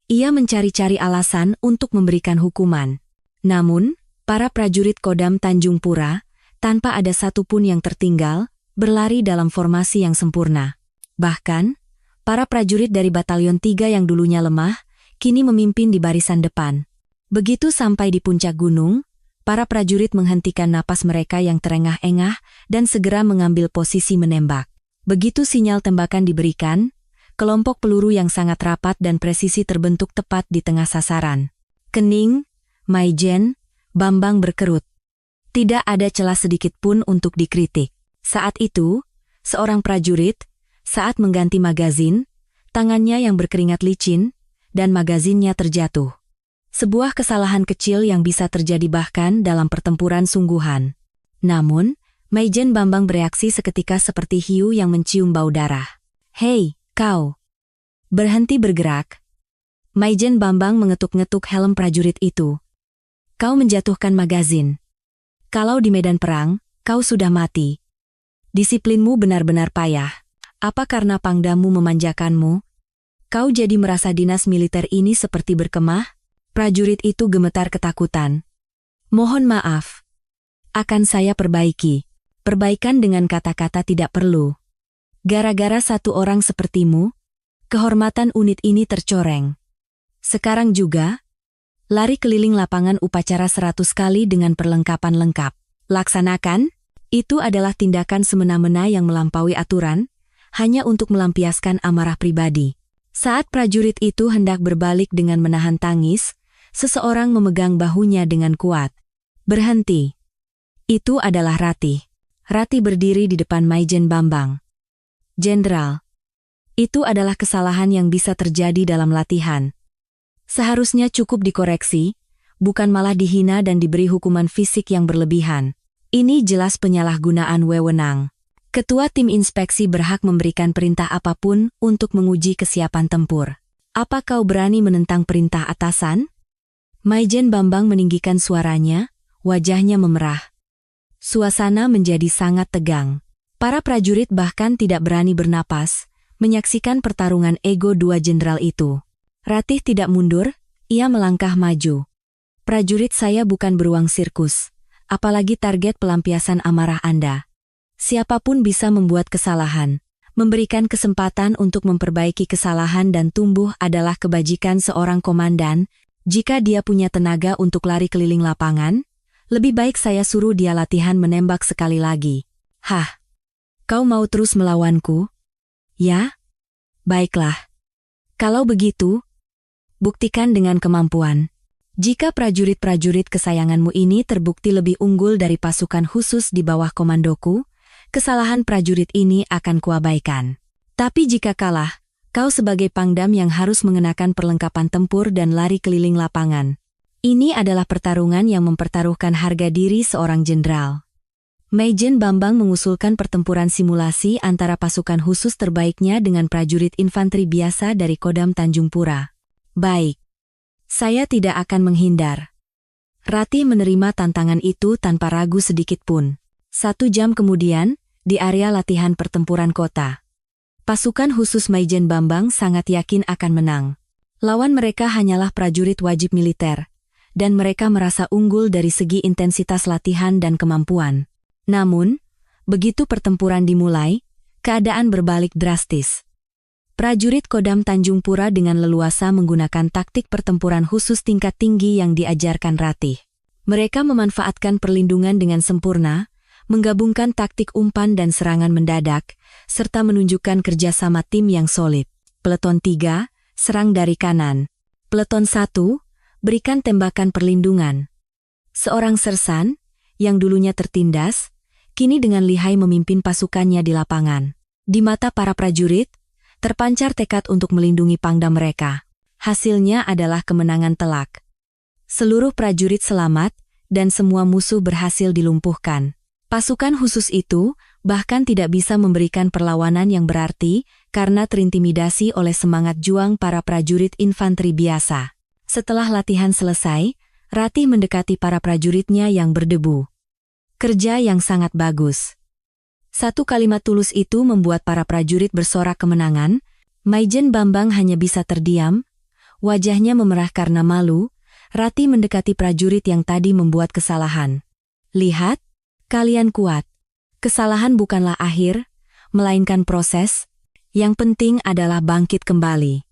Ia mencari-cari alasan untuk memberikan hukuman. Namun, para prajurit Kodam Tanjung Pura, tanpa ada satupun yang tertinggal, berlari dalam formasi yang sempurna. Bahkan, para prajurit dari Batalion 3 yang dulunya lemah, kini memimpin di barisan depan. Begitu sampai di puncak gunung, para prajurit menghentikan napas mereka yang terengah-engah dan segera mengambil posisi menembak. Begitu sinyal tembakan diberikan, kelompok peluru yang sangat rapat dan presisi terbentuk tepat di tengah sasaran. Kening, Maijen Bambang berkerut. Tidak ada celah sedikit pun untuk dikritik. Saat itu, seorang prajurit, saat mengganti magazin, tangannya yang berkeringat licin, dan magazinnya terjatuh. Sebuah kesalahan kecil yang bisa terjadi bahkan dalam pertempuran sungguhan. Namun, Maijen Bambang bereaksi seketika seperti hiu yang mencium bau darah. "Hei, kau! Berhenti bergerak!" Maijen Bambang mengetuk-ngetuk helm prajurit itu. "Kau menjatuhkan magazin. Kalau di medan perang, kau sudah mati. Disiplinmu benar-benar payah. Apa karena pangdamu memanjakanmu? Kau jadi merasa dinas militer ini seperti berkemah?" Prajurit itu gemetar ketakutan. "Mohon maaf. Akan saya perbaiki." Perbaikan dengan kata-kata tidak perlu. Gara-gara satu orang sepertimu, kehormatan unit ini tercoreng. Sekarang juga, lari keliling lapangan upacara 100 kali dengan perlengkapan lengkap. Laksanakan, itu adalah tindakan semena-mena yang melampaui aturan, hanya untuk melampiaskan amarah pribadi. Saat prajurit itu hendak berbalik dengan menahan tangis, seseorang memegang bahunya dengan kuat. "Berhenti." Itu adalah Ratih. Ratih berdiri di depan Maijen Bambang. "Jenderal, itu adalah kesalahan yang bisa terjadi dalam latihan. Seharusnya cukup dikoreksi, bukan malah dihina dan diberi hukuman fisik yang berlebihan. Ini jelas penyalahgunaan wewenang. Ketua tim inspeksi berhak memberikan perintah apapun untuk menguji kesiapan tempur. Apa kau berani menentang perintah atasan?" Maijen Bambang meninggikan suaranya, wajahnya memerah. Suasana menjadi sangat tegang. Para prajurit bahkan tidak berani bernapas, menyaksikan pertarungan ego dua jenderal itu. Ratih tidak mundur, ia melangkah maju. "Prajurit saya bukan beruang sirkus, apalagi target pelampiasan amarah Anda. Siapapun bisa membuat kesalahan. Memberikan kesempatan untuk memperbaiki kesalahan dan tumbuh adalah kebajikan seorang komandan. Jika dia punya tenaga untuk lari keliling lapangan, lebih baik saya suruh dia latihan menembak sekali lagi." "Hah? Kau mau terus melawanku? Ya? Baiklah. Kalau begitu, buktikan dengan kemampuan. Jika prajurit-prajurit kesayanganmu ini terbukti lebih unggul dari pasukan khusus di bawah komandoku, kesalahan prajurit ini akan kuabaikan. Tapi jika kalah, kau sebagai pangdam yang harus mengenakan perlengkapan tempur dan lari keliling lapangan. Ini adalah pertarungan yang mempertaruhkan harga diri seorang jenderal." Maijen Bambang mengusulkan pertempuran simulasi antara pasukan khusus terbaiknya dengan prajurit infanteri biasa dari Kodam Tanjung Pura. "Baik. Saya tidak akan menghindar." Ratih menerima tantangan itu tanpa ragu sedikit pun. 1 jam kemudian, di area latihan pertempuran kota. Pasukan khusus Maijen Bambang sangat yakin akan menang. Lawan mereka hanyalah prajurit wajib militer, dan mereka merasa unggul dari segi intensitas latihan dan kemampuan. Namun, begitu pertempuran dimulai, keadaan berbalik drastis. Prajurit Kodam Tanjung Pura dengan leluasa menggunakan taktik pertempuran khusus tingkat tinggi yang diajarkan Ratih. Mereka memanfaatkan perlindungan dengan sempurna, menggabungkan taktik umpan dan serangan mendadak, serta menunjukkan kerjasama tim yang solid. Peleton 3, serang dari kanan. Peleton 1, berikan tembakan perlindungan. Seorang sersan, yang dulunya tertindas, kini dengan lihai memimpin pasukannya di lapangan. Di mata para prajurit, terpancar tekad untuk melindungi pangdam mereka. Hasilnya adalah kemenangan telak. Seluruh prajurit selamat, dan semua musuh berhasil dilumpuhkan. Pasukan khusus itu bahkan tidak bisa memberikan perlawanan yang berarti karena terintimidasi oleh semangat juang para prajurit infanteri biasa. Setelah latihan selesai, Ratih mendekati para prajuritnya yang berdebu. "Kerja yang sangat bagus." Satu kalimat tulus itu membuat para prajurit bersorak kemenangan. Maijen Bambang hanya bisa terdiam, wajahnya memerah karena malu. Ratih mendekati prajurit yang tadi membuat kesalahan. "Lihat, kalian kuat. Kesalahan bukanlah akhir, melainkan proses. Yang penting adalah bangkit kembali."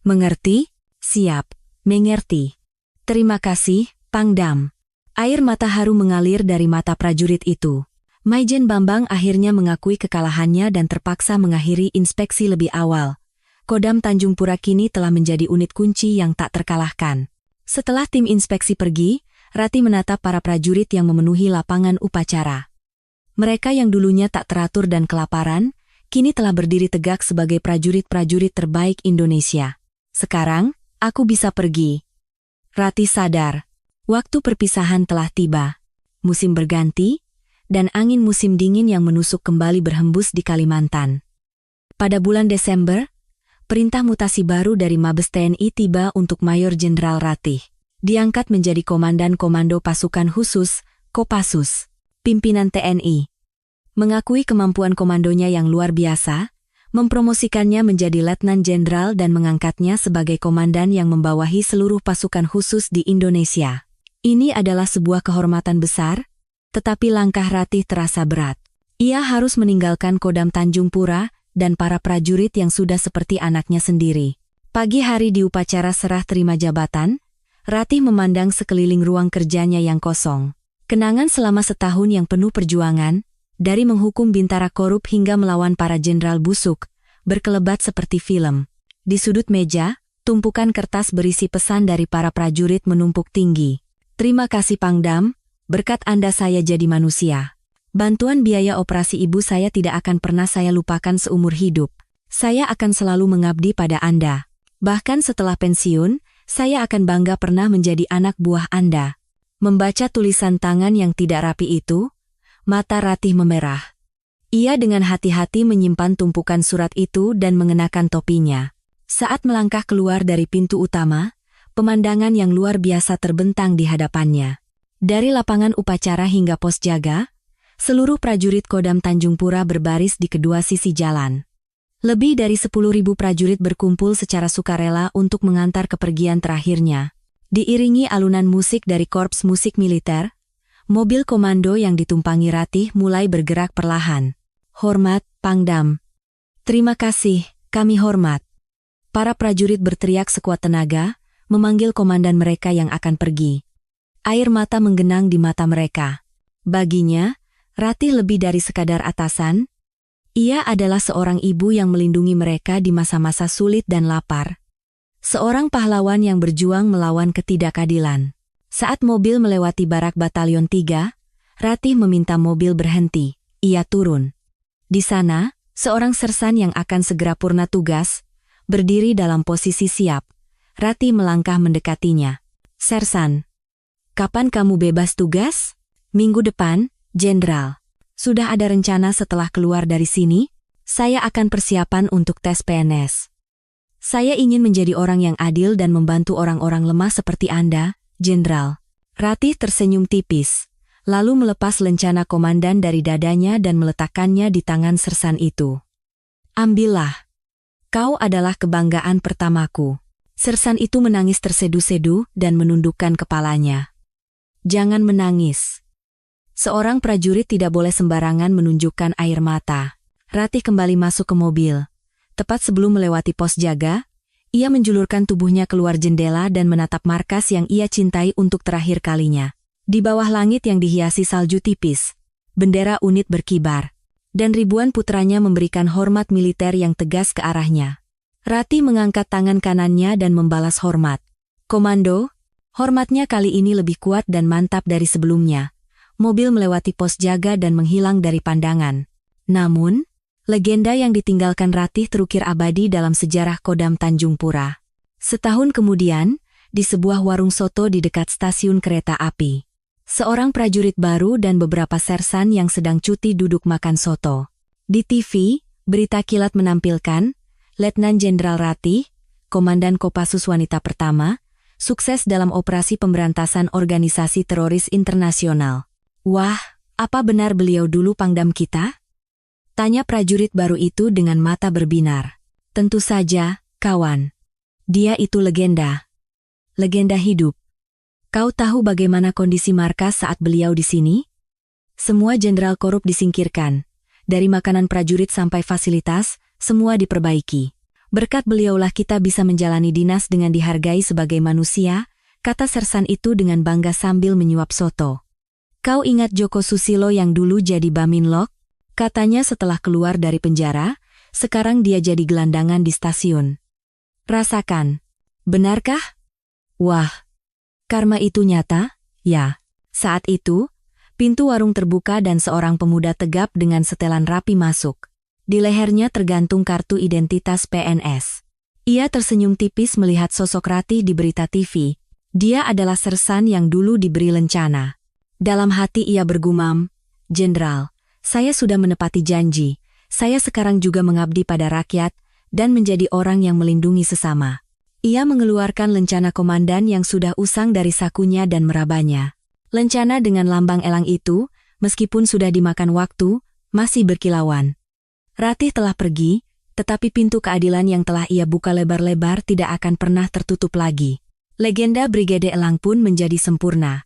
"Mengerti?" "Siap, mengerti. Terima kasih, Pangdam." Air mata haru mengalir dari mata prajurit itu. Maijen Bambang akhirnya mengakui kekalahannya dan terpaksa mengakhiri inspeksi lebih awal. Kodam Tanjung Pura kini telah menjadi unit kunci yang tak terkalahkan. Setelah tim inspeksi pergi, Ratih menatap para prajurit yang memenuhi lapangan upacara. Mereka yang dulunya tak teratur dan kelaparan, kini telah berdiri tegak sebagai prajurit-prajurit terbaik Indonesia. Sekarang, aku bisa pergi. Ratih sadar. Waktu perpisahan telah tiba. Musim berganti, dan angin musim dingin yang menusuk kembali berhembus di Kalimantan. Pada bulan Desember, perintah mutasi baru dari Mabes TNI tiba untuk Mayor Jenderal Ratih. Diangkat menjadi Komandan Komando Pasukan Khusus, Kopassus. Pimpinan TNI mengakui kemampuan komandonya yang luar biasa, mempromosikannya menjadi Letnan Jenderal dan mengangkatnya sebagai komandan yang membawahi seluruh pasukan khusus di Indonesia. Ini adalah sebuah kehormatan besar, tetapi langkah Ratih terasa berat. Ia harus meninggalkan Kodam Tanjung Pura dan para prajurit yang sudah seperti anaknya sendiri. Pagi hari di upacara serah terima jabatan, Ratih memandang sekeliling ruang kerjanya yang kosong. Kenangan selama setahun yang penuh perjuangan, dari menghukum bintara korup hingga melawan para jenderal busuk, berkelebat seperti film. Di sudut meja, tumpukan kertas berisi pesan dari para prajurit menumpuk tinggi. Terima kasih Pangdam, berkat Anda saya jadi manusia. Bantuan biaya operasi ibu saya tidak akan pernah saya lupakan seumur hidup. Saya akan selalu mengabdi pada Anda. Bahkan setelah pensiun, saya akan bangga pernah menjadi anak buah Anda. Membaca tulisan tangan yang tidak rapi itu, mata Ratih memerah. Ia dengan hati-hati menyimpan tumpukan surat itu dan mengenakan topinya. Saat melangkah keluar dari pintu utama, pemandangan yang luar biasa terbentang di hadapannya. Dari lapangan upacara hingga pos jaga, seluruh prajurit Kodam Tanjung Pura berbaris di kedua sisi jalan. Lebih dari 10.000 prajurit berkumpul secara sukarela untuk mengantar kepergian terakhirnya. Diiringi alunan musik dari Korps Musik Militer, mobil komando yang ditumpangi Ratih mulai bergerak perlahan. Hormat, Pangdam. Terima kasih, kami hormat. Para prajurit berteriak sekuat tenaga, memanggil komandan mereka yang akan pergi. Air mata menggenang di mata mereka. Baginya, Ratih lebih dari sekadar atasan. Ia adalah seorang ibu yang melindungi mereka di masa-masa sulit dan lapar. Seorang pahlawan yang berjuang melawan ketidakadilan. Saat mobil melewati barak Batalion 3, Ratih meminta mobil berhenti. Ia turun. Di sana, seorang sersan yang akan segera purna tugas, berdiri dalam posisi siap. Ratih melangkah mendekatinya. Sersan, kapan kamu bebas tugas? Minggu depan, Jenderal. Sudah ada rencana setelah keluar dari sini? Saya akan persiapan untuk tes PNS. Saya ingin menjadi orang yang adil dan membantu orang-orang lemah seperti Anda, Jenderal. Ratih tersenyum tipis, lalu melepas lencana komandan dari dadanya dan meletakkannya di tangan sersan itu. Ambillah. Kau adalah kebanggaan pertamaku. Sersan itu menangis tersedu-sedu dan menundukkan kepalanya. Jangan menangis. Seorang prajurit tidak boleh sembarangan menunjukkan air mata. Ratih kembali masuk ke mobil. Tepat sebelum melewati pos jaga, ia menjulurkan tubuhnya keluar jendela dan menatap markas yang ia cintai untuk terakhir kalinya. Di bawah langit yang dihiasi salju tipis, bendera unit berkibar, dan ribuan putranya memberikan hormat militer yang tegas ke arahnya. Ratih mengangkat tangan kanannya dan membalas hormat. Komando, hormatnya kali ini lebih kuat dan mantap dari sebelumnya. Mobil melewati pos jaga dan menghilang dari pandangan. Namun, legenda yang ditinggalkan Ratih terukir abadi dalam sejarah Kodam Tanjung Pura. Setahun kemudian, di sebuah warung soto di dekat stasiun kereta api, seorang prajurit baru dan beberapa sersan yang sedang cuti duduk makan soto. Di TV, berita kilat menampilkan, Letnan Jenderal Ratih, Komandan Kopassus wanita pertama, sukses dalam operasi pemberantasan organisasi teroris internasional. Wah, apa benar beliau dulu Pangdam kita? Tanya prajurit baru itu dengan mata berbinar. Tentu saja, kawan. Dia itu legenda. Legenda hidup. Kau tahu bagaimana kondisi markas saat beliau di sini? Semua jenderal korup disingkirkan. Dari makanan prajurit sampai fasilitas, semua diperbaiki. Berkat beliaulah kita bisa menjalani dinas dengan dihargai sebagai manusia, kata sersan itu dengan bangga sambil menyuap soto. Kau ingat Joko Susilo yang dulu jadi Baminlok? Katanya setelah keluar dari penjara, sekarang dia jadi gelandangan di stasiun. Rasakan. Benarkah? Wah. Karma itu nyata? Ya. Saat itu, Pintu warung terbuka dan seorang pemuda tegap dengan setelan rapi masuk. Di lehernya tergantung kartu identitas PNS. Ia tersenyum tipis melihat sosok Ratih di berita TV. Dia adalah sersan yang dulu diberi lencana. Dalam hati ia bergumam, "Jenderal, saya sudah menepati janji. Saya sekarang juga mengabdi pada rakyat dan menjadi orang yang melindungi sesama." Ia mengeluarkan lencana komandan yang sudah usang dari sakunya dan merabanya. Lencana dengan lambang elang itu, meskipun sudah dimakan waktu, masih berkilauan. Ratih telah pergi, tetapi pintu keadilan yang telah ia buka lebar-lebar tidak akan pernah tertutup lagi. Legenda Brigade Elang pun menjadi sempurna.